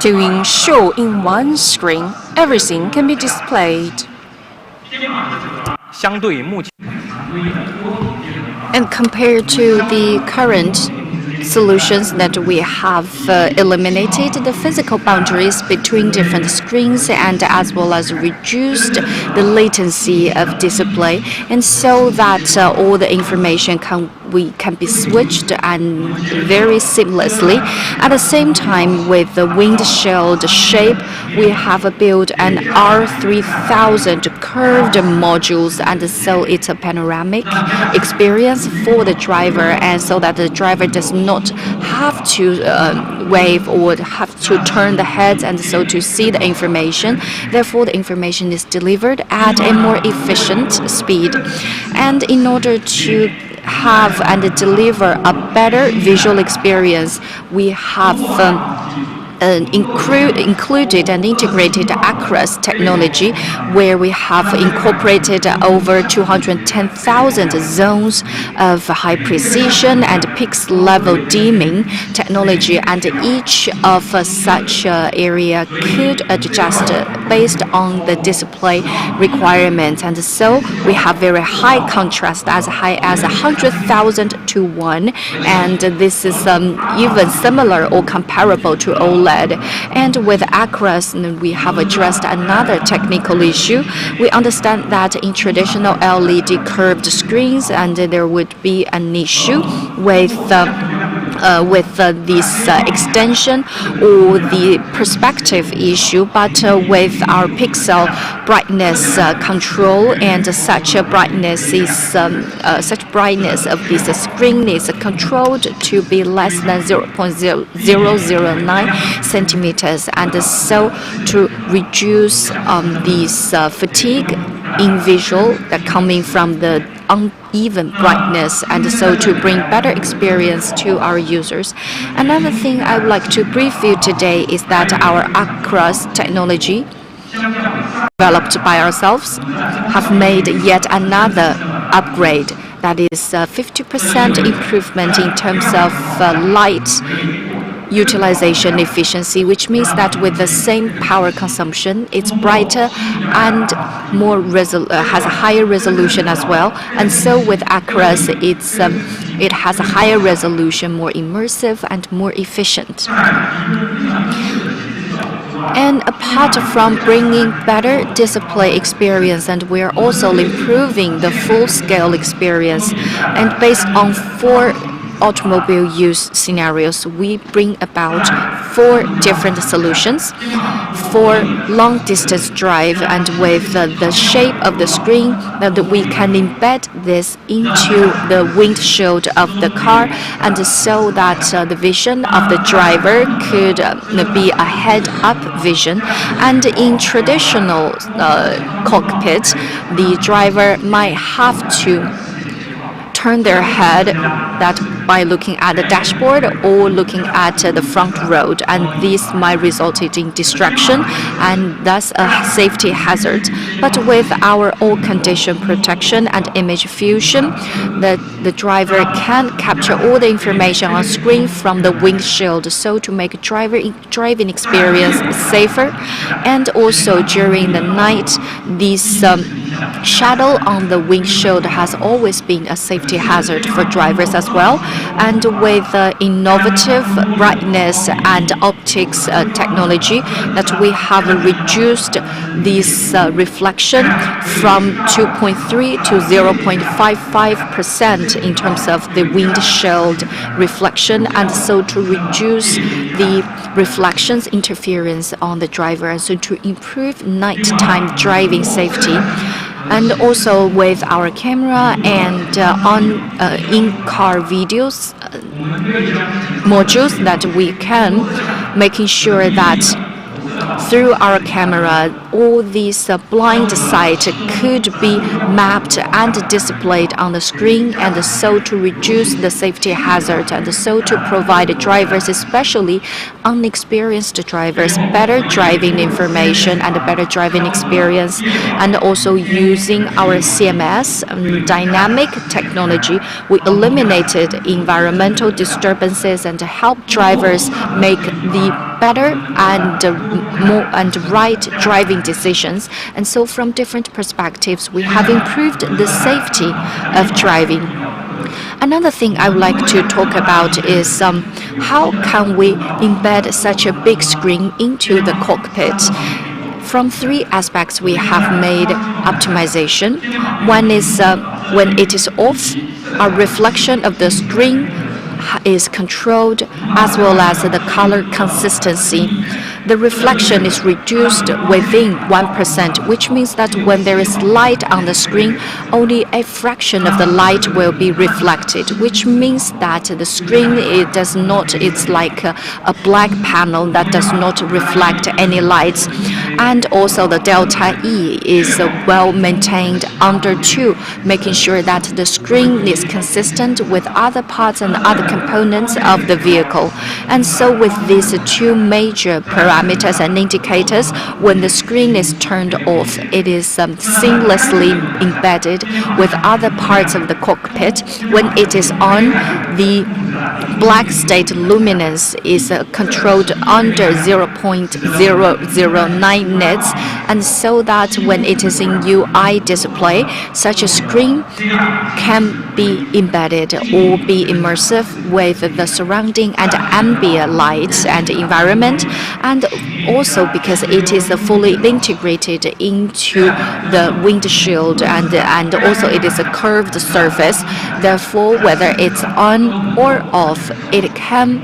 to ensure in one screen everything can be displayed. And compared to the current solutions that we have eliminated the physical boundaries between different screens and as well as reduced the latency of display, and so that all the information can be switched and very seamlessly. At the same time, with the windshield shape, we have built an R3000 curved modules, and so it's a panoramic experience for the driver, and so that the driver does not have to wave or have to turn the head and so to see the information. Therefore, the information is delivered at a more efficient speed. And in order to have and deliver a better visual experience, we have included and integrated Aquarus technology, where we have incorporated over 210,000 zones of high precision and pixel level dimming technology, and each of such area could adjust based on the display requirements. And so we have very high contrast, as high as 100,000 to 1, and this is even similar or comparable to OLED. And with Aquarus, we have addressed another technical issue. We understand that in traditional LED curved screens, and there would be an issue with this extension or the perspective issue, but with our pixel brightness control, and such brightness of this screen is controlled to be less than 0.009 centimeters, and so to reduce this fatigue in visual that coming from the uneven brightness, and so to bring better experience to our users. Another thing I would like to brief you today is that our Aquarus technology, developed by ourselves, have made yet another upgrade. That is 50% improvement in terms of light utilization efficiency, which means that with the same power consumption, it's brighter and more has a higher resolution as well. And so with Aquarus, it has a higher resolution, more immersive and more efficient. And apart from bringing better display experience, and we're also improving the full-scale experience, and based on 4 automobile use scenarios, we bring about 4 different solutions for long-distance drive, and with the shape of the screen that we can embed this into the windshield of the car, and so that the vision of the driver could be a head-up vision. And in traditional cockpit, the driver might have to turn their head that by looking at the dashboard or looking at the front road, and this might result in distraction and thus a safety hazard. But with our all-condition protection and image fusion, the driver can capture all the information on screen from the windshield, so to make driving experience safer. And also during the night, this shadow on the windshield has always been a safety hazard for drivers as well. And with innovative brightness and optics technology, that we have reduced this reflection from 2.3 to 0.55% in terms of the windshield reflection, and so to reduce the reflections interference on the driver, and so to improve nighttime driving safety. And also with our camera and in-car videos modules, that we can making sure that through our camera, all these blind sight could be mapped and displayed on the screen, and so to reduce the safety hazard, and so to provide drivers, especially unexperienced drivers, better driving information and better driving experience. And also using our CMS dynamic technology, we eliminated environmental disturbances and help drivers make the better and more and right driving decisions. And so from different perspectives, we have improved the safety of driving. Another thing I would like to talk about is how can we embed such a big screen into the cockpit? From 3 aspects we have made optimization. One is when it is off, a reflection of the screen is controlled, as well as the color consistency. The reflection is reduced within 1%, which means that when there is light on the screen, only a fraction of the light will be reflected, which means that the screen it's like a black panel that does not reflect any lights. And also the delta E is well maintained under 2, making sure that the screen is consistent with other parts and other components of the vehicle. And so with these 2 major parameters and indicators, when the screen is turned off, it is seamlessly embedded with other parts of the cockpit. When it is on, the black state luminance is controlled under 0.009 nits, and so that when it is in UI display, such a screen can be embedded or be immersive with the surrounding and ambient light and environment. And also because it is fully integrated into the windshield, and also it is a curved surface, therefore whether it's on or off, it can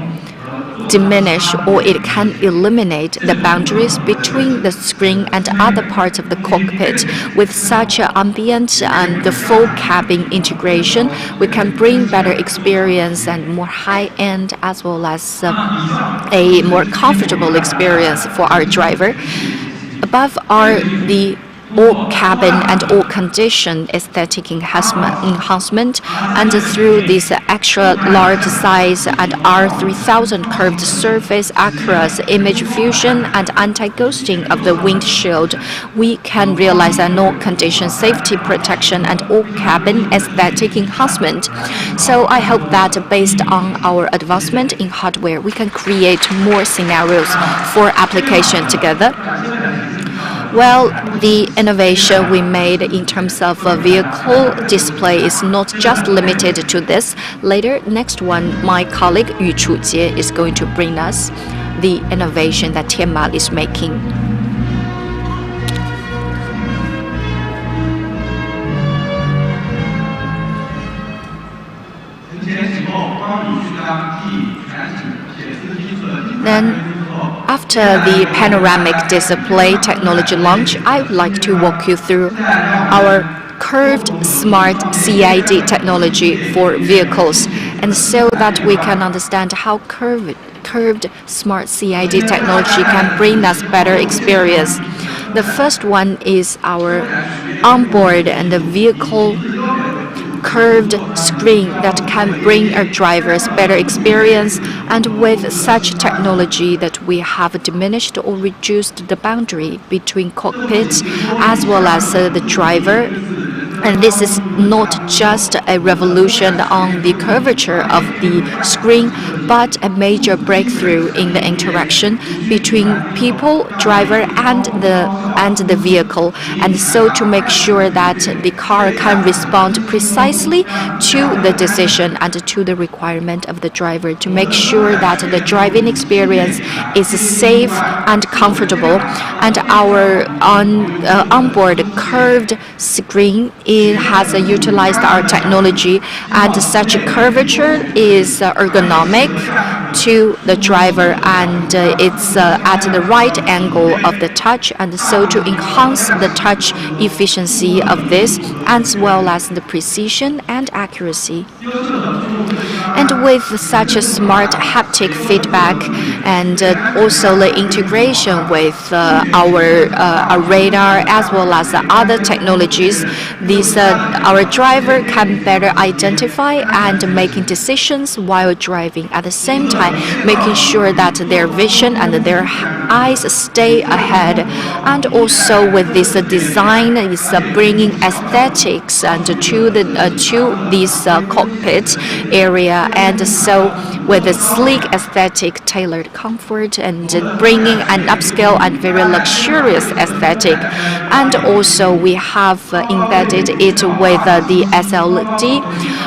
diminish or it can eliminate the boundaries between the screen and other parts of the cockpit. With such an ambient and the full cabin integration, we can bring better experience and more high-end, as well as a more comfortable experience for our driver. Above are the all cabin and all condition aesthetic enhancement, and through this extra large size and R3000 curved surface across image fusion and anti-ghosting of the windshield, we can realize an all condition safety protection and all cabin aesthetic enhancement. So I hope that based on our advancement in hardware, we can create more scenarios for application together. Well, the innovation we made in terms of vehicle display is not just limited to this. Later, next one, my colleague Yu Chujie is going to bring us the innovation that Tianma is making. then after the panoramic display technology launch, I would like to walk you through our curved smart CID technology for vehicles, and so that we can understand how curved smart CID technology can bring us better experience. The first one is our onboard and the vehicle curved screen that can bring our drivers better experience, and with such technology that we have diminished or reduced the boundary between cockpit as well as the driver. And this is not just a revolution on the curvature of the screen, but a major breakthrough in the interaction between people, driver, and the vehicle, and so to make sure that the car can respond precisely to the decision and to the requirement of the driver, to make sure that the driving experience is safe and comfortable. And our onboard curved screen, it has utilized our technology, and such a curvature is ergonomic to the driver, and it's at the right angle of the touch, and so to enhance the touch efficiency of this, as well as the precision and accuracy. And with such a smart haptic feedback, and also the integration with our radar as well as other technologies, our driver can better identify and making decisions while driving, at the same time making sure that their vision and their eyes stay ahead. And also with this design is bringing aesthetics and to this cockpit area, and so with a sleek aesthetic, tailored comfort, and bringing an upscale and very luxurious aesthetic. And also we have embedded it with the SLD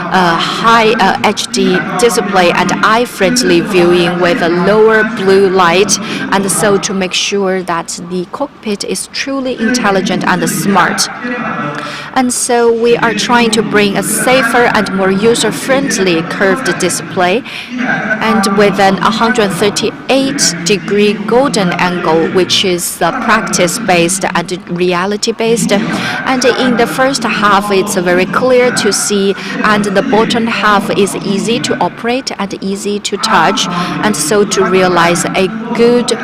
high HD display and eye-friendly viewing with a lower blue light, and so to make sure that the cockpit is truly intelligent and smart. And so we are trying to bring a safer and more user-friendly curved display, and with an 138-degree golden angle, which is practice-based and reality-based. And in the first half, it's very clear to see, and the bottom half is easy to operate and easy to touch, and so to realize a good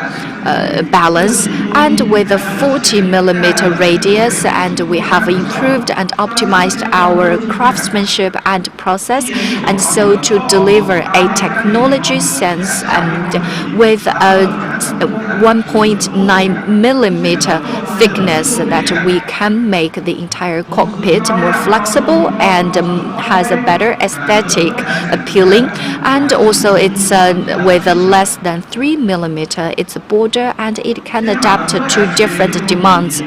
balance. And with a 40-millimeter radius, and we have improved and optimized our craftsmanship and process, and so to deliver a technology sense, and with a 1.9 millimeter thickness, that we can make the entire cockpit more flexible and has a better aesthetic appealing. And also it's with a less than 3 millimeter its border, and it can adapt to different demands.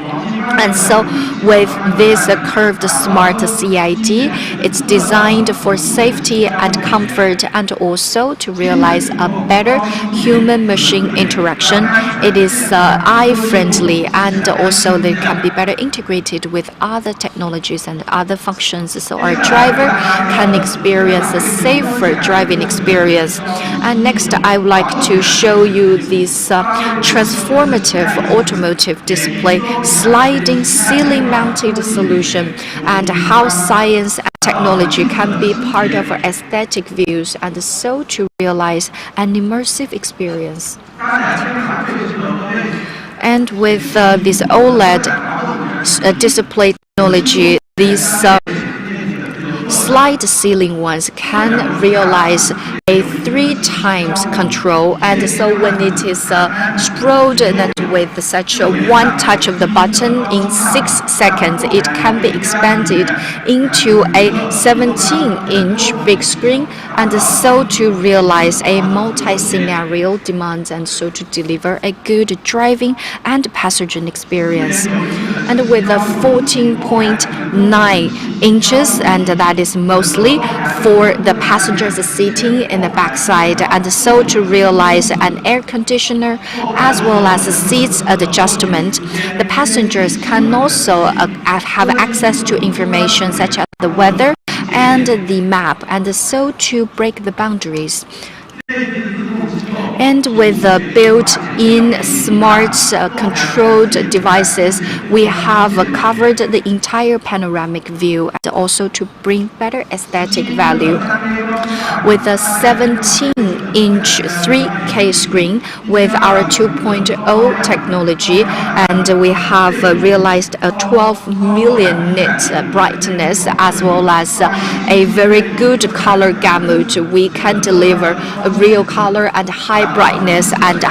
And so with this curved smart CID, it's designed for safety and comfort, and also to realize a better human-machine interaction. It is eye-friendly, and also they can be better integrated with other technologies and other functions, so our driver can experience a safer driving experience. And next, I would like to show you this transformative automotive display sliding ceiling-mounted solution, and how science and technology can be part of our aesthetic views, and so to realize an immersive experience. And with this OLED display technology, these slide ceiling ones can realize a 3 times control, and so when it is scrolled and with such a one touch of the button in 6 seconds, it can be expanded into a 17-inch big screen, and so to realize a multi-scenario demand, and so to deliver a good driving and passenger experience. And with a 14.9 inches, and that is mostly for the passengers sitting in the backside, and so to realize an air conditioner as well as a seats adjustment. The passengers can also have access to information such as the weather and the map, and so to break the boundaries. And with the built-in smart controlled devices, we have covered the entire panoramic view and also to bring better aesthetic value. With a 17-inch 3K screen with our 2.0 technology, and we have realized a 12 million nit brightness as well as a very good color gamut. We can deliver a real color and high brightness and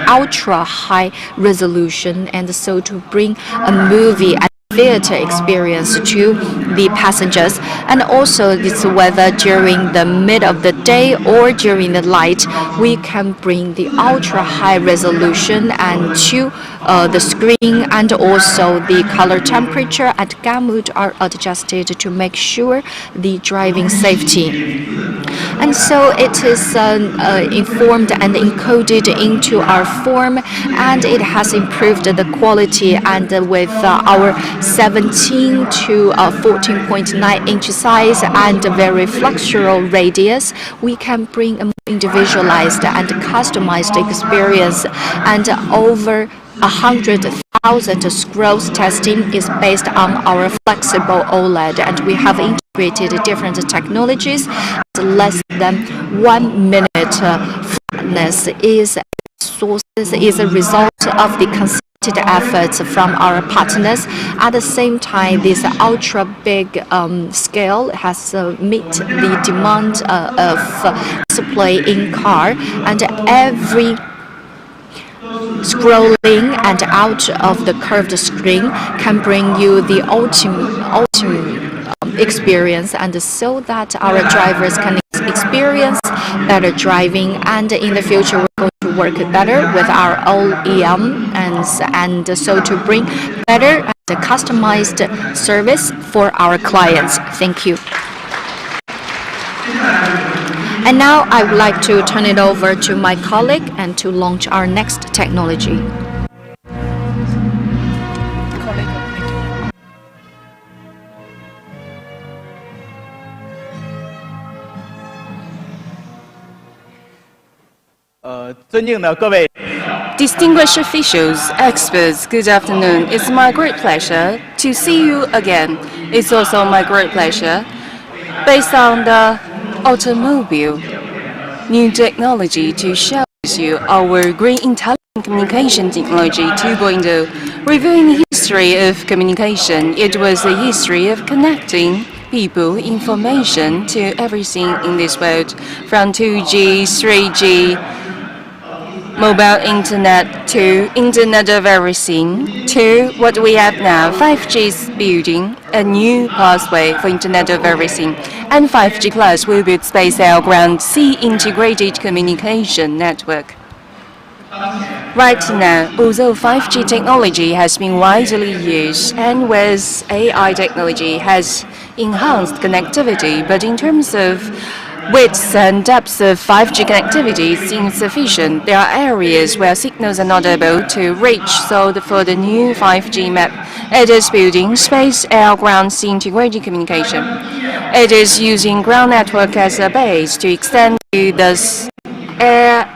ultra high resolution, and so to bring a movie and theater experience to the passengers. And also this whether during the mid of the day or during the night, we can bring the ultra high resolution and to the screen, and also the color temperature and gamut are adjusted to make sure the driving safety. And so it is informed and encoded into our form, and it has improved the quality. And with our 17 to 14.9 inch size and very flexural radius, we can bring a more individualized and customized experience. And over 100,000 scrolls testing is based on our flexible OLED, and we have integrated different technologies. Less than 1 minute flatness is a result of the concerted efforts from our partners. At the same time, this ultra big scale has met the demand of display in car, and every scrolling and out of the curved screen can bring you the ultimate experience, and so that our drivers can experience better driving. And in the future, we're going to work better with our OEM and so to bring better and customized service for our clients. Thank you. And now I would like to turn it over to my colleague and to launch our next technology. Distinguished officials, experts, good afternoon. It's my great pleasure to see you again. It's also my great pleasure, based on the automobile new technology, to show you our green intelligent communication technology 2.0. Reviewing the history of communication, it was a history of connecting people, information to everything in this world, from 2G, 3G, mobile internet to Internet of Everything, to what we have now. 5G is building a new pathway for Internet of Everything, and 5G Plus will build space, air, ground, sea integrated communication network. Right now, although 5G technology has been widely used and with AI technology has enhanced connectivity, but in terms of width and depth of 5G connectivity is insufficient. There are areas where signals are not able to reach. So for the new 5G map, it is building space, air, ground, sea integrated communication. It is using ground network as a base to extend to the air,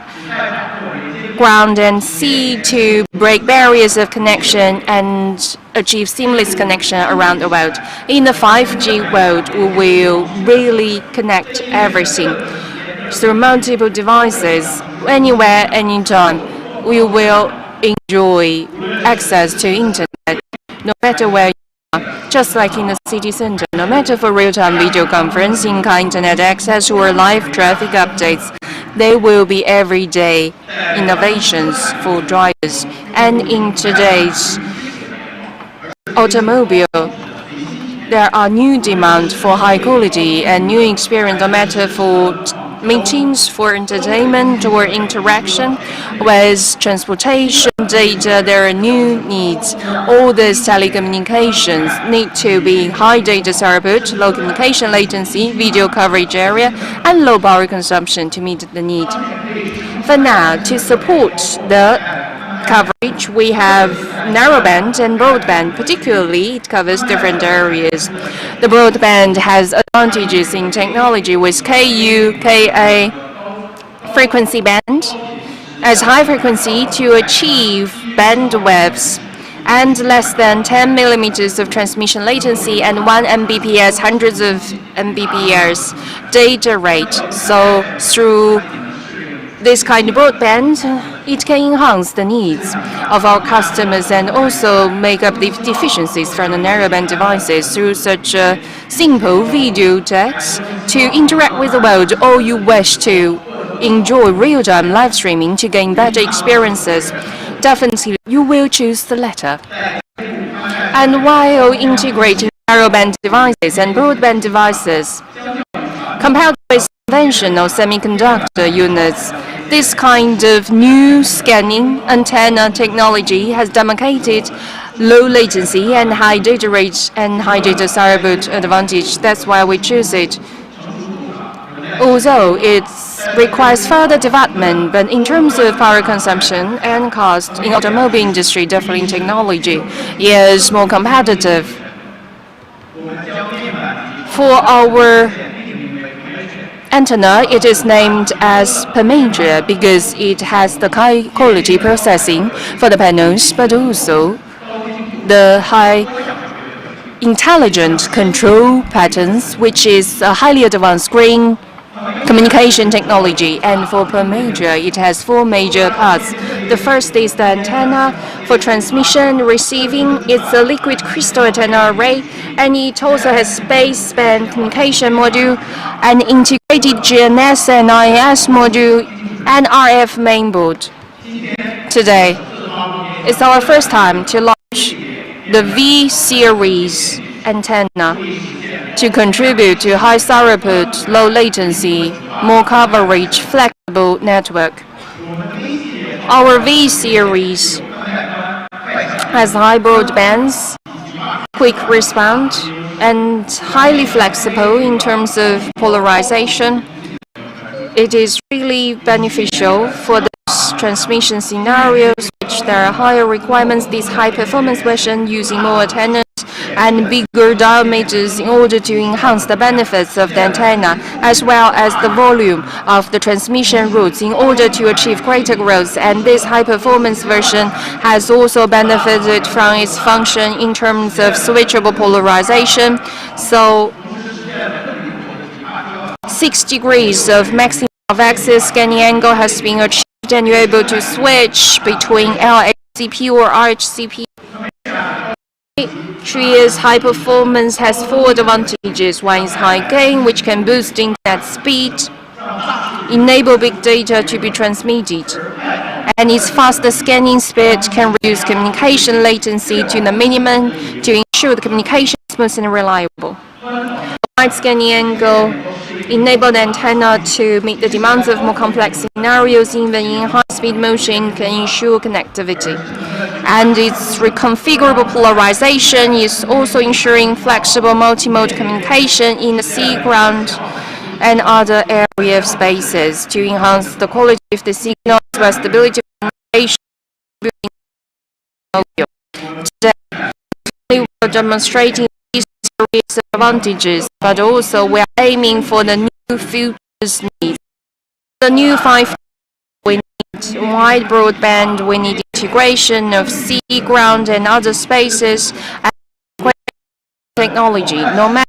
ground and sea to break barriers of connection and achieve seamless connection around the world. In the 5G world, we will really connect everything through multiple devices, anywhere, anytime. We will enjoy access to internet, no matter where you are, just like in the city center, no matter for real-time video conferencing, internet access, or live traffic updates. They will be everyday innovations for drivers. And in today's automobile, there are new demands for high quality and new experience, no matter for meetings, for entertainment, or interaction with transportation data. There are new needs. All these telecommunications need to be high data throughput, low communication latency, video coverage area, and low power consumption to meet the need. For now, to support the coverage, we have narrowband and broadband. Particularly, it covers different areas. The broadband has advantages in technology with Ku, Ka frequency band, as high frequency to achieve bandwidths and less than 10 millimeters of transmission latency and 1 Mbps, hundreds of Mbps data rate. So through this kind of broadband, it can enhance the needs of our customers and also make up the deficiencies from the narrowband devices through such a simple video text to interact with the world, or you wish to enjoy real-time live streaming to gain better experiences. Definitely, you will choose the latter. And while integrating narrowband devices and broadband devices, compared with conventional semiconductor units, this kind of new scanning antenna technology has demonstrated low latency and high data rate and high data throughput advantage. That's why we choose it. Although it requires further development, but in terms of power consumption and cost in automobile industry, definitely technology is more competitive. For our antenna, it is named as Pemagia because it has the high quality processing for the panels, but also the high intelligent control patterns, which is a highly advanced green communication technology. And for Pemagia, it has 4 major parts. The first is the antenna for transmission, receiving. It's a liquid crystal antenna array, and it also has baseband communication module, an integrated GNS and IS module, and RF mainboard. Today, it's our first time to launch the V-series antenna to contribute to high throughput, low latency, more coverage, flexible network. Our V-series has high broadbands, quick response, and highly flexible in terms of polarization. It is really beneficial for those transmission scenarios which there are higher requirements. This high-performance version using more antennas and bigger diameters in order to enhance the benefits of the antenna, as well as the volume of the transmission routes in order to achieve greater growth. And this high-performance version has also benefited from its function in terms of switchable polarization. So 6 degrees of maximum axis scanning angle has been achieved, and you're able to switch between LHCP or RHCP. Tria's high performance has 4 advantages. One is high gain, which can boost internet speed, enable big data to be transmitted, and its faster scanning speed can reduce communication latency to the minimum to ensure the communication is smooth and reliable. Wide scanning angle enable the antenna to meet the demands of more complex scenarios. Even in high-speed motion can ensure connectivity. And its reconfigurable polarization is also ensuring flexible multimode communication in the sea, ground, and other area of spaces to enhance the quality of the signal as well as stability of communication. Today, we are demonstrating these series of advantages, but also we are aiming for the new future's needs. The new 5G, we need wide broadband, we need integration of sea, ground, and other spaces, and technology. No matter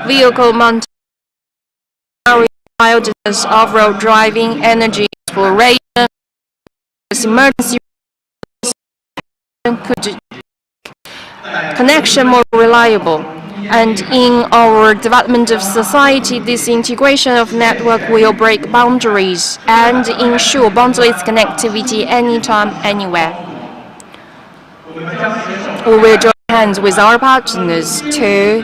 vehicle mounted wilderness, off-road driving, energy exploration, emergency could connection more reliable. And in our development of society, this integration of network will break boundaries and ensure boundless connectivity anytime, anywhere. We will join hands with our partners to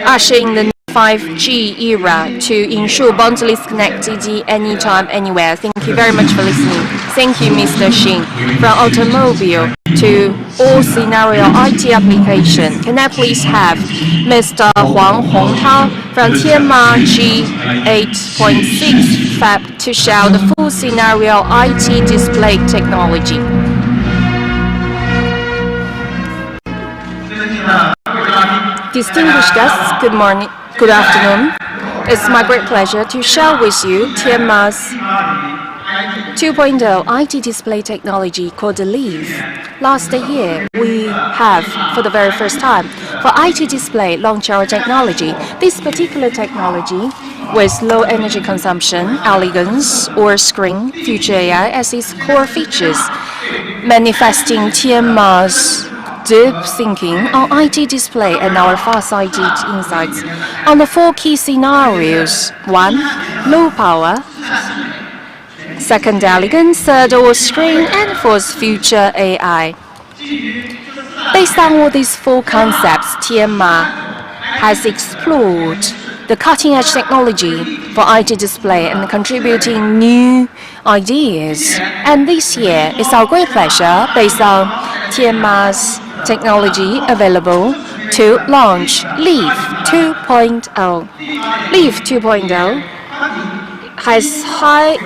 usher in the 5G era to ensure boundless connectivity anytime, anywhere. Thank you very much for listening. Thank you, Mr. Xin. From automobile to all scenario IT application, can I please have Mr. Huang Hongtao from Tianma G8.6 Fab to show the full scenario IT display technology. Distinguished guests, good morning, good afternoon. It's my great pleasure to share with you Tianma's 2.0 IT display technology called Leaf. Last year, we have, for the very first time, for IT display, launched our technology. This particular technology with low energy consumption, elegance, or screen, future AI as its core features, manifesting Tianma's deep thinking on IT display and our far-sighted insights on the 4 key scenarios. 1. Low power. 2nd, elegance. 3rd, all screen. And 4th, future AI. Based on all these 4 concepts, Tianma has explored the cutting-edge technology for IT display and contributing new ideas. And this year, it's our great pleasure, based on Tianma's technology available, to launch Leaf 2.0. Leaf 2.0 has high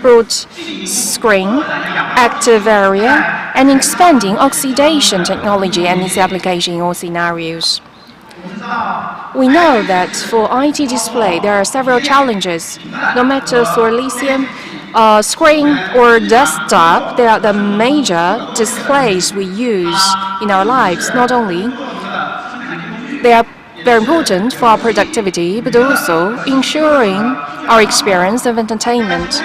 broad screen, active area, and expanding oxidation technology and its application in all scenarios. We know that for IT display, there are several challenges. No matter for lithium, screen or desktop, they are the major displays we use in our lives. Not only they are very important for our productivity, but also ensuring our experience of entertainment.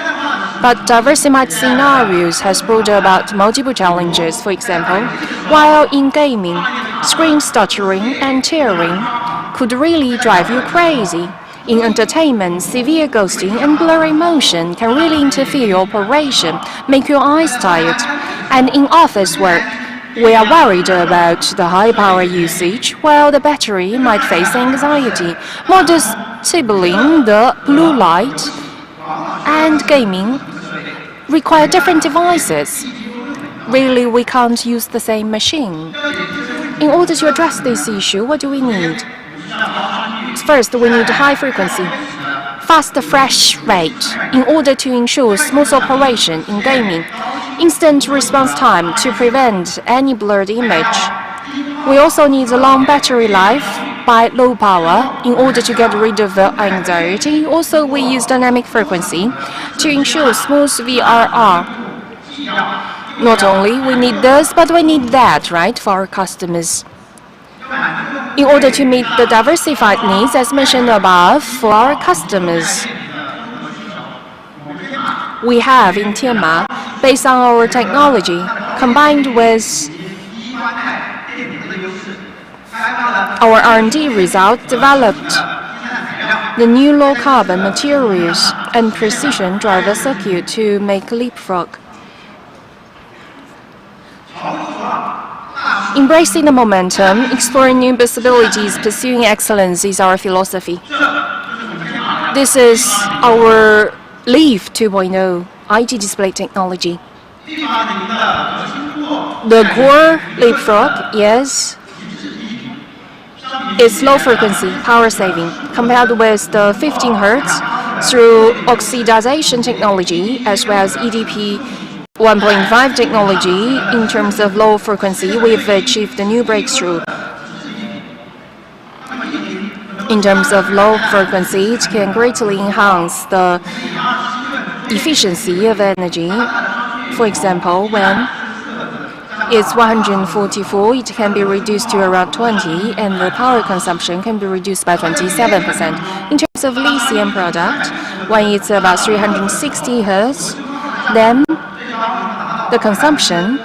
But diversified scenarios has brought about multiple challenges. For example, while in gaming, screen stuttering and tearing could really drive you crazy. In entertainment, severe ghosting and blurry motion can really interfere your operation, make your eyes tired. And in office work, we are worried about the high power usage, while the battery might face anxiety. More disabling the blue light and gaming require different devices. Really, we can't use the same machine. In order to address this issue, what do we need? First, we need high frequency, fast refresh rate in order to ensure smooth operation in gaming, instant response time to prevent any blurred image. We also need a long battery life by low power in order to get rid of anxiety. Also, we use dynamic frequency to ensure smooth VRR. Not only we need this, but we need that, right, for our customers. In order to meet the diversified needs as mentioned above for our customers, we have in Tianma, based on our technology, combined with our R&D results, developed the new low-carbon materials and precision driver circuit to make leapfrog. Embracing the momentum, exploring new possibilities, pursuing excellence is our philosophy. This is our Leaf 2.0 IT display technology. The core leapfrog, yes, is low frequency, power saving, compared with the 15 Hz through oxidization technology as well as EDP 1.5 technology. In terms of low frequency, we've achieved a new breakthrough. In terms of low frequency, it can greatly enhance the efficiency of energy. For example, when it's 144, it can be reduced to around 20, and the power consumption can be reduced by 27%. In terms of lithium product, when it's about 360 Hz, then the consumption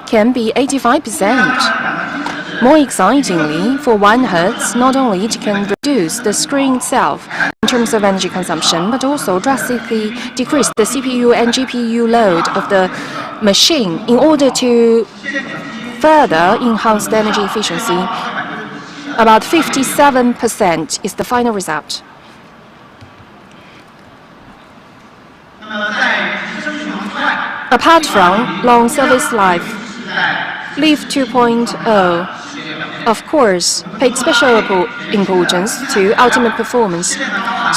can be 85%. More excitingly, for 1 Hz, not only it can reduce the screen itself in terms of energy consumption, but also drastically decrease the CPU and GPU load of the machine in order to further enhance the energy efficiency. About 57% is the final result. Apart from long service life, Leaf 2.0, of course, paid special importance to ultimate performance.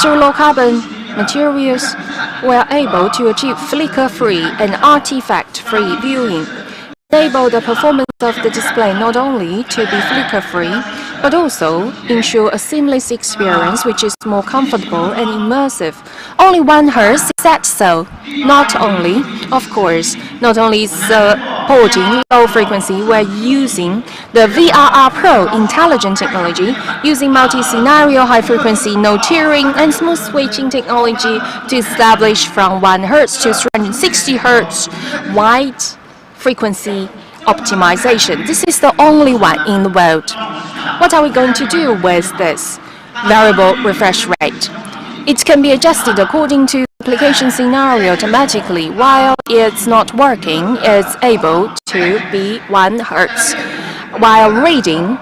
Through low-carbon materials, we are able to achieve flicker-free and artifact-free viewing, enable the performance of the display not only to be flicker-free, but also ensure a seamless experience which is more comfortable and immersive. Only 1 Hz, is that so? Not only, of course, not only supporting low frequency, we're using the VRR Pro intelligent technology, using multi-scenario high frequency, no tearing, and smooth switching technology to establish from 1 Hz to 360 Hz wide frequency optimization. This is the only one in the world. What are we going to do with this variable refresh rate? It can be adjusted according to application scenario automatically. While it's not working, it's able to be 1 Hz. While reading,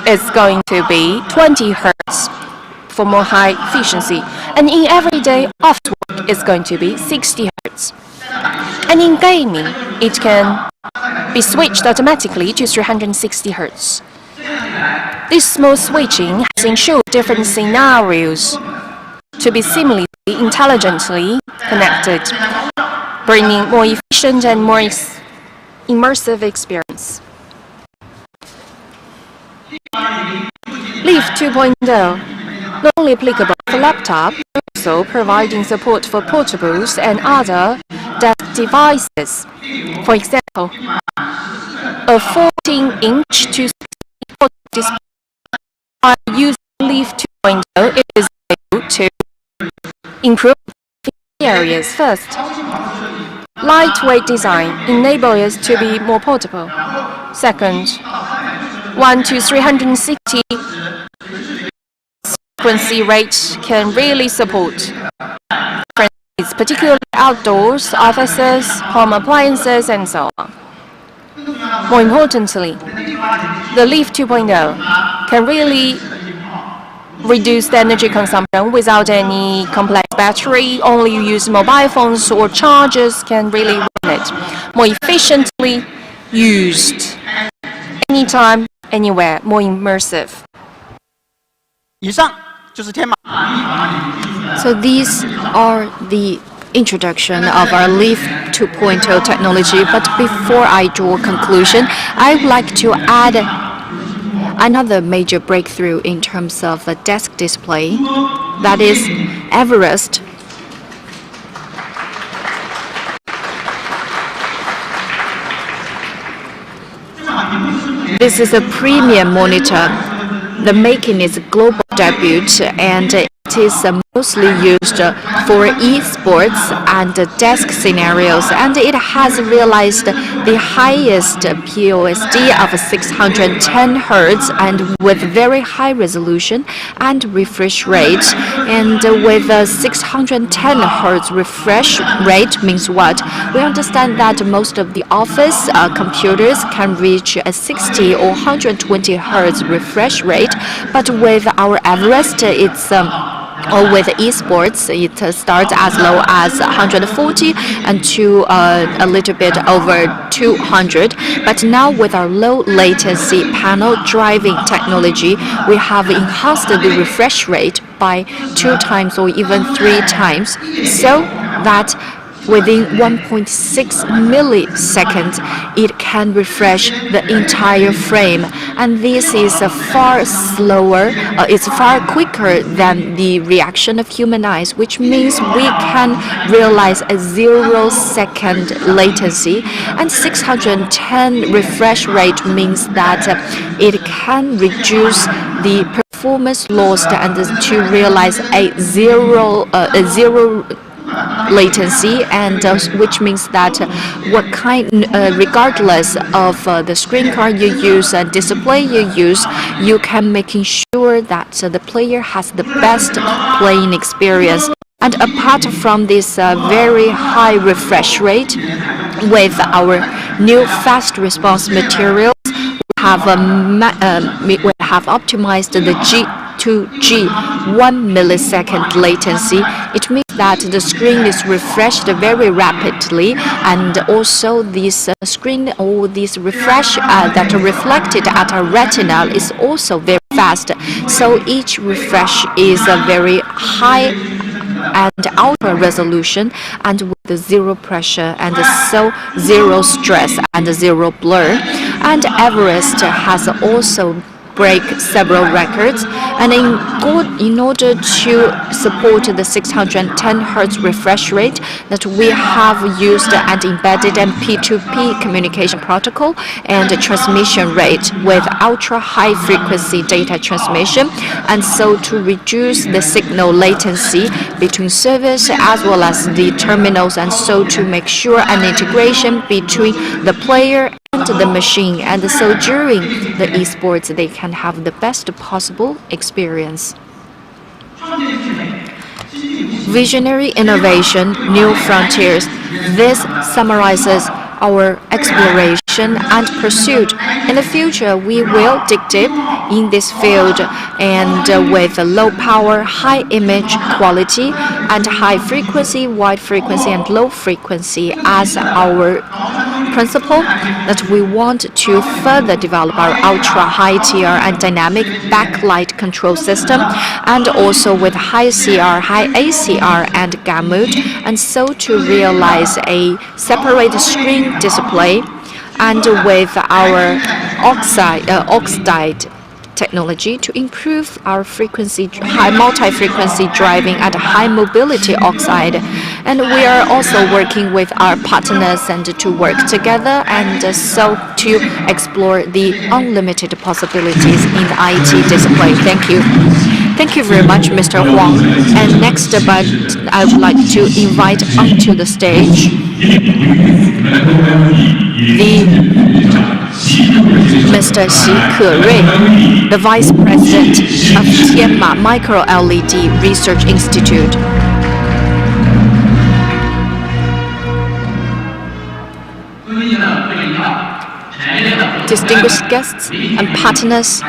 it's going to be 20 Hz for more high efficiency. And in everyday office work, it's going to be 60 Hz. And in gaming, it can be switched automatically to 360 Hz. This smooth switching has ensured different scenarios to be seamlessly, intelligently connected, bringing more efficient and more immersive experience. Leaf 2.0, not only applicable for laptop, but also providing support for portables and other desk devices. For example, a 14-inch to 60-inch display by using Leaf 2.0, it is able to improve areas. First, lightweight design enables it to be more portable. Second, 1 to 360 frequency rate can really support frequencies, particularly outdoors, offices, home appliances, and so on. More importantly, the Leaf 2.0 can really reduce the energy consumption without any complex battery. Only you use mobile phones or chargers can really run it. More efficiently used, anytime, anywhere, more immersive. 以上就是天马。 So these are the introduction of our Leaf 2.0 technology. But before I draw a conclusion, I would like to add another major breakthrough in terms of a desk display, that is Everest. This is a premium monitor. The making is a global debut, and it is mostly used for esports and desk scenarios, and it has realized the highest POSD of 610 Hz and with very high resolution and refresh rate. And with a 610 Hz refresh rate means what? We understand that most of the office computers can reach a 60 or 120 Hz refresh rate, but with our Everest, it's or with esports, it starts as low as 140 and to a little bit over 200. But now with our low latency panel driving technology, we have enhanced the refresh rate by 2 times or even 3 times, so that within 1.6 milliseconds, it can refresh the entire frame. And this is far slower, it's far quicker than the reaction of human eyes, which means we can realize a 0-second latency. And 610 refresh rate means that it can reduce the performance lost and to realize a zero latency, and which means that regardless of the screen card you use and display you use, you can making sure that the player has the best playing experience. And apart from this very high refresh rate, with our new fast response materials, we have optimized the G2G 1 millisecond latency. It means that the screen is refreshed very rapidly, and also this screen or this refresh that are reflected at our retina is also very fast. So each refresh is a very high and ultra resolution, and with the zero pressure and so zero stress and zero blur. And Everest has also break several records. And in order to support the 610 Hz refresh rate, that we have used and embedded a P2P communication protocol and a transmission rate with ultra high frequency data transmission, and so to reduce the signal latency between servers as well as the terminals, and so to make sure an integration between the player and the machine, and so during the esports they can have the best possible experience. Visionary innovation, new frontiers. This summarizes our exploration and pursuit. In the future, we will dig deep in this field and with low power, high image quality, and high frequency, wide frequency, and low frequency as our principle, that we want to further develop our ultra high TR and dynamic backlight control system, and also with high CR, high ACR, and gamut, and so to realize a separate screen display, and with our oxide technology to improve our frequency, high multi-frequency driving and high mobility oxide. And we are also working with our partners and to work together, and so to explore the unlimited possibilities in the IT display. Thank you. Thank you very much, Mr. Huang. And next, I would like to invite onto the stage Mr. Xi Kerui, the Vice President of Tianma Micro LED Research Institute. Distinguished guests and partners,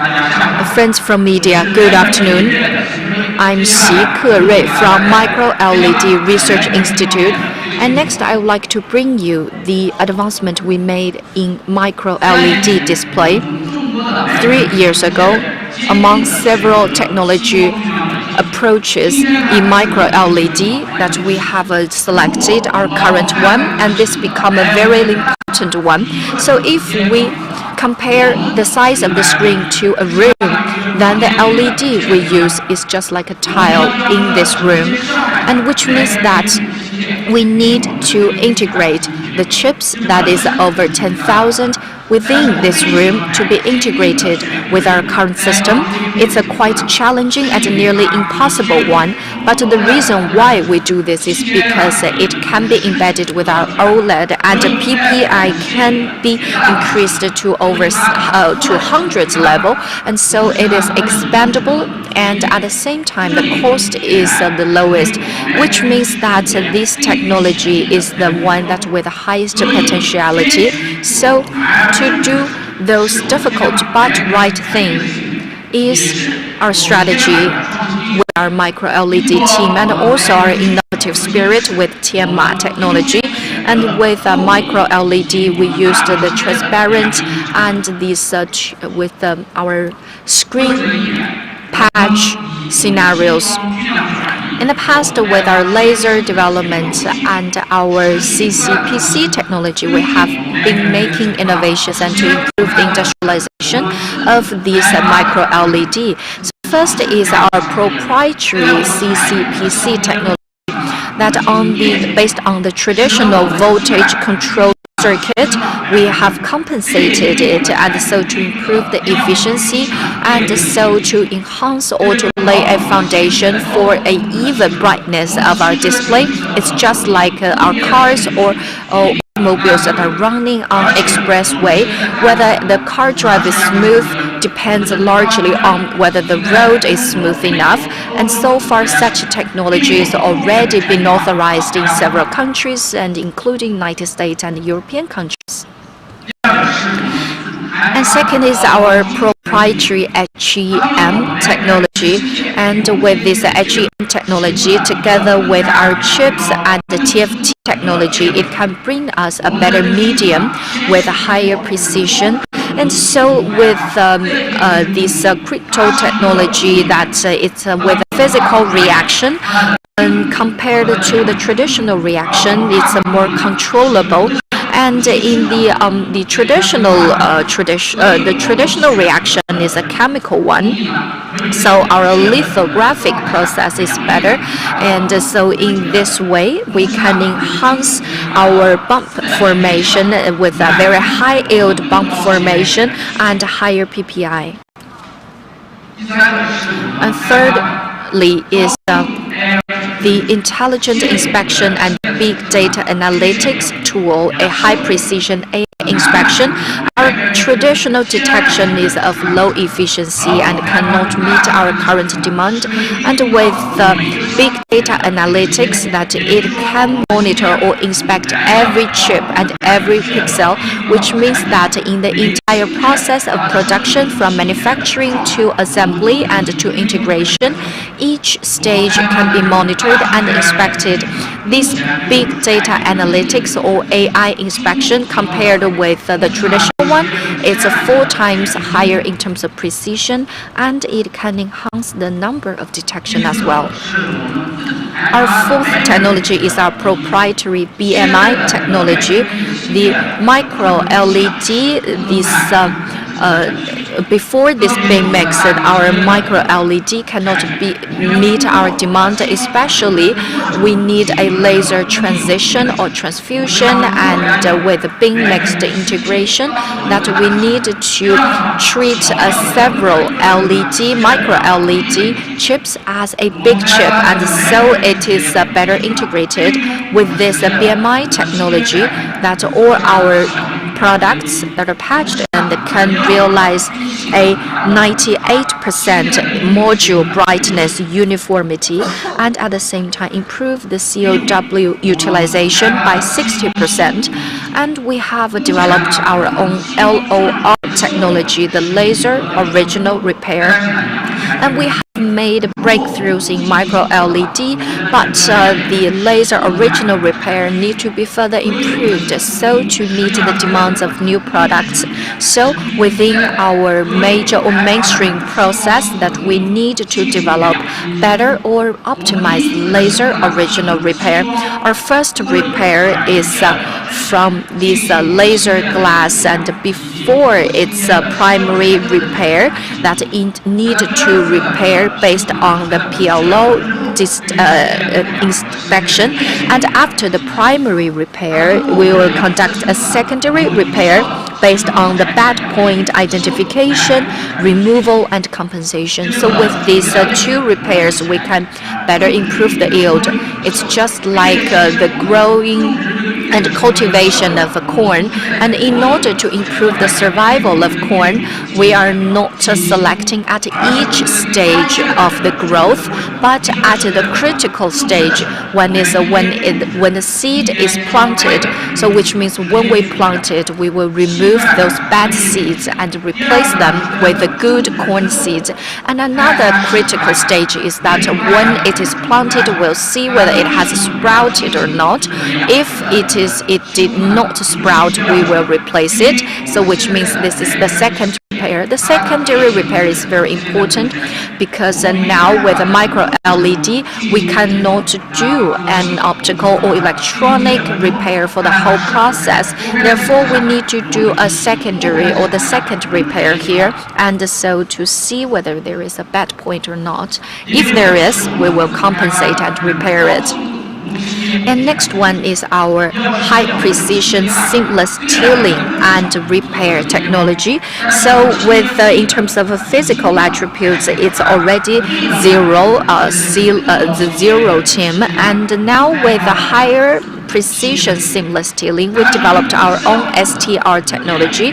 friends from media, good afternoon. I'm Xi Kerui from Micro LED Research Institute. And next, I would like to bring you the advancement we made in micro LED display. 3 years ago, among several technology approaches in micro LED that we have selected our current one, and this become a very important one. So if we compare the size of the screen to a room, then the LED we use is just like a tile in this room, and which means that we need to integrate the chips that is over 10,000 within this room to be integrated with our current system. It's a quite challenging and nearly impossible one, but the reason why we do this is because it can be embedded with our OLED, and the PPI can be increased to over to hundreds level, and so it is expandable, and at the same time the cost is the lowest, which means that this technology is the one that with the highest potentiality. So to do those difficult but right thing is our strategy with our micro LED team, and also our innovative spirit with Tianma technology. And with micro LED, we used the transparent and these with our screen patch scenarios. In the past, with our laser development and our CCPC technology, we have been making innovations and to improve the industrialization of these micro LED. So first is our proprietary CCPC technology that based on the traditional voltage control circuit, we have compensated it, and so to improve the efficiency, and so to enhance or to lay a foundation for a even brightness of our display. It's just like our cars or automobiles that are running on expressway. Whether the car drive is smooth depends largely on whether the road is smooth enough, and so far such technology has already been authorized in several countries, and including United States and European countries. And second is our proprietary HEM technology, and with this HEM technology together with our chips and the TFT technology, it can bring us a better medium with a higher precision. And so with this crypto technology, that it's with a physical reaction, and compared to the traditional reaction, it's more controllable. And in the traditional reaction is a chemical one. So our lithographic process is better, and so in this way we can enhance our bump formation with a very high yield bump formation and higher PPI. And thirdly is the intelligent inspection and big data analytics tool, a high precision AI inspection. Our traditional detection is of low efficiency and cannot meet our current demand. And with big data analytics, that it can monitor or inspect every chip and every pixel, which means that in the entire process of production, from manufacturing to assembly and to integration, each stage can be monitored and inspected. This big data analytics or AI inspection compared with the traditional one, it's 4 times higher in terms of precision, and it can enhance the number of detection as well. Our fourth technology is our proprietary BMI technology. The micro LED, before this being mixed, our micro LED cannot meet our demand, especially we need a laser transition or transfusion, and with being mixed integration, that we need to treat several micro LED chips as a big chip, and so it is better integrated with this BMI technology, that all our products that are patched and can realize a 98% module brightness uniformity, and at the same time improve the COW utilization by 60%. And we have developed our own LOR technology, the laser original repair. And we have made breakthroughs in micro LED, but the laser original repair need to be further improved so to meet the demands of new products. So within our major or mainstream process, that we need to develop better or optimize laser original repair. Our first repair is from this laser glass, and before its primary repair, that it need to repair based on the PLO inspection, and after the primary repair, we will conduct a secondary repair based on the bad point identification, removal, and compensation. So with these 2 repairs, we can better improve the yield. It's just like the growing and cultivation of corn, and in order to improve the survival of corn, we are not selecting at each stage of the growth, but at the critical stage when the seed is planted. So which means when we plant it, we will remove those bad seeds and replace them with the good corn seeds. And another critical stage is that when it is planted, we'll see whether it has sprouted or not. If it did not sprout, we will replace it. So which means this is the second repair. The secondary repair is very important because now with a micro LED, we cannot do an optical or electronic repair for the whole process. Therefore, we need to do a secondary or the second repair here, and so to see whether there is a bad point or not. If there is, we will compensate and repair it. And next one is our high precision seamless tilling and repair technology. So with in terms of physical attributes, it's already zero TIM, and now with a higher precision seamless tilling, we developed our own STR technology.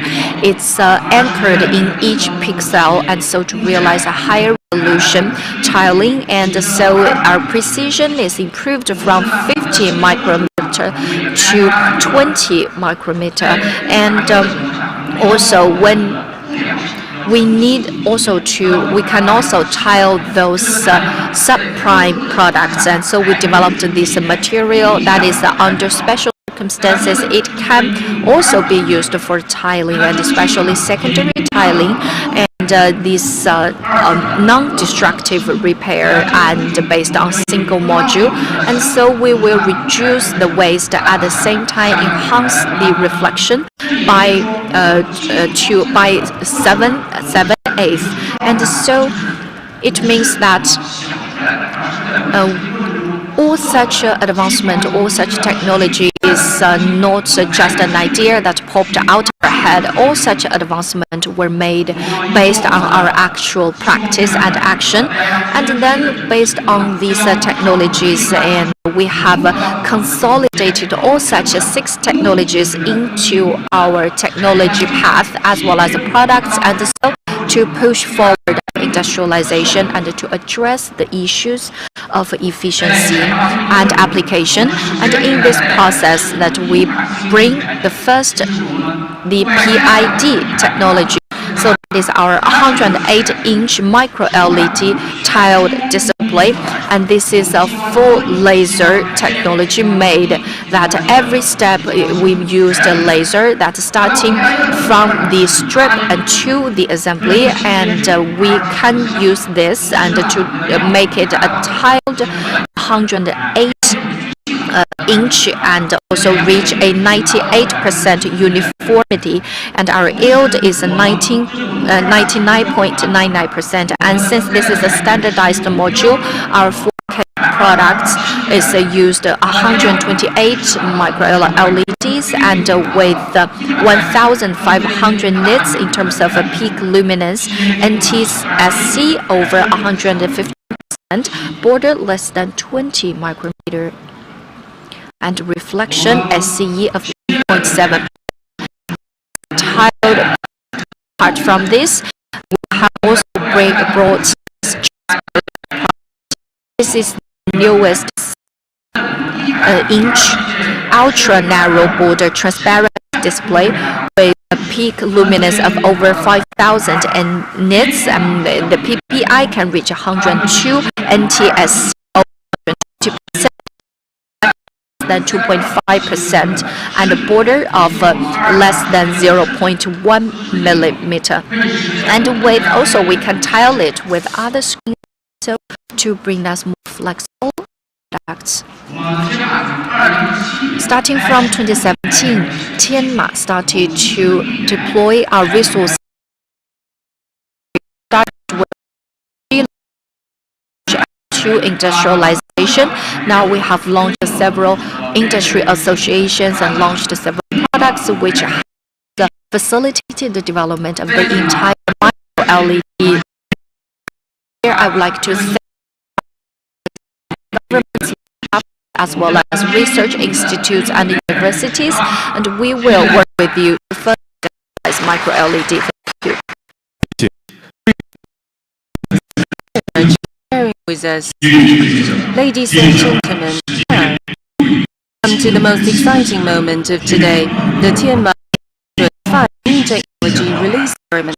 It's anchored in each pixel, and so to realize a higher resolution tiling, and so our precision is improved from 50 micrometer to 20 micrometer. And also when we can also tile those subprime products, and so we developed this material that is under special circumstances, it can also be used for tiling, and especially secondary tiling, and this non-destructive repair and based on single module. And so we will reduce the waste, at the same time enhance the reflection by 7/8. And so it means that all such advancement, all such technology is not just an idea that popped out of our head. All such advancement were made based on our actual practice and action, and then based on these technologies, and we have consolidated all such 6 technologies into our technology path as well as products, and so to push forward industrialization and to address the issues of efficiency and application. And in this process that we bring the first, the PID technology. So that is our 108-inch micro LED tiled display, and this is a full laser technology made that every step we used a laser that starting from the strip and to the assembly, and we can use this and to make it a tiled 108-inch and also reach a 98% uniformity, and our yield is 99.99%. And since this is a standardized module, our 4K products is used 128 micro LEDs and with 1,500 nits in terms of peak luminance, NTSC over 150%, border less than 20 micrometer, and reflection SCE of 1.7. Tiled. Apart from this, we have also brought this is the newest inch ultra narrow border transparent display with a peak luminance of over 5,000 nits, and the PPI can reach 102 NTSC over 20%. Than 2.5%, and a border of less than 0.1 millimeter. And with also we can tile it with other screens so to bring us more flexible products. Starting from 2017, Tianma started to deploy our resources. To industrialization. Now we have launched several industry associations and launched several products which have facilitated the development of the entire micro LED. Here I would like to thank governments as well as research institutes and universities, and we will work with you to further develop micro LED. Thank you. With us. Ladies and gentlemen, come to the most exciting moment of today, the Tianma 25 New Technology Release Ceremony,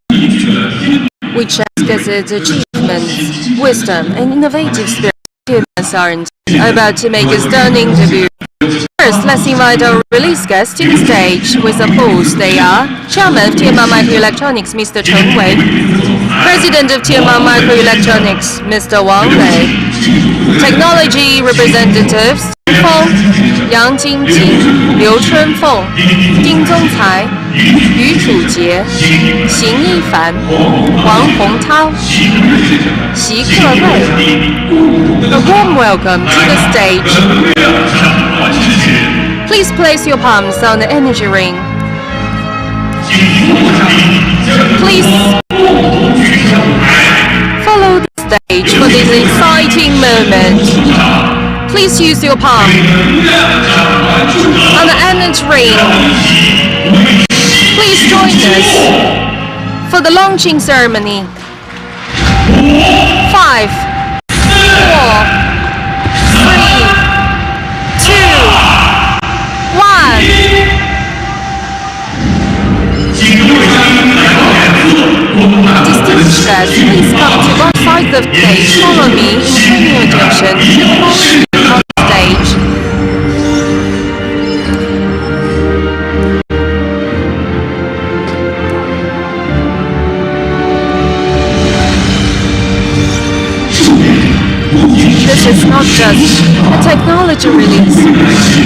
which has its achievements, wisdom, and innovative spirit. Tianma's aren't about to make a stunning debut. First, let's invite our release guests to the stage with applause. They are Chairman of Tianma Microelectronics, Mr. Chen Wei, President of Tianma Microelectronics, Mr. Wang Lei, Technology Representatives Feng, Yang Jingji, Liu Chunfeng, Ding Zongcai, Yu Chujie, Xing Yifan, Wang Hongtao, Xi Kewei. A warm welcome to the stage. Please place your palms on the energy ring. Please follow the stage for this exciting moment. Please use your palm on the energy ring. Please join us for the launching ceremony. 5, 4, 3, 2, 1. Distinguished guests, please come to both sides of the stage. Follow me in turning attention to the following on the stage. is not just a technology release,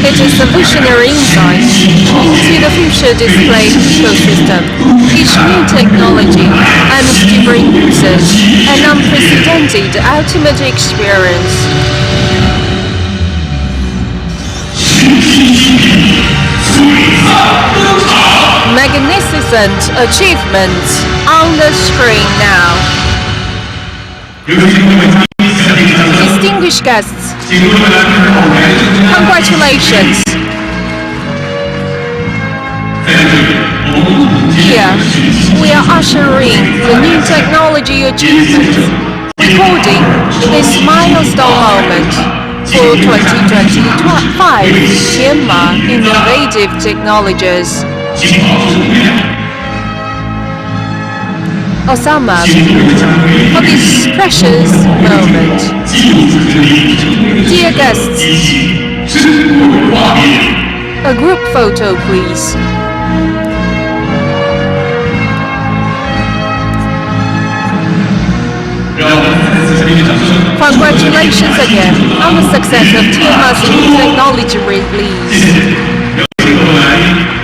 it is a visionary insight into the future display ecosystem. Each new technology aims to bring users an unprecedented ultimate experience. Magnificent achievements on the screen now. Distinguished guests, congratulations. Here, we are ushering the new technology achievements, recording this milestone moment for 2025 Tianma Innovative Technologies. Osama, for this precious moment. Dear guests, a group photo, please. Congratulations again on the success of Tianma's new technology release.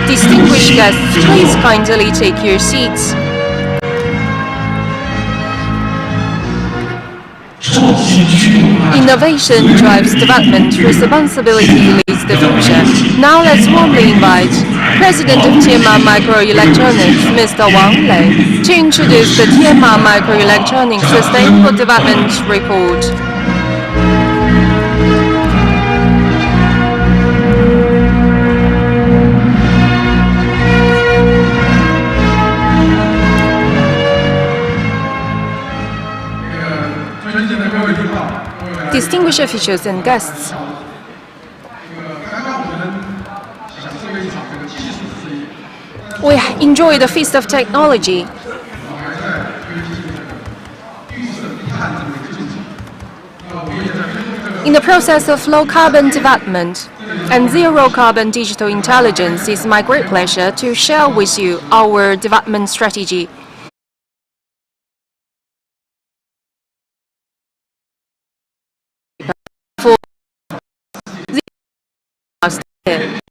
Distinguished guests, please kindly take your seats. Innovation drives development, responsibility leads the future. Now let's warmly invite President of Tianma Microelectronics, Mr. Wang Lei, to introduce the Tianma Microelectronics Sustainable Development Report. Distinguished officials and guests, we enjoy the Feast of Technology. In the process of low-carbon development and zero-carbon digital intelligence, it's my great pleasure to share with you our development strategy.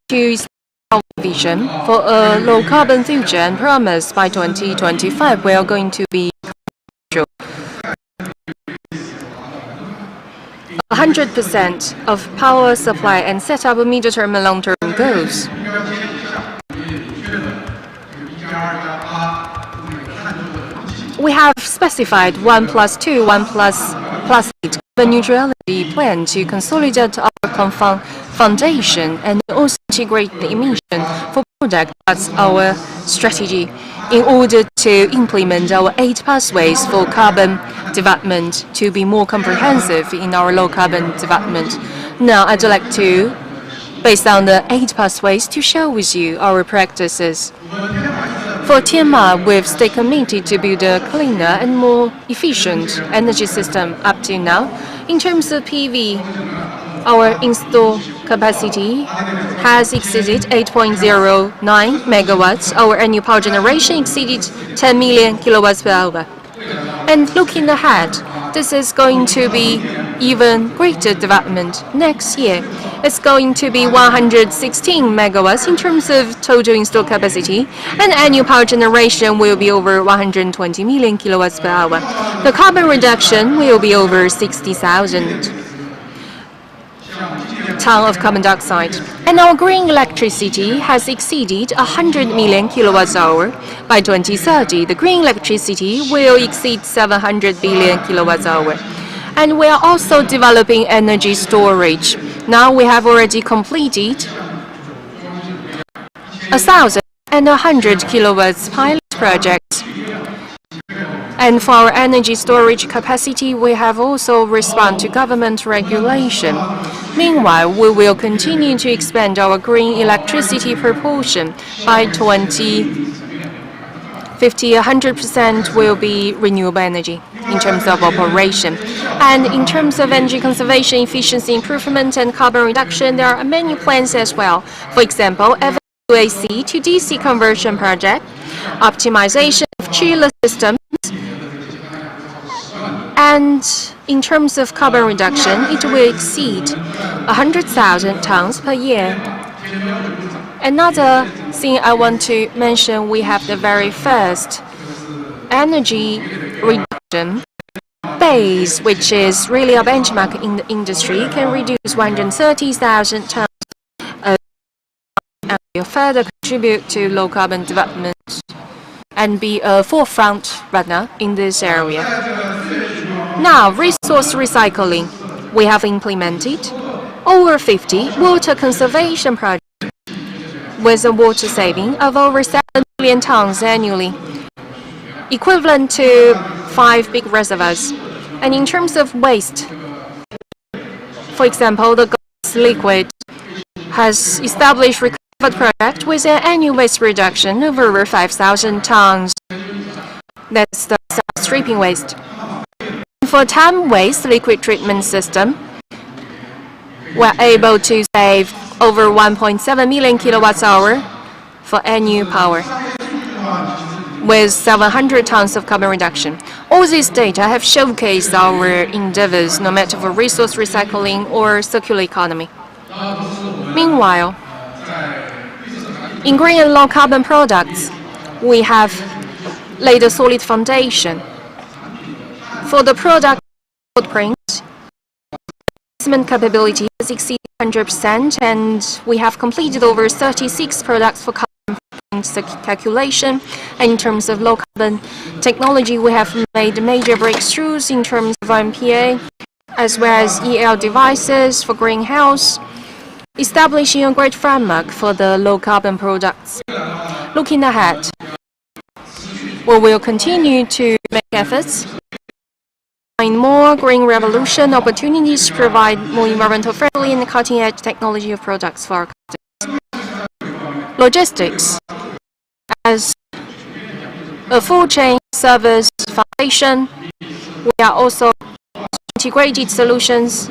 To our vision for a low-carbon future and promise by 2025 we are going to be 100% of power supply and set up medium-term and long-term goals. We have specified 1+2, 1+8 carbon neutrality plan to consolidate our foundation and also integrate the emission for product. That's our strategy in order to implement our 8 pathways for carbon development to be more comprehensive in our low carbon development. Now I'd like to, based on the 8 pathways, to share with you our practices. For Tianma, we've stayed committed to build a cleaner and more efficient energy system up to now. In terms of PV, our installed capacity has exceeded 8.09 megawatts. Our annual power generation exceeded 10 million kilowatts per hour. And looking ahead, this is going to be even greater development next year. It's going to be 116 megawatts in terms of total installed capacity, and annual power generation will be over 120 million kilowatts per hour. The carbon reduction will be over 60,000 tons of carbon dioxide. And our green electricity has exceeded 100 million kilowatts hour. By 2030, the green electricity will exceed 700 billion kilowatts hour. And we are also developing energy storage. Now we have already completed 1,100 kilowatts pilot project. And for our energy storage capacity, we have also responded to government regulation. Meanwhile, we will continue to expand our green electricity proportion. By 2050, 100% will be renewable energy in terms of operation. And in terms of energy conservation, efficiency improvement, and carbon reduction, there are many plans as well. For example, AC to DC conversion project, optimization of chiller systems, And in terms of carbon reduction, it will exceed 100,000 tons per year. Another thing I want to mention, we have the very first energy reduction base, which is really a benchmark in the industry, can reduce 130,000 tons of and will further contribute to low carbon development and be a forefront runner in this area. Now, resource recycling. We have implemented over 50 water conservation projects with a water saving of over 7 million tons annually, equivalent to 5 big reservoirs. And in terms of waste, for example, the gas liquid has established recovered project with an annual waste reduction of over 5,000 tons. That's the stripping waste. For Tianma waste liquid treatment system, we're able to save over 1.7 million kilowatts hour for annual power, with 700 tons of carbon reduction. All these data have showcased our endeavors, no matter for resource recycling or circular economy. Meanwhile, in green and low carbon products, we have laid a solid foundation. For the product footprint, investment capability has exceeded 100%, and we have completed over 36 products for carbon calculation. And in terms of low carbon technology, we have made major breakthroughs in terms of MPA, as well as EL devices for greenhouse, establishing a great framework for the low carbon products. Looking ahead, we will continue to make efforts find more green revolution opportunities to provide more environmental friendly and cutting edge technology of products for our customers. Logistics. As a full chain service foundation, we are also integrated solutions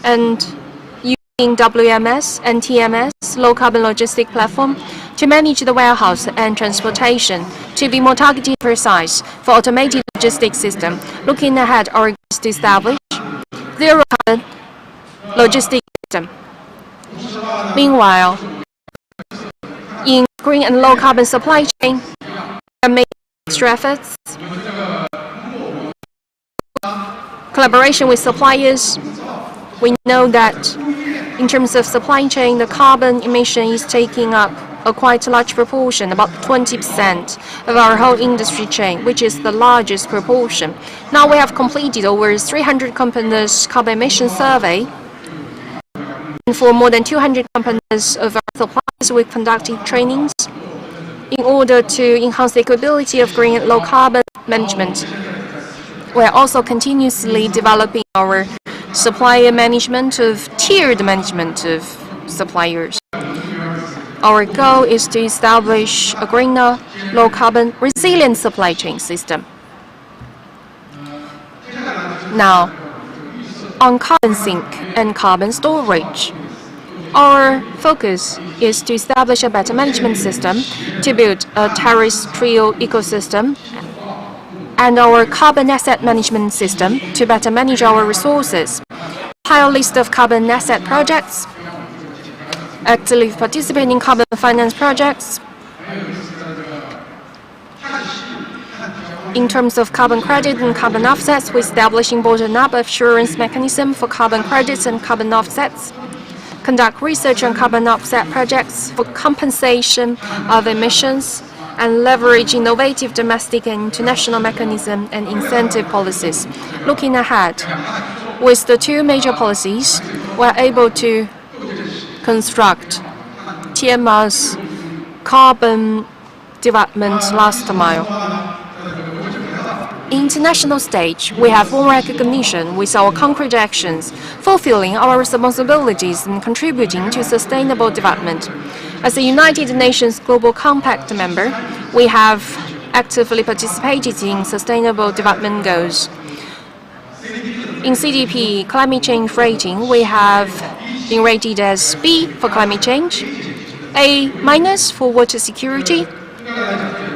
and using WMS and TMS, low carbon logistic platform, to manage the warehouse and transportation to be more targeted and precise for automated logistics system. Looking ahead, our goal is to establish zero carbon logistics system. Meanwhile, in green and low carbon supply chain, we are making extra efforts. Collaboration with suppliers. We know that in terms of supply chain, the carbon emission is taking up a quite large proportion, about 20% of our whole industry chain, which is the largest proportion. Now we have completed over 300 companies' carbon emission survey. And for more than 200 companies of our suppliers, we conducted trainings in order to enhance the capability of green and low carbon management. We are also continuously developing our supplier management of tiered management of suppliers. Our goal is to establish a greener, low-carbon, resilient supply chain system. Now, on carbon sink and carbon storage, our focus is to establish a better management system to build a terrestrial ecosystem and our carbon asset management system to better manage our resources. Higher list of carbon asset projects, actively participate in carbon finance projects. In terms of carbon credit and carbon offsets, we're establishing bottom-up assurance mechanism for carbon credits and carbon offsets. Conduct research on carbon offset projects for compensation of emissions and leverage innovative domestic and international mechanism and incentive policies. Looking ahead, with the two major policies, we're able to construct Tianma's carbon development last mile. International stage, we have won recognition with our concrete actions, fulfilling our responsibilities and contributing to sustainable development. As a United Nations Global Compact member, we have actively participated in sustainable development goals. In CDP climate change rating, we have been rated as B for climate change, A- for water security,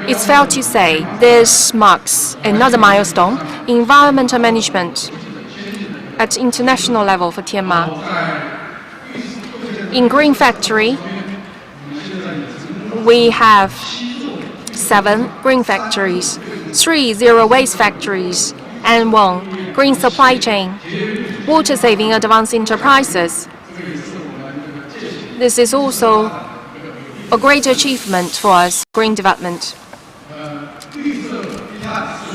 It's fair to say this marks another milestone in environmental management at international level for Tianma. In Green Factory, we have 7 green factories, 3 zero-waste factories, and 1 green supply chain, water-saving advanced enterprises. This is also a great achievement for us, green development.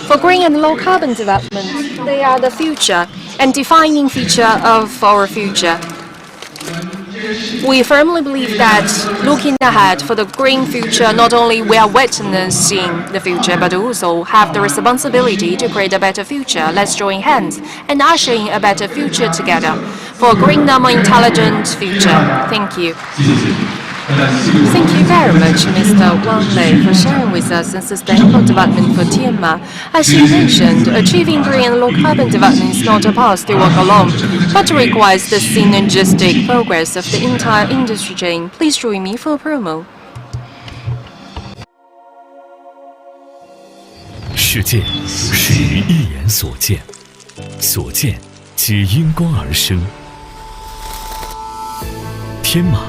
For green and low carbon development, they are the future and defining feature of our future. We firmly believe that looking ahead for the green future, not only we are witnessing the future, but also have the responsibility to create a better future. Let's join hands and usher in a better future together for a greener, more intelligent future. Thank you. Thank you very much, Mr. Wang Lei, for sharing with us the sustainable development for Tianma. As you mentioned, achieving green and low-carbon development is not a path to walk alone, but requires the synergistic progress of the entire industry chain. Please join me for a promo. 世界始于一眼所见，所见皆因光而生。天马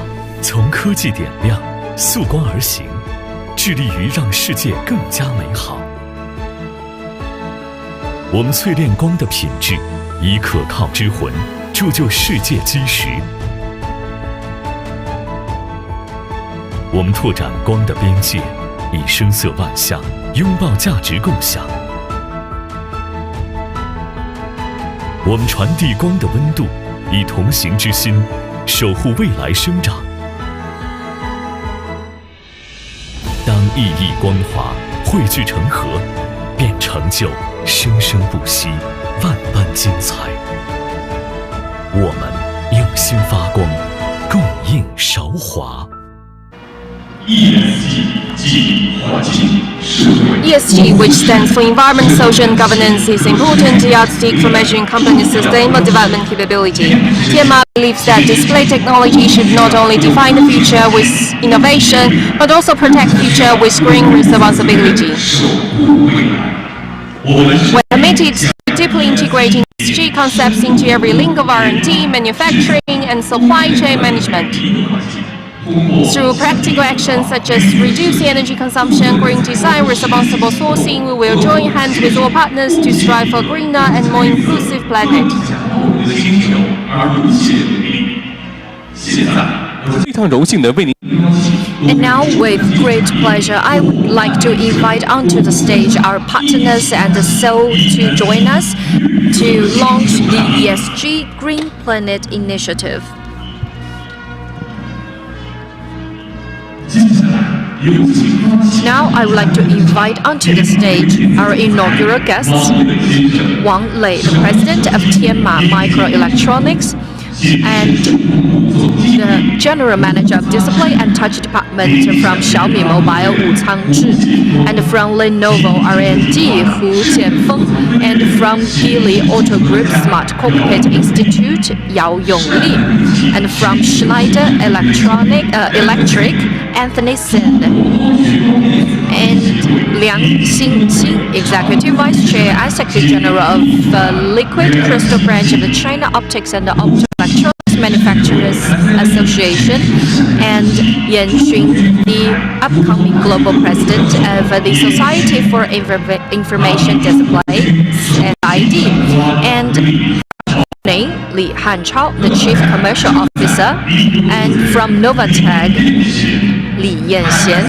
从科技点亮，溯光而行，致力于让世界更加美好。我们淬炼光的品质，以可靠之魂铸就世界基石。我们拓展光的边界，以声色万象拥抱价值共享。我们传递光的温度，以同行之心守护未来生长。当熠熠光华汇聚成河，便成就生生不息、万般精彩。我们用心发光，共映韶华。ESG, which stands for Environment, Social and Governance, is important yardstick for measuring companies' sustainable development capability. Tianma believes that display technology should not only define the future with innovation, but also protect the future with green responsibility. We're committed to deeply integrating ESG concepts into every link of R&D, manufacturing, and supply chain management. Through practical actions such as reducing energy consumption, green design, responsible sourcing, we will join hands with all partners to strive for a greener and more inclusive planet. And now, with great pleasure, I would like to invite onto the stage our partners and so to join us to launch the ESG Green Planet Initiative. Now I would like to invite onto the stage our inaugural guests, Wang Lei, the president of Tianma Microelectronics, and the general manager of display and touch department from Xiaomi Mobile, Wu Cangzhi, and from Lenovo R&D, Hu Jianfeng, and from Geely Auto Group Smart Cockpit Institute, Yao Yongli, and from Schneider Electric, Anthony Sin, and Liang Xingqing, Executive Vice Chair and Secretary General of Liquid Crystal Branch of the China Optics and Optoelectronics Manufacturers Association, and Yan Xun, the upcoming global president of the Society for Information Display (SID), and Li Hanchao, the Chief Commercial Officer, and from Novatech, Li Yanxian,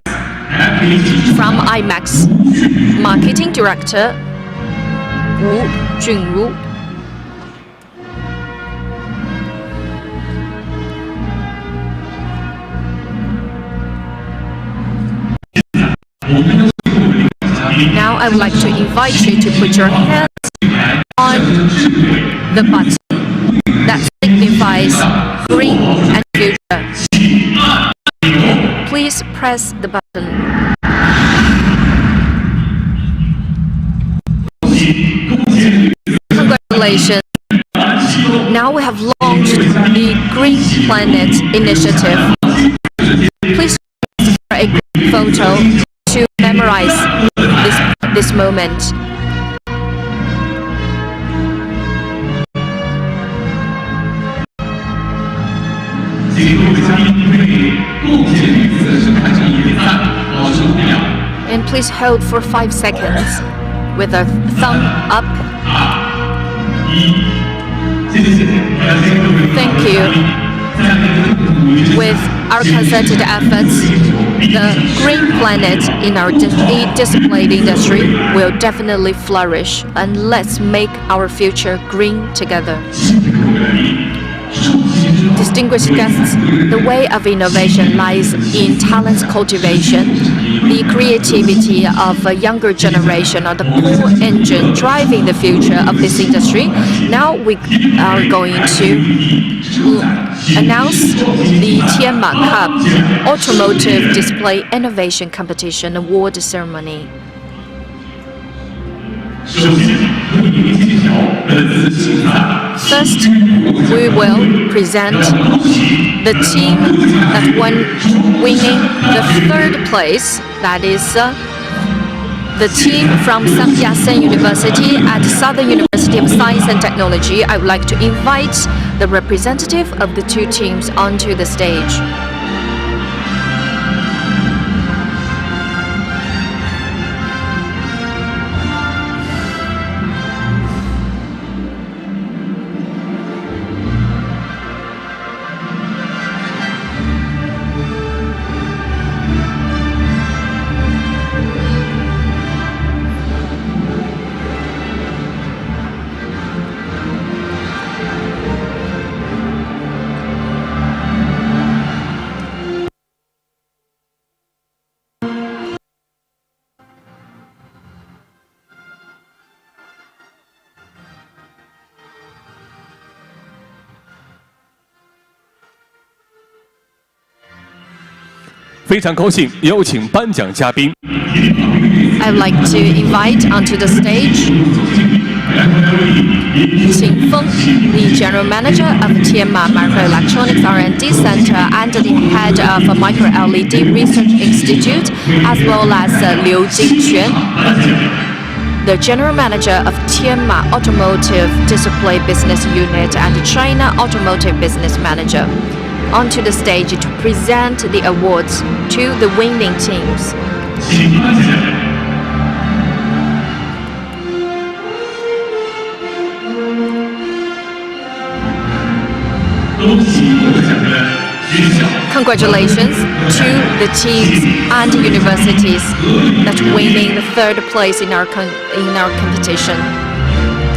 from IMAX, Marketing Director, Wu Junru. Now I would like to invite you to put your hands on the button that signifies green and future. Please press the button. Congratulations. Now we have launched the Green Planet Initiative. Please take a group photo to memorize this moment. And please hold for 5 seconds with a thumb up. Thank you. With our concerted efforts, the green planet in our displayed industry will definitely flourish, and let's make our future green together. Distinguished guests, the way of innovation lies in talent cultivation. The creativity of a younger generation are the core engine driving the future of this industry. Now we are going to announce the Tianma Cup Automotive Display Innovation Competition Award Ceremony. First, we will present the team that winning the 3rd place. That is the team from Yat-sen University and Southern University of Science and Technology. I would like to invite the representative of the 2 teams onto the stage.非常高兴有请颁奖嘉宾。 I would like to invite onto the stage Qing Feng, the General Manager of Tianma Microelectronics R&D Center and the head of Micro-LED Research Institute, as well as Liu Jingquan, the General Manager of Tianma Automotive Display Business Unit and China Automotive Business Manager, onto the stage to present the awards to the winning teams. Congratulations to the teams and universities that winning the 3rd place in our competition.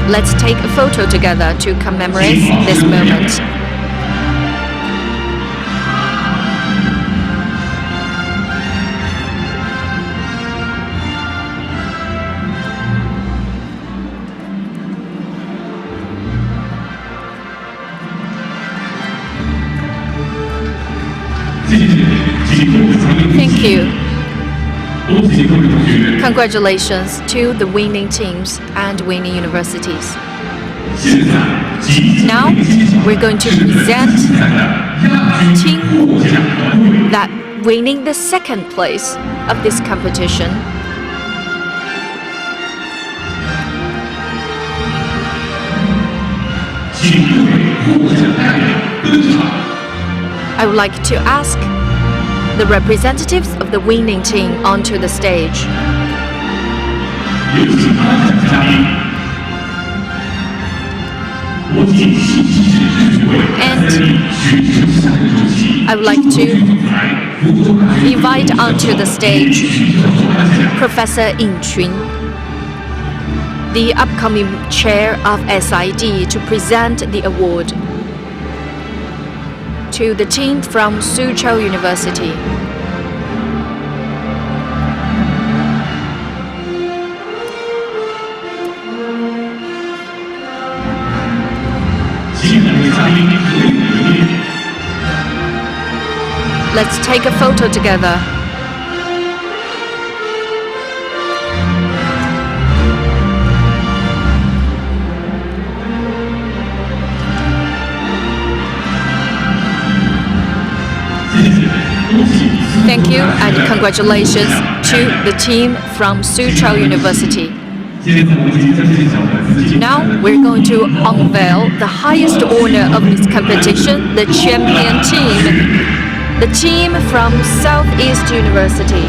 Let's take a photo together to commemorate this moment. Thank you. Congratulations to the winning teams and winning universities. Now we're going to present team that winning the 2nd place of this competition. I would like to ask the representatives of the winning team onto the stage. And I would like to invite onto the stage Professor Ying Qun, the upcoming chair of SID, to present the award to the team from Suzhou University. Let's take a photo together. Thank you and congratulations to the team from Soochow University. Now we're going to unveil the highest honor of this competition, the champion team, the team from Southeast University.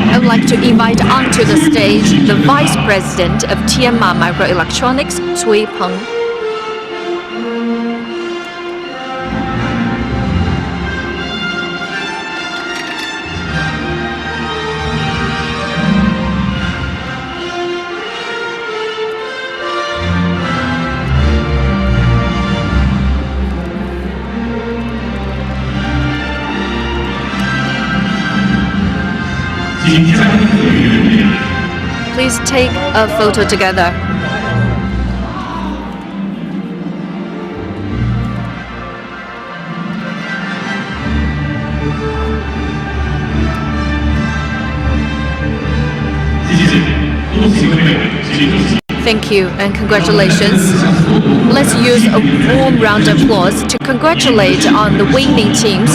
I would like to invite onto the stage the Vice President of Tianma Microelectronics, Cui Peng. Please take a photo together. Thank you and congratulations. Let's use a warm round of applause to congratulate on the winning teams.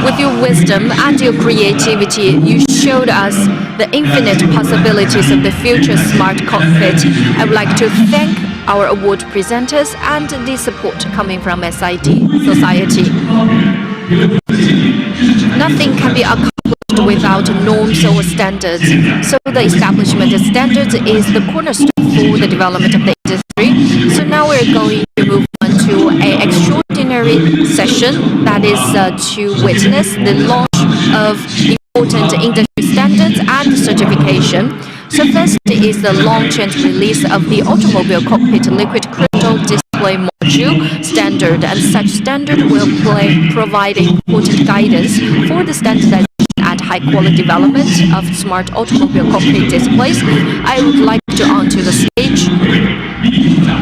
With your wisdom and your creativity, you showed us the infinite possibilities of the future smart cockpit. I would like to thank our award presenters and the support coming from SID Society. Nothing can be accomplished without norms or standards. So the establishment of standards is the cornerstone for the development of the industry. So now we're going to move on to an extraordinary session that is to witness the launch of important industry standards and certification. So first is the launch and release of the automobile cockpit liquid crystal display module standard, and such standard will provide important guidance for the standardization and high-quality development of smart automobile cockpit displays. I would like to onto the stage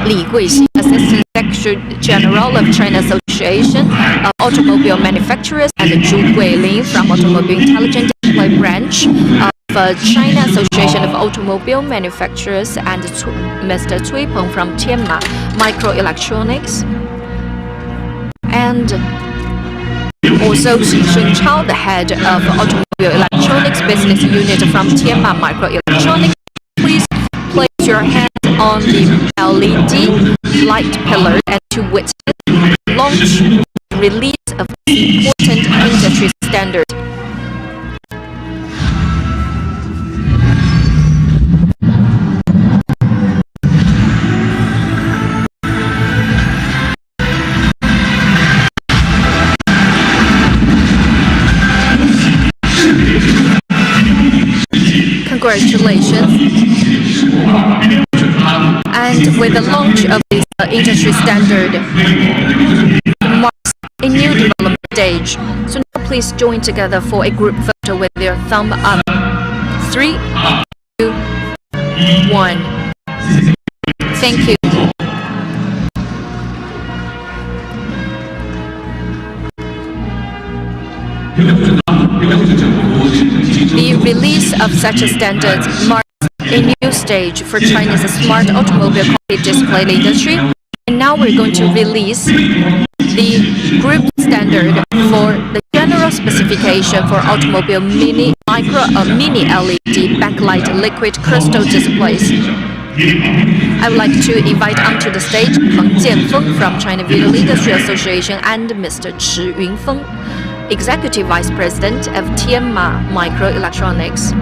Li Guixi, Assistant Secretary General of China Association of Automobile Manufacturers, and Zhu Guilin from Automobile Intelligent Display Branch of China Association of Automobile Manufacturers, and Mr. Cui Peng from Tianma Microelectronics, and also Xi Shunchao, the head of Automobile Electronics Business Unit from Tianma Microelectronics. Please place your hands on the LED light pillar and to witness the launch and release of this important industry standard. Congratulations. And with the launch of this industry standard marks a new development stage. So now please join together for a group photo with your thumb up. 3, 2, 1. Thank you. The release of such a standard marks a new stage for China's smart automobile cockpit display industry. And now we're going to release the group standard for the general specification for automobile mini LED backlight liquid crystal displays. I would like to invite onto the stage Peng Jianfeng from China Video Industry Association and Mr. Chi Yunfeng, Executive Vice President of Tianma Microelectronics.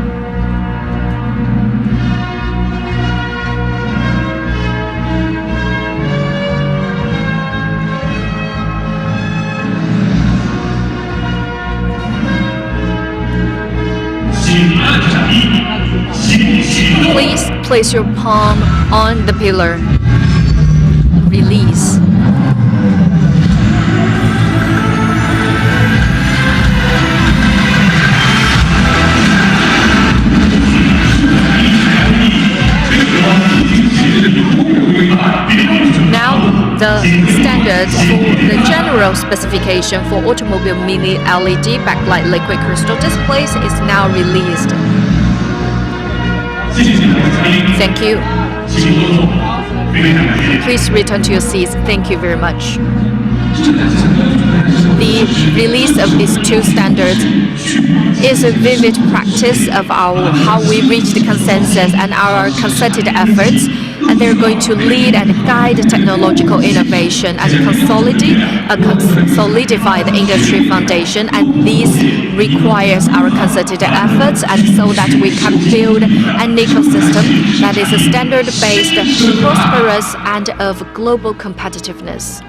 Please place your palm on the pillar. Release. Now, the standard for the general specification for automobile mini LED backlight liquid crystal displays is now released. Thank you. Please return to your seats. Thank you very much. The release of these two standards is a vivid practice of how we reach the consensus and our concerted efforts, and they're going to lead and guide technological innovation and solidify the industry foundation. And this requires our concerted efforts, and so that we can build an ecosystem that is standard-based, prosperous, and of global competitiveness.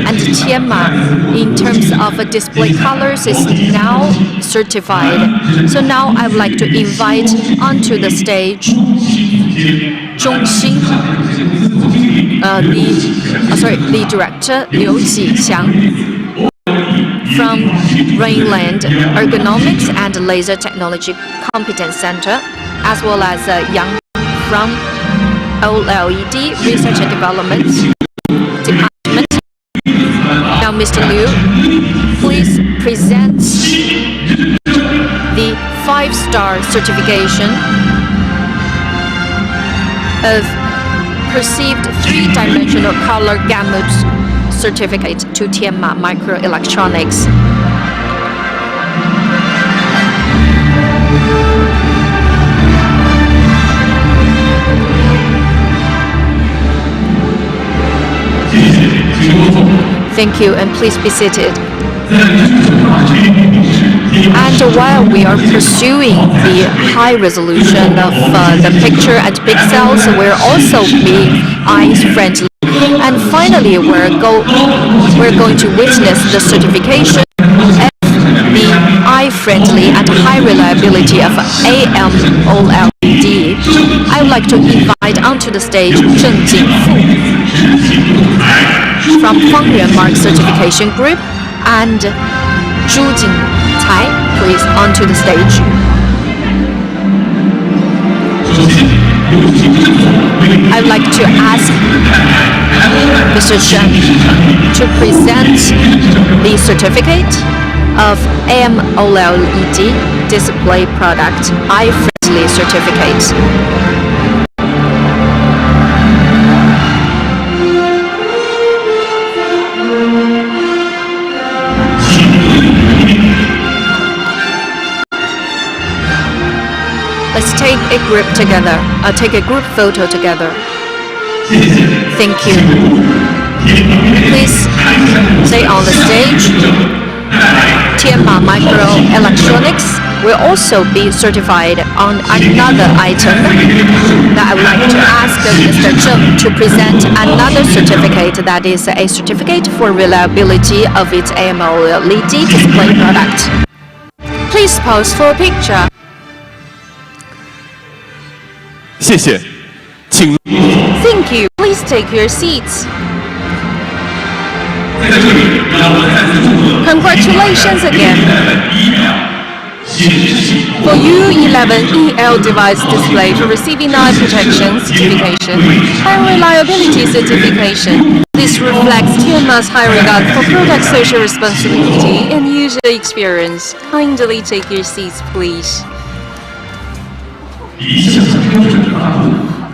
And Tianma, in terms of display colors, is now certified. So now I would like to invite onto the stage Zhongxin, the director Liu Jixiang from Rainland Ergonomics and Laser Technology Competence Center, as well as Yang from OLED Research and Development Department. Now, Mr. Liu, please present the 5-star certification of perceived 3-dimensional color gamut certificate to Tianma Microelectronics. Thank you, and please be seated. And while we are pursuing the high resolution of the picture and pixels, we're also being eyes friendly. And finally, we're going to witness the certification of the eye-friendly and high reliability of AMOLED. I would like to invite onto the stage Zheng Jingfu from Fangyuan Mark Certification Group, and Zhu Jingcai, please, onto the stage. I would like to ask Mr. Shen to present the certificate of AMOLED display product eye-friendly certificate. Let's take a group together. Take a group photo together. Thank you. Please stay on the stage. Tianma Microelectronics will also be certified on another item that I would like to ask Mr. Zheng to present another certificate, that is a certificate for reliability of its AMOLED display product. Please pose for a picture. 谢谢，请。Thank you. Please take your seats. Congratulations again. For U11EL device display for receiving eye protection certification and reliability certification. This reflects Tianma's high regard for product social responsibility and user experience. Kindly take your seats, please.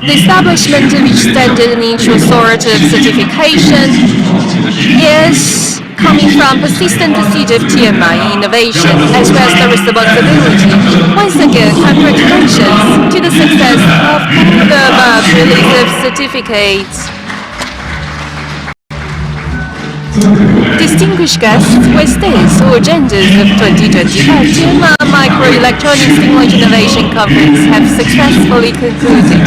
The establishment of each standard and each authoritative certification is coming from persistent pursuit of Tianma in innovation as well as the responsibility. Once again, congratulations to the success of all the above release of certificates. Distinguished guests, with this, all agendas of 2025 Tianma Microelectronics Technology Innovation Conference have successfully concluded.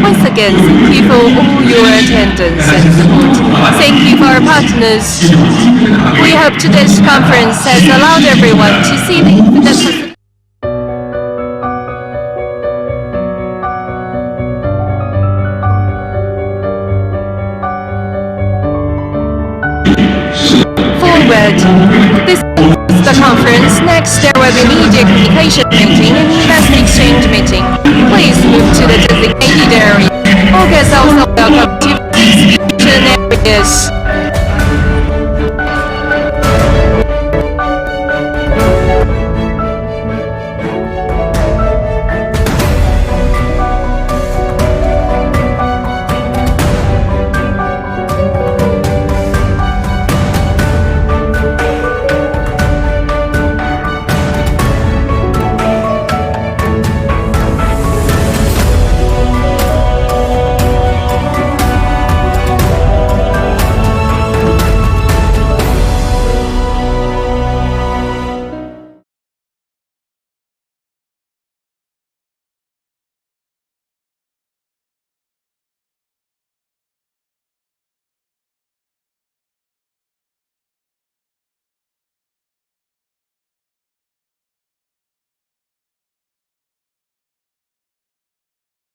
Once again, thank you for all your attendance and support. Thank you for our partners. We hope today's conference has allowed everyone to see the This is the conference. Next, there will be media communication meeting and investor exchange meeting. Please move to the designated area. All guests also welcome to the areas.